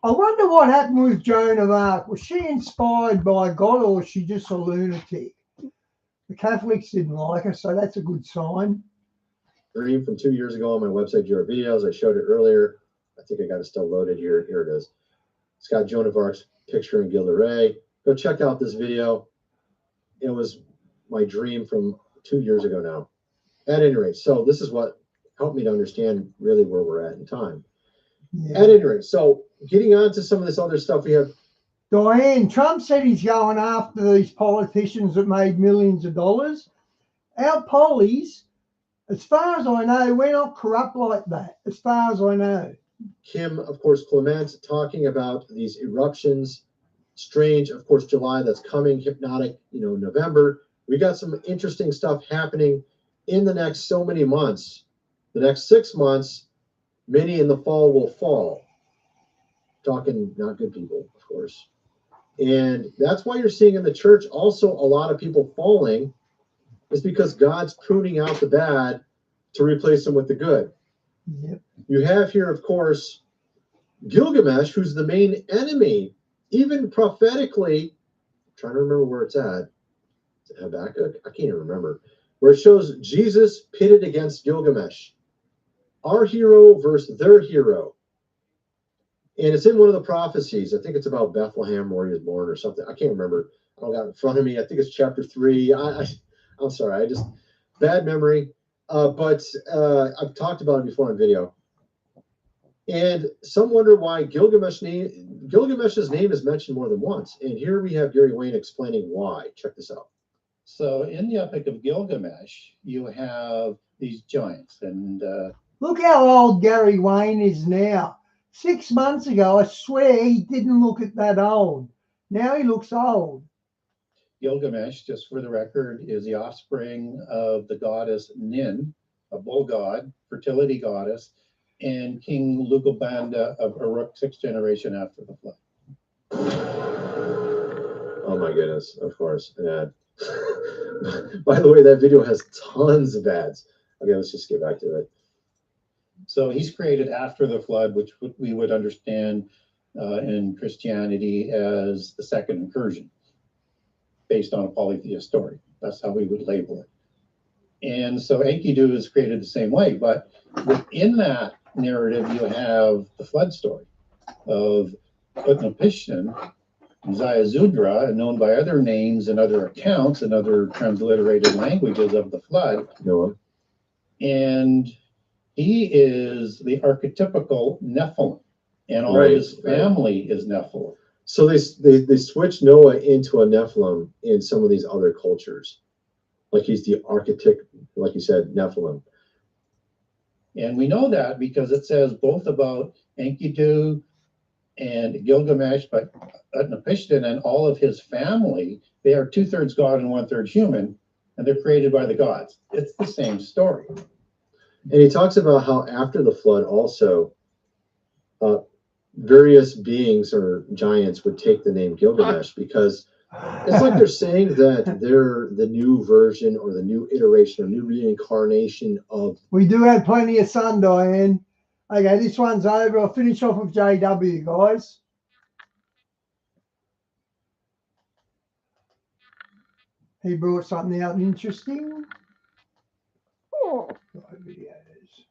I wonder what happened with Joan of Arc. Was she inspired by God, or was she just a lunatic? The Catholics didn't like her, so that's a good sign. Dream from 2 years ago on my website, your videos. I showed it earlier. I think I got it still loaded here. Here it is. It's got Joan of Arc's picture and Gilles de Rais. Go check out this video. It was my dream from 2 years ago now. At any rate, so this is what helped me to understand really where we're at in time. Yeah. At any rate, so getting on to some of this other stuff we have. Diane, Trump said he's going after these politicians that made millions of dollars. Our pollies, as far as I know, we're not corrupt like that, as far as I know. Kim, of course, Clement, talking about these eruptions. Strange, of course, July, that's coming. Hypnotic, November. We got some interesting stuff happening in the next so many months. The next 6 months, many in the fall will fall. Talking not good people, of course. And that's why you're seeing in the church also a lot of people falling, is because God's pruning out the bad to replace them with the good. Yep. You have here, of course, Gilgamesh, who's the main enemy, even prophetically. I'm trying to remember where it's at. Is it Habakkuk? I can't even remember. Where it shows Jesus pitted against Gilgamesh. Our hero versus their hero. And it's in one of the prophecies. I think it's about Bethlehem where he was born or something. I can't remember. I don't got it in front of me. I think it's chapter 3. I'm sorry. Bad memory. But I've talked about it before on video. And some wonder why Gilgamesh's name is mentioned more than once. And here we have Gary Wayne explaining why. Check this out. So in the Epic of Gilgamesh, you have these giants. And look how old Gary Wayne is now. 6 months ago, I swear he didn't look at that old. Now he looks old. Gilgamesh, just for the record, is the offspring of the goddess Nin, a bull god, fertility goddess, and King Lugubanda of Uruk, 6th generation after the flood. Oh my goodness, of course, an ad. By the way, that video has tons of ads. Okay, let's just get back to it. So he's created after the flood, which we would understand in Christianity as the second incursion, based on a polytheist story. That's how we would label it. And so Enkidu is created the same way, but within that narrative, you have the flood story of Utnapishtim, Ziusudra, known by other names and other accounts and other transliterated languages of the flood. Noah. And he is the archetypical Nephilim, and all of his family is Nephilim. So they switch Noah into a Nephilim in some of these other cultures. Like he's the architect, like you said, Nephilim. And we know that because it says both about Enkidu and Gilgamesh, but Utnapishtim and all of his family, they are 2/3 God and 1/3 human, and they're created by the gods. It's the same story. And he talks about how after the flood also, various beings or giants would take the name Gilgamesh, because it's like they're saying that they're the new version or the new iteration or new reincarnation of. We do have plenty of sun, Diane. Okay, this one's over. I'll finish off with JW, guys. He brought something out interesting. Videos.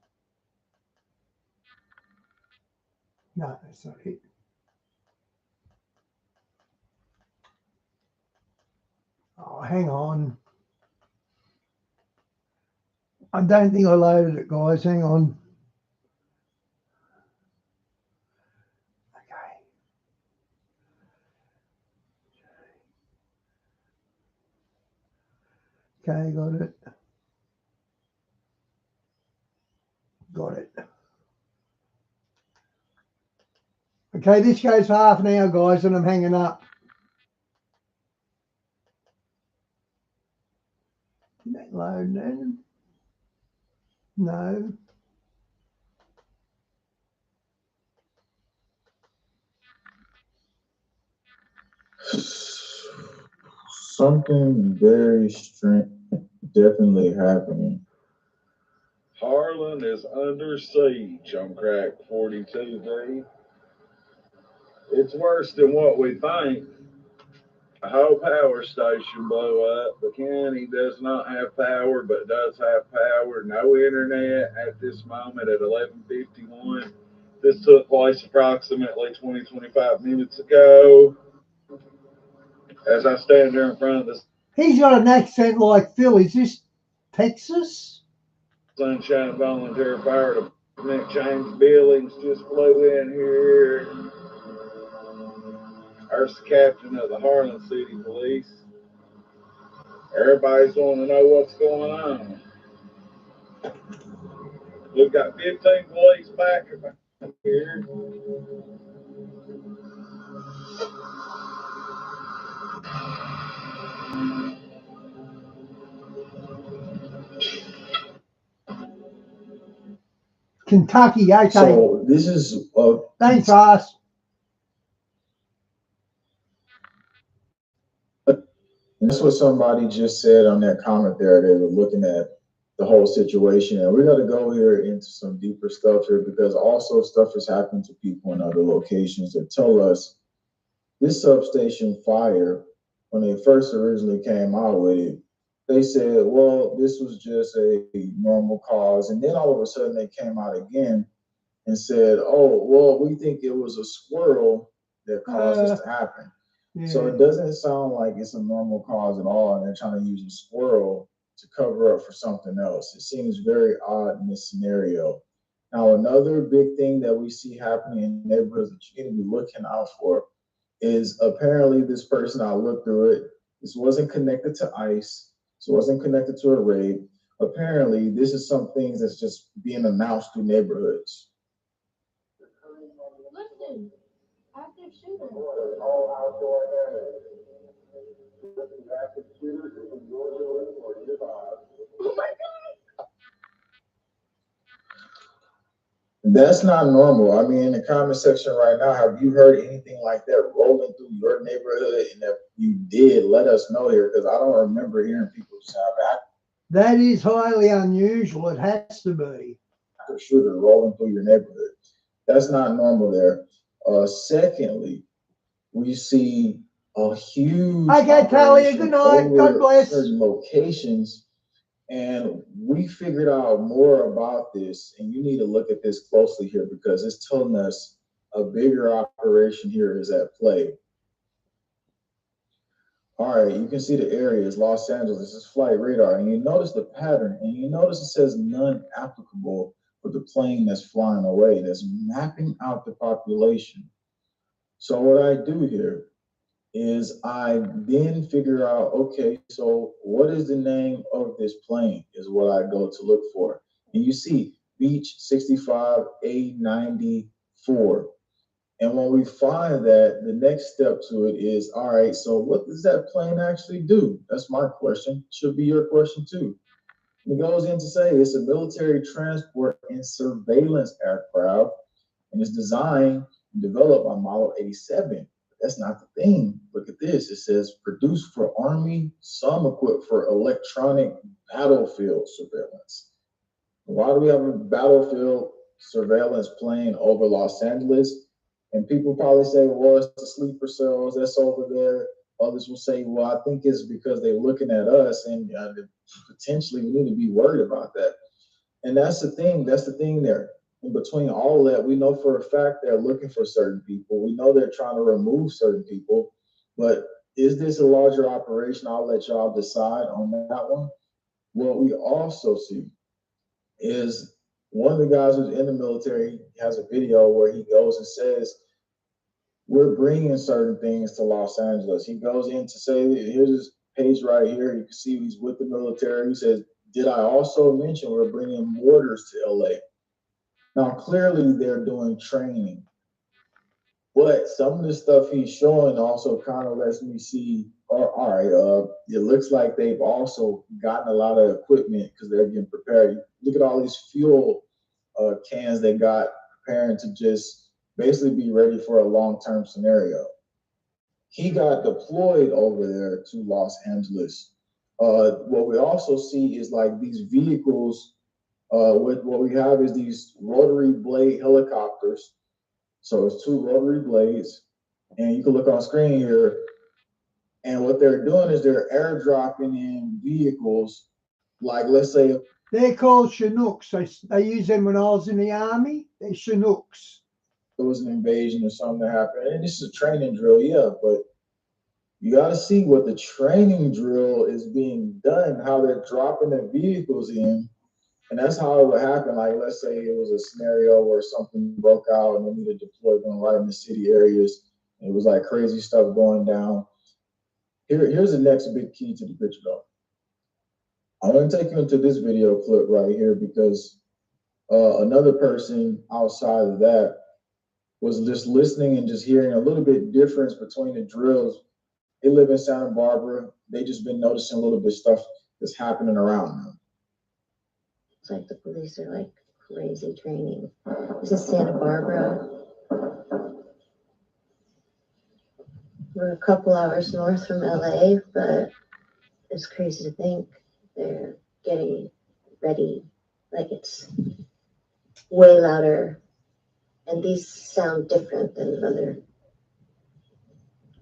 No, that's not it. Oh, hang on. I don't think I loaded it, guys. Hang on. Okay, got it. Got it. Okay, this goes for half an hour, guys, and I'm hanging up. Did that load then? No. Something very strange definitely happening. Harlan is under siege on Crack 42D. It's worse than what we think. A whole power station blew up. The county does not have power, but does have power. No internet at this moment at 11:51. This took place approximately 20-25 minutes ago. As I stand there in front of this. He's got an accent like Phil. Is this Texas? Sunshine Volunteer Fire Department. James Billings just flew in here. There's the captain of the Harlan City Police. Everybody's wanting to know what's going on. We've got 15 police back here. Kentucky, okay. So this is thanks, Ross. That's what somebody just said on that comment there. They were looking at the whole situation, and we're going to go here into some deeper stuff here, because also stuff has happened to people in other locations that tell us this substation fire, when they first originally came out with it, they said, well, this was just a normal cause. And then all of a sudden they came out again and said, oh, well, we think it was a squirrel that caused this to happen. Yeah. So it doesn't sound like it's a normal cause at all, and they're trying to use a squirrel to cover up for something else. It seems very odd in this scenario. Now, another big thing that we see happening in neighborhoods that you need to be looking out for is apparently this person, I looked through it, this wasn't connected to ICE, so it wasn't connected to a raid. Apparently, this is some things that's just being announced through neighborhoods. Listen, active shooter. Oh my God! That's not normal. I mean, in the comment section right now, have you heard anything like that rolling through your neighborhood? And if you did, let us know here, because I don't remember hearing people just have that. That is highly unusual. It has to be. Shooter rolling through your neighborhood. That's not normal there. Secondly, we see a huge Okay, Talia, good operation night. God over bless. certain locations, and we figured out more about this, and you need to look at this closely here because it's telling us a bigger operation here is at play. All right, you can see the areas, Los Angeles, this is flight radar, and you notice the pattern, and you notice it says none applicable for the plane that's flying away, that's mapping out the population. So what I do here is I then figure out, okay, so what is the name of this plane is what I go to look for. And you see Beach 65A94. And when we find that, the next step to it is, all right, so what does that plane actually do? That's my question. Should be your question too. It goes in to say it's a military transport and surveillance aircraft, and it's designed and developed by Model 87. That's not the thing. Look at this. It says produced for Army, some equipped for electronic battlefield surveillance. Why do we have a battlefield surveillance plane over Los Angeles? And people probably say, well, it's the sleeper cells that's over there. Others will say, well, I think it's because they're looking at us, and potentially we need to be worried about that. And that's the thing. That's the thing there. In between all of that, we know for a fact they're looking for certain people. We know they're trying to remove certain people. But is this a larger operation? I'll let y'all decide on that one. What we also see is one of the guys who's in the military has a video where he goes and says, we're bringing certain things to Los Angeles. He goes in to say, here's his page right here. You can see he's with the military. He says, did I also mention we're bringing mortars to LA? Now, clearly they're doing training, but some of the stuff he's showing also kind of lets me see, all right, it looks like they've also gotten a lot of equipment because they're getting prepared. Look at all these fuel cans they got preparing to just basically be ready for a long-term scenario. He got deployed over there to Los Angeles. What we also see is like these vehicles. What we have is these rotary blade helicopters. So it's two rotary blades, and you can look on screen here. And what they're doing is they're airdropping in vehicles, like let's say they're called Chinooks. They use them when I was in the army. They're Chinooks. There was an invasion or something that happened, and this is a training drill, yeah, but you got to see what the training drill is being done, how they're dropping the vehicles in, and that's how it would happen. Like, let's say it was a scenario where something broke out and they needed to deploy them right in the city areas. It was like crazy stuff going down. Here's the next big key to the picture, though. I'm going to take you into this video clip right here because another person outside of that was just listening and just hearing a little bit difference between the drills. They live in Santa Barbara. They just been noticing a little bit stuff that's happening around them. It's like the police are like crazy training. This is Santa Barbara. We're a couple hours north from LA, but it's crazy to think they're getting ready. Like it's way louder. And these sound different than other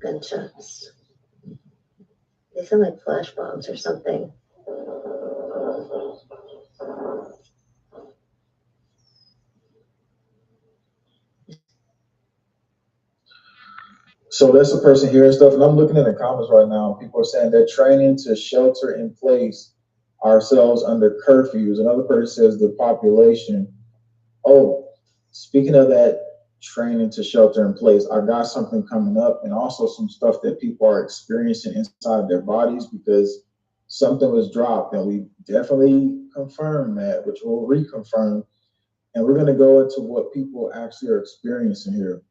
gunshots. They sound like flash bombs or something. So that's the person hearing stuff, and I'm looking in the comments right now. People are saying they're training to shelter in place ourselves under curfews. Another person says the population. Oh, speaking of that training to shelter in place, I got something coming up, and also some stuff that people are experiencing inside their bodies because something was dropped, and we definitely confirmed that, which we'll reconfirm. And we're going to go into what people actually are experiencing here.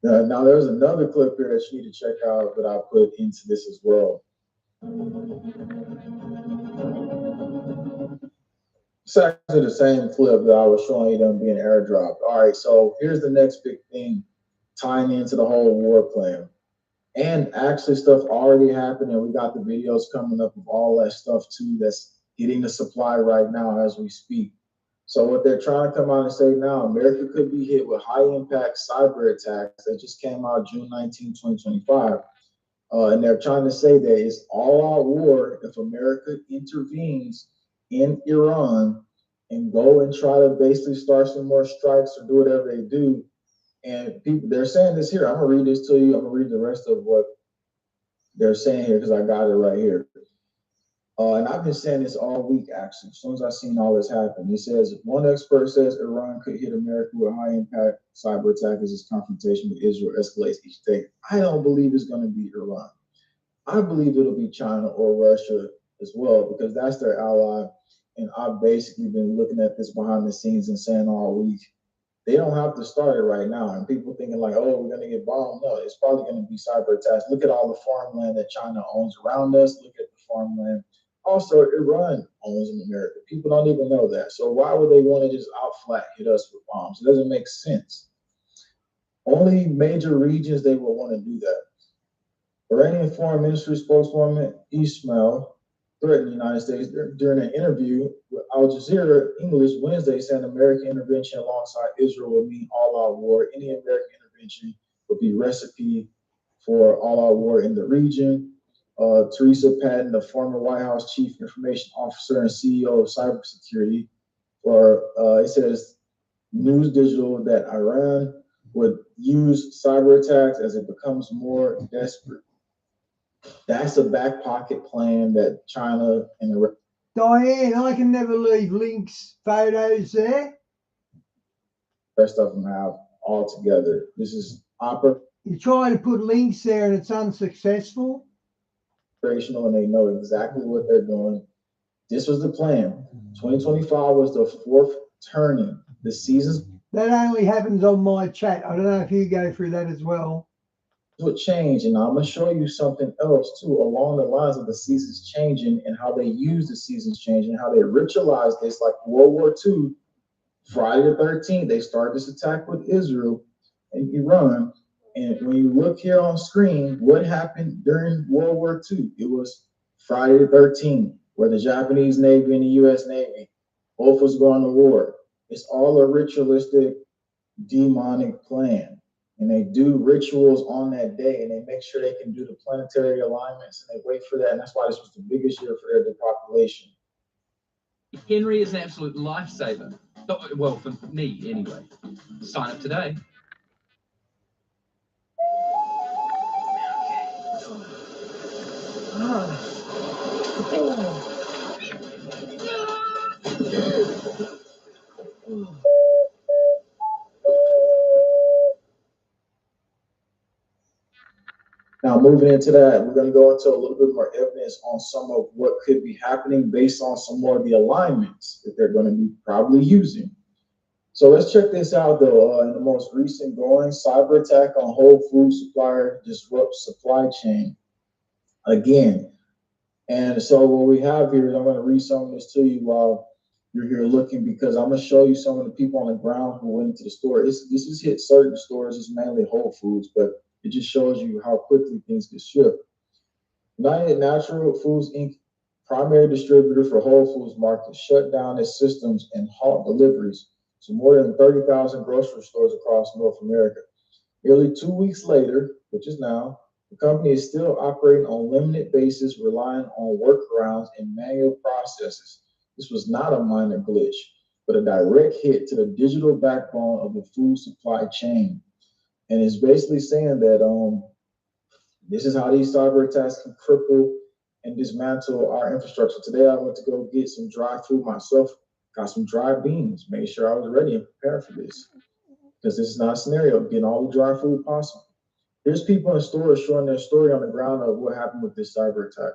Now, there's another clip here that you need to check out that I put into this as well. It's actually the same clip that I was showing you them being airdropped. All right, so here's the next big thing tying into the whole war plan. And actually stuff already happened, and we got the videos coming up of all that stuff too that's hitting the supply right now as we speak. So what they're trying to come out and say now, America could be hit with high-impact cyber attacks that just came out June 19, 2025. And they're trying to say that it's all-out war if America intervenes in Iran and go and try to basically start some more strikes or do whatever they do. And people, they're saying this here. I'm gonna read this to you. I'm gonna read the rest of what they're saying here because I got it right here. And I've been saying this all week, actually, as soon as I seen all this happen. It says, one expert says Iran could hit America with a high-impact cyber attack as its confrontation with Israel escalates each day. I don't believe it's going to be Iran. I believe it'll be China or Russia as well, because that's their ally. And I've basically been looking at this behind the scenes and saying all week, they don't have to start it right now. And people thinking like, oh, we're going to get bombed. No, it's probably going to be cyber attacks. Look at all the farmland that China owns around us. Look at the farmland. Also, Iran owns in America. People don't even know that. So why would they want to just outflat hit us with bombs? It doesn't make sense. Only major regions they will want to do that. Iranian Foreign Ministry spokeswoman Ismail threatened the United States during an interview with Al Jazeera English Wednesday, saying American intervention alongside Israel would mean all-out war. Any American intervention would be recipe for all-out war in the region. Teresa Patton, the former White House Chief Information Officer and CEO of cybersecurity, it says News Digital that Iran would use cyber attacks as it becomes more desperate. That's a back pocket plan that China and the Diane, I can never leave links, photos there. rest of them have all together. This is You try to put links there and it's unsuccessful. operational, and they know exactly what they're doing. This was the plan. 2025 was the fourth turning. The seasons That only happens on my chat. I don't know if you go through that as well. would change, and I'm gonna show you something else too along the lines of the seasons changing and how they use the seasons changing, how they ritualize this, like World War II, Friday the 13th, they started this attack with Israel and Iran. And when you look here on screen, what happened during World War II? It was Friday the 13th, where the Japanese Navy and the US Navy both was going to war. It's all a ritualistic, demonic plan. And they do rituals on that day, and they make sure they can do the planetary alignments, and they wait for that. And that's why this was the biggest year for their depopulation. Henry is an absolute lifesaver. Well, for me anyway. Sign up today. Now, moving into that, we're going to go into a little bit more evidence on some of what could be happening based on some more of the alignments that they're going to be probably using. So let's check this out, though. In the most recent going, cyber attack on Whole Food supplier disrupts supply chain again. And so what we have here is I'm going to read some of this to you while you're here looking, because I'm going to show you some of the people on the ground who went into the store. This has hit certain stores. It's mainly Whole Foods, but it just shows you how quickly things get shipped. United Natural Foods Inc., primary distributor for Whole Foods Market, shut down its systems and halt deliveries to more than 30,000 grocery stores across North America. Nearly 2 weeks later, which is now, the company is still operating on a limited basis, relying on workarounds and manual processes. This was not a minor glitch, but a direct hit to the digital backbone of the food supply chain. And it's basically saying that this is how these cyber attacks can cripple and dismantle our infrastructure. Today, I went to go get some dry food myself, got some dry beans, made sure I was ready and prepared for this, because this is not a scenario of getting all the dry food possible. There's people in stores showing their story on the ground of what happened with this cyber attack.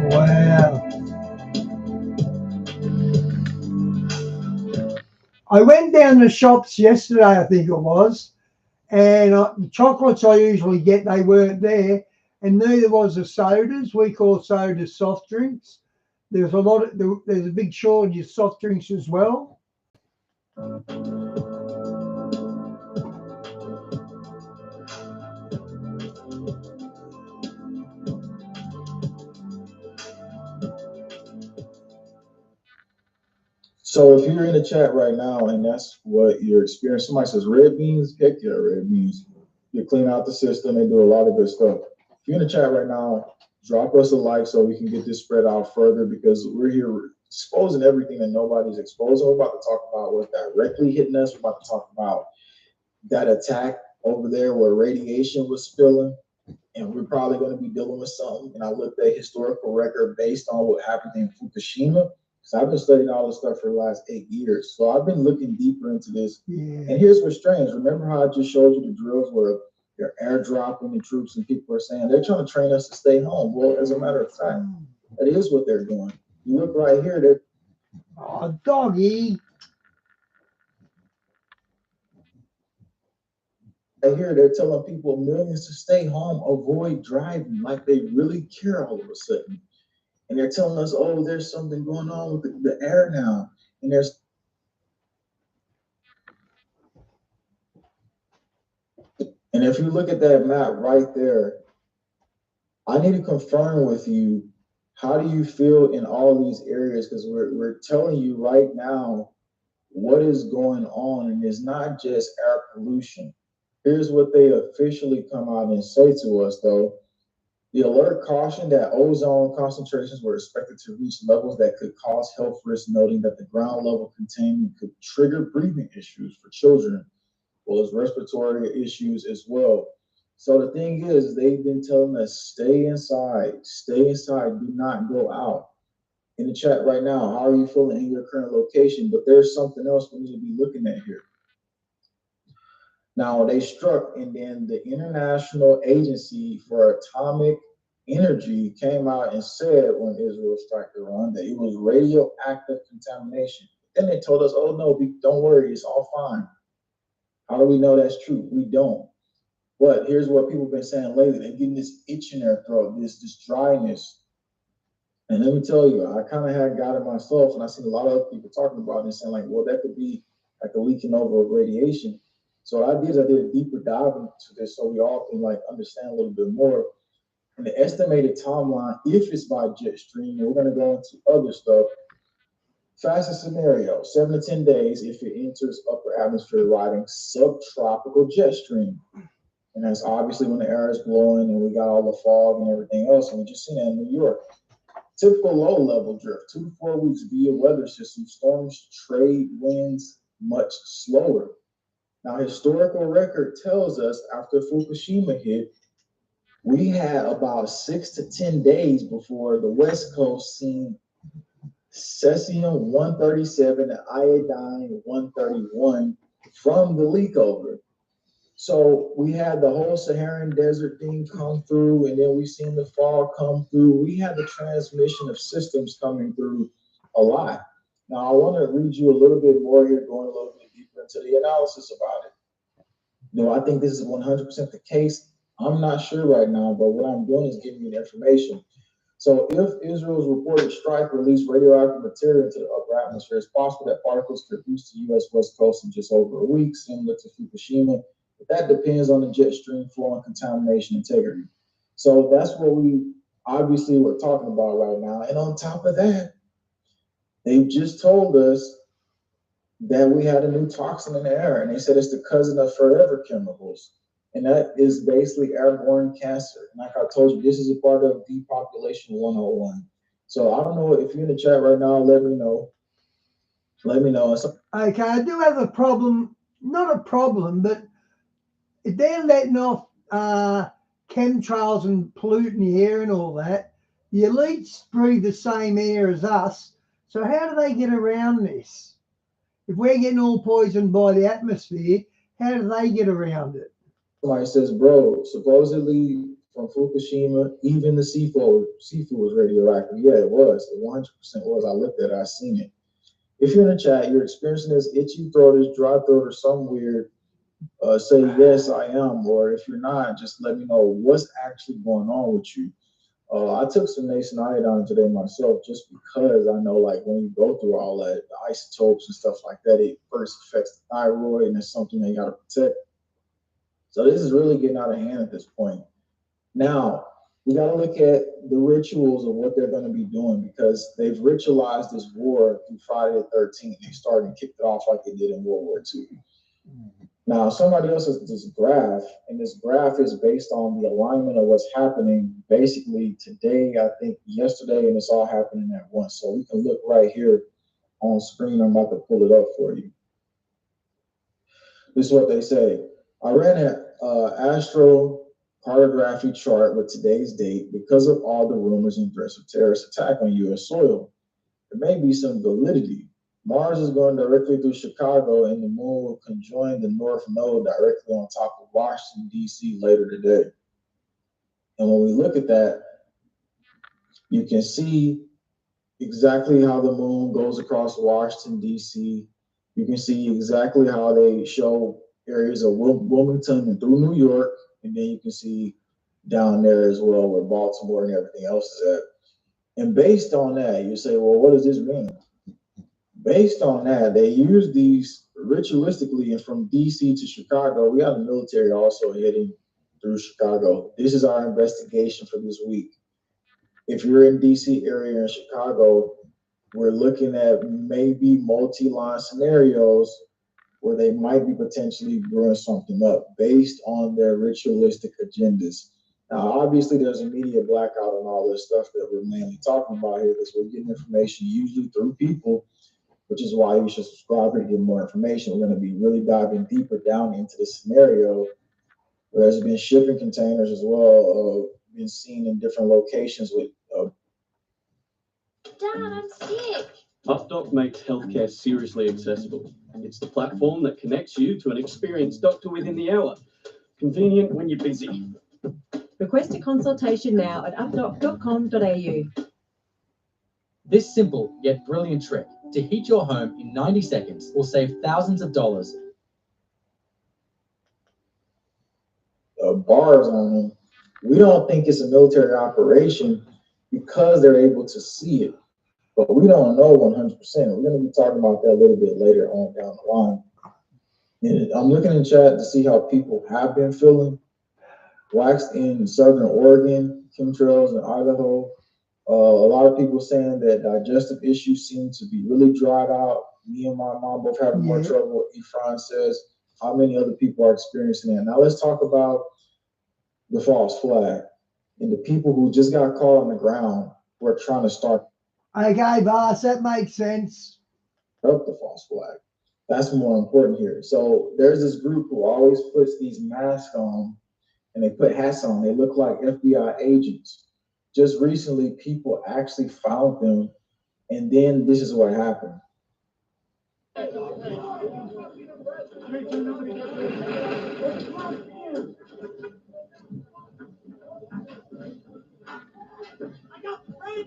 Wow. I went down the shops yesterday, I think it was, and the chocolates I usually get, they weren't there, and neither was the sodas. We call sodas soft drinks. there's a big shortage of soft drinks as well. So if you're in the chat right now and that's what you're experiencing, somebody says red beans, heck yeah, red beans. You clean out the system, they do a lot of good stuff. If you're in the chat right now, drop us a like so we can get this spread out further, because we're here exposing everything that nobody's exposing. We're about to talk about what's directly hitting us. We're about to talk about that attack over there where radiation was spilling, and we're probably going to be dealing with something. And I looked at historical record based on what happened in Fukushima. So I've been studying all this stuff for the last 8 years. So I've been looking deeper into this. Yeah. And here's what's strange. Remember how I just showed you the drills where they're airdropping the troops and people are saying they're trying to train us to stay home? Well, as a matter of fact, that is what they're doing. You look right here, they're doggy. Right here, they're telling people, millions, to stay home, avoid driving, like they really care all of a sudden. And they're telling us, oh, there's something going on with the air now. And there's And if you look at that map right there, I need to confirm with you, how do you feel in all these areas? Because we're telling you right now what is going on, and it's not just air pollution. Here's what they officially come out and say to us, though. The alert cautioned that ozone concentrations were expected to reach levels that could cause health risks, noting that the ground level contaminant could trigger breathing issues for children, as well as respiratory issues as well. So the thing is, they've been telling us, stay inside, do not go out. In the chat right now, how are you feeling in your current location? But there's something else we need to be looking at here. Now, they struck, and then the International Agency for Atomic Energy came out and said when Israel struck Iran that it was radioactive contamination. Then they told us, oh, no, don't worry, it's all fine. How do we know that's true? We don't. But here's what people have been saying lately. They're getting this itch in their throat, this dryness. And let me tell you, I kind of had got it myself, and I seen a lot of other people talking about it and saying, like, well, that could be like a leaking over of radiation. So what I did is I did a deeper dive into this so we all can like understand a little bit more. And the estimated timeline, if it's by jet stream, and we're going to go into other stuff. Fastest scenario, 7 to 10 days if it enters upper atmosphere riding subtropical jet stream. And that's obviously when the air is blowing and we got all the fog and everything else. And we just seen that in New York. Typical low level drift, 2 to 4 weeks via weather system, storms, trade winds much slower. Now, historical record tells us after Fukushima hit, we had about 6 to 10 days before the West Coast seen cesium-137 and iodine-131 from the leak over. So we had the whole Saharan desert thing come through, and then we seen the fog come through. We had the transmission of systems coming through a lot. Now, I want to read you a little bit more here, going a little bit deeper into the analysis about it. No, I think this is 100% the case. I'm not sure right now, but what I'm doing is giving you the information. So if Israel's reported strike released radioactive material into the upper atmosphere, it's possible that particles could reach the U.S. West Coast in just over a week, similar to Fukushima. But that depends on the jet stream flow and contamination integrity. So that's what we obviously were talking about right now. And on top of that, they just told us that we had a new toxin in the air, and they said it's the cousin of forever chemicals. And that is basically airborne cancer. And like I told you, this is a part of Depopulation 101. So I don't know if you're in the chat right now, let me know. Let me know. Okay, I do have a problem, not a problem, but if they're letting off chemtrails and polluting the air and all that, the elites breathe the same air as us. So how do they get around this? If we're getting all poisoned by the atmosphere, how do they get around it? Somebody says, bro, supposedly from Fukushima, even the seafood was radioactive. Yeah, it was. It 100% was. I looked at it. I seen it. If you're in the chat, you're experiencing this itchy throat, this dry throat, or some weird, say, yes, I am. Or if you're not, just let me know what's actually going on with you. I took some nasonettone today myself just because I know, like, when you go through all that, the isotopes and stuff like that, it first affects the thyroid, and it's something that you got to protect. So this is really getting out of hand at this point. Now, we got to look at the rituals of what they're going to be doing, because they've ritualized this war through Friday the 13th. They started and kicked it off like they did in World War II. Now, somebody else has this graph, and this graph is based on the alignment of what's happening basically today, I think yesterday, and it's all happening at once. So we can look right here on screen. I'm about to pull it up for you. This is what they say. I ran an astrocartography chart with today's date because of all the rumors and threats of terrorist attack on U.S. soil. There may be some validity. Mars is going directly through Chicago, and the moon will conjoin the North Node directly on top of Washington, D.C. later today. And when we look at that, you can see exactly how the moon goes across Washington, D.C. You can see exactly how they show areas of Wilmington and through New York, and then you can see down there as well where Baltimore and everything else is at. And based on that, you say, well, what does this mean? Based on that, they use these ritualistically, and from DC to Chicago, we have the military also heading through Chicago. This is our investigation for this week. If you're in DC area in Chicago, we're looking at maybe multi-line scenarios where they might be potentially brewing something up based on their ritualistic agendas. Now, obviously, there's a media blackout on all this stuff that we're mainly talking about here, because we're getting information usually through people, which is why you should subscribe and get more information. We're going to be really diving deeper down into this scenario. There's been shipping containers as well, been seen in different locations with. Dad, I'm sick. UpDoc makes healthcare seriously accessible. It's the platform that connects you to an experienced doctor within the hour. Convenient when you're busy. Request a consultation now at updoc.com.au. This simple yet brilliant trick to heat your home in 90 seconds will save thousands of dollars. Bars on them. We don't think it's a military operation because they're able to see it, but we don't know 100%. We're going to be talking about that a little bit later on down the line. And I'm looking in chat to see how people have been feeling. Waxed in Southern Oregon, chemtrails in Idaho. A lot of people saying that digestive issues seem to be really dried out. Me and my mom both having more trouble. Efron says, how many other people are experiencing that? Now let's talk about the false flag and the people who just got caught on the ground who are trying to start. Okay, boss, that makes sense. Up the false flag. That's more important here. So there's this group who always puts these masks on, and they put hats on. They look like FBI agents. Just recently, people actually found them, and then this is what happened.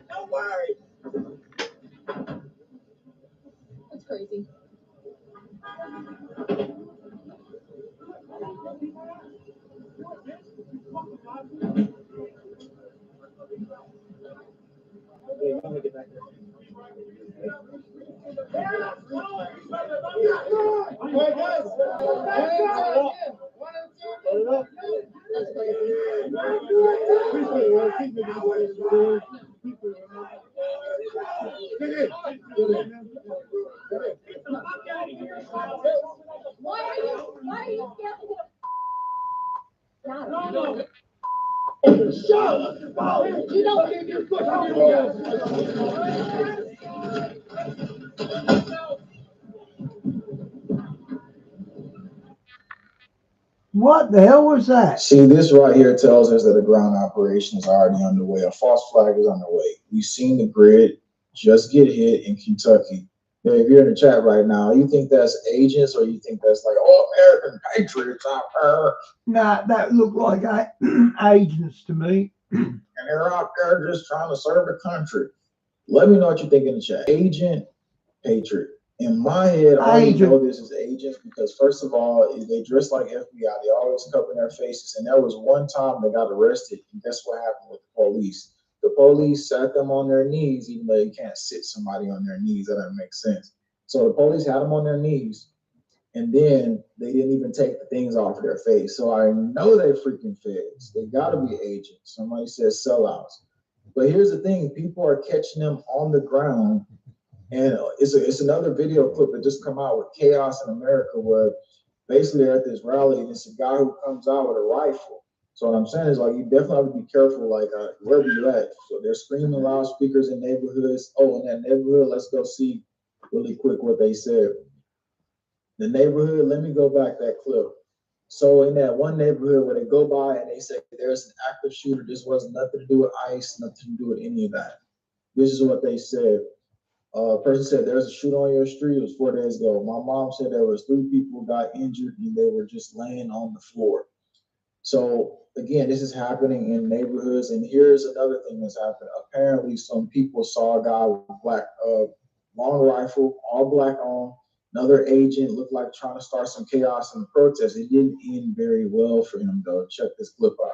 Don't worry. That's crazy. You don't get your foot on What the hell was that? See, this right here tells us that a ground operation is already underway. A false flag is underway. We've seen the grid just get hit in Kentucky. Now, if you're in the chat right now, you think that's agents, or you think that's like, oh, American patriots out there? Nah, that looked like agents to me. And they're out there just trying to serve the country. Let me know what you think in the chat. Agent, patriot. In my head, I already know this is agents because, first of all, they dress like FBI. They always cover their faces. And there was one time they got arrested. And guess what happened with the police? The police sat them on their knees, even though you can't sit somebody on their knees. That doesn't make sense. So the police had them on their knees, and then they didn't even take the things off of their face. So I know they freaking feds. They gotta be agents. Somebody says sellouts. But here's the thing, people are catching them on the ground. And it's another video clip that just come out with Chaos in America, where basically they're at this rally and it's a guy who comes out with a rifle. So what I'm saying is, like, you definitely have to be careful, like, wherever you're at. So they're screaming loudspeakers in neighborhoods. Oh, in that neighborhood, let's go see really quick what they said. The neighborhood, let me go back that clip. So in that one neighborhood where they go by and they say there's an active shooter, this wasn't nothing to do with ICE, nothing to do with any of that. This is what they said. A person said there's a shooter on your street. It was 4 days ago. My mom said there was 3 people who got injured and they were just laying on the floor. So again, this is happening in neighborhoods. And here's another thing that's happened. Apparently, some people saw a guy with a black long rifle, all black on. Another agent looked like trying to start some chaos in the protest. It didn't end very well for him, though. Check this clip out.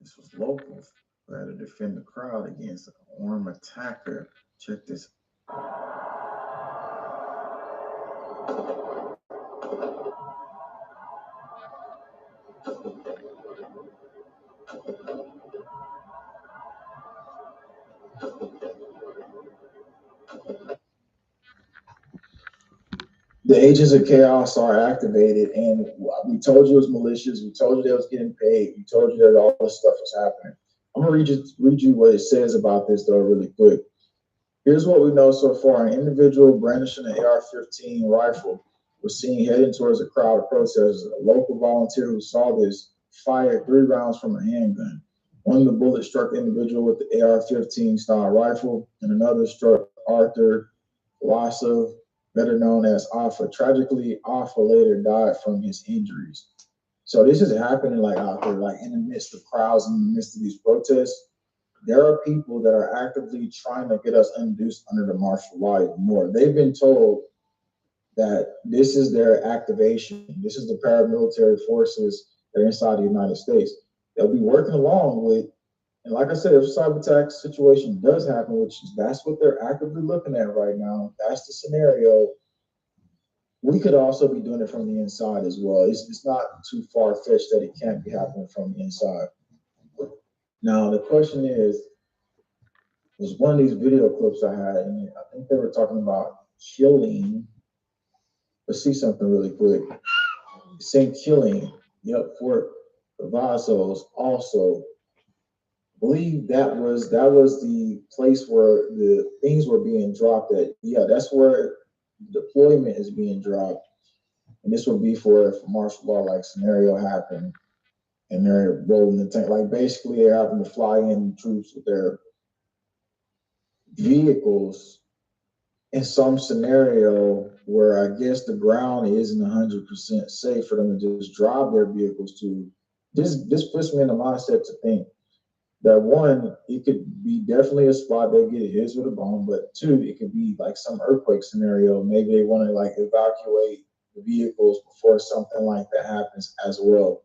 This was locals who had to defend the crowd against an armed attacker. Check this. The agents of chaos are activated, and we told you it was malicious. We told you they was getting paid. We told you that all this stuff was happening. I'm gonna read you what it says about this, though, really quick. Here's what we know so far. An individual brandishing an AR-15 rifle was seen heading towards a crowd of protesters. A local volunteer who saw this fired 3 rounds from a handgun. One of the bullets struck the individual with the AR-15 style rifle, and another struck Arthur Wassov, better known as Alpha. Tragically, Alpha later died from his injuries. So this is happening like out there, like in the midst of crowds, in the midst of these protests. There are people that are actively trying to get us induced under the martial law even more. They've been told that this is their activation. This is the paramilitary forces that are inside the United States. They'll be working along with, and like I said, if a cyber attack situation does happen, which that's what they're actively looking at right now, that's the scenario. We could also be doing it from the inside as well. It's not too far-fetched that it can't be happening from the inside. Now, the question is, there's one of these video clips I had, and I think they were talking about killing. Let's see something really quick. Saying killing, yep, Fort Vasos also. I believe that was the place where the things were being dropped at. Yeah, that's where deployment is being dropped. And this would be for if a martial law like scenario happened and they're rolling the tank. Like basically they're having to fly in troops with their vehicles in some scenario where I guess the ground isn't 100% safe for them to just drive their vehicles to. This puts me in the mindset to think that, one, it could be definitely a spot they get hit with a bomb, but 2, it could be like some earthquake scenario. Maybe they want to like evacuate the vehicles before something like that happens as well.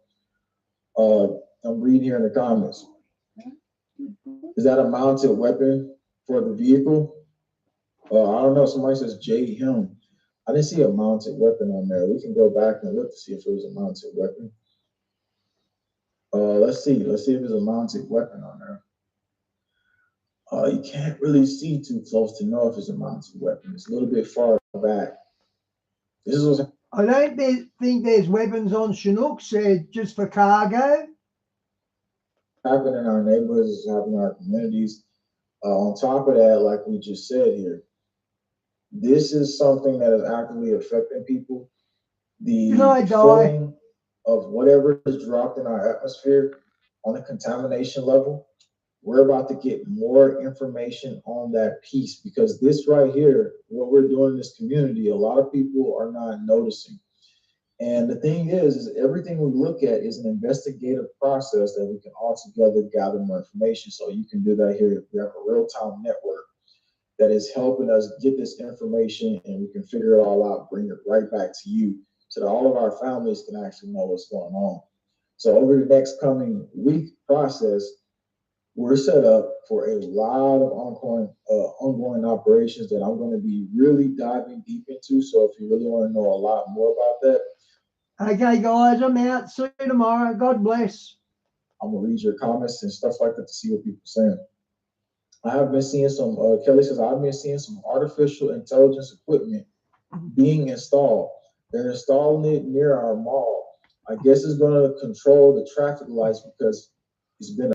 I'm reading here in the comments. Is that a mounted weapon for the vehicle? I don't know. Somebody says J. Him. I didn't see a mounted weapon on there. We can go back and look to see if it was a mounted weapon. Let's see. Let's see if there's a mounted weapon on there. You can't really see too close to know if it's a mounted weapon. It's a little bit far back. This is what's I don't think there's weapons on Chinooks just for cargo. happening in our neighborhoods, it's happening in our communities. On top of that, like we just said here, this is something that is actively affecting people. The feeling of whatever is dropped in our atmosphere on a contamination level, we're about to get more information on that piece, because this right here, what we're doing in this community, a lot of people are not noticing. And the thing is everything we look at is an investigative process that we can all together gather more information. So you can do that here. We have a real-time network that is helping us get this information, and we can figure it all out, bring it right back to you so that all of our families can actually know what's going on. So over the next coming week process, we're set up for a lot of ongoing operations that I'm going to be really diving deep into. So if you really want to know a lot more about that, Okay, guys, I'm out. See you tomorrow. God bless. I'm gonna read your comments and stuff like that to see what people are saying. I have been seeing some. Kelly says I've been seeing some artificial intelligence equipment being installed. They're installing it near our mall. I guess it's going to control the traffic lights because it's been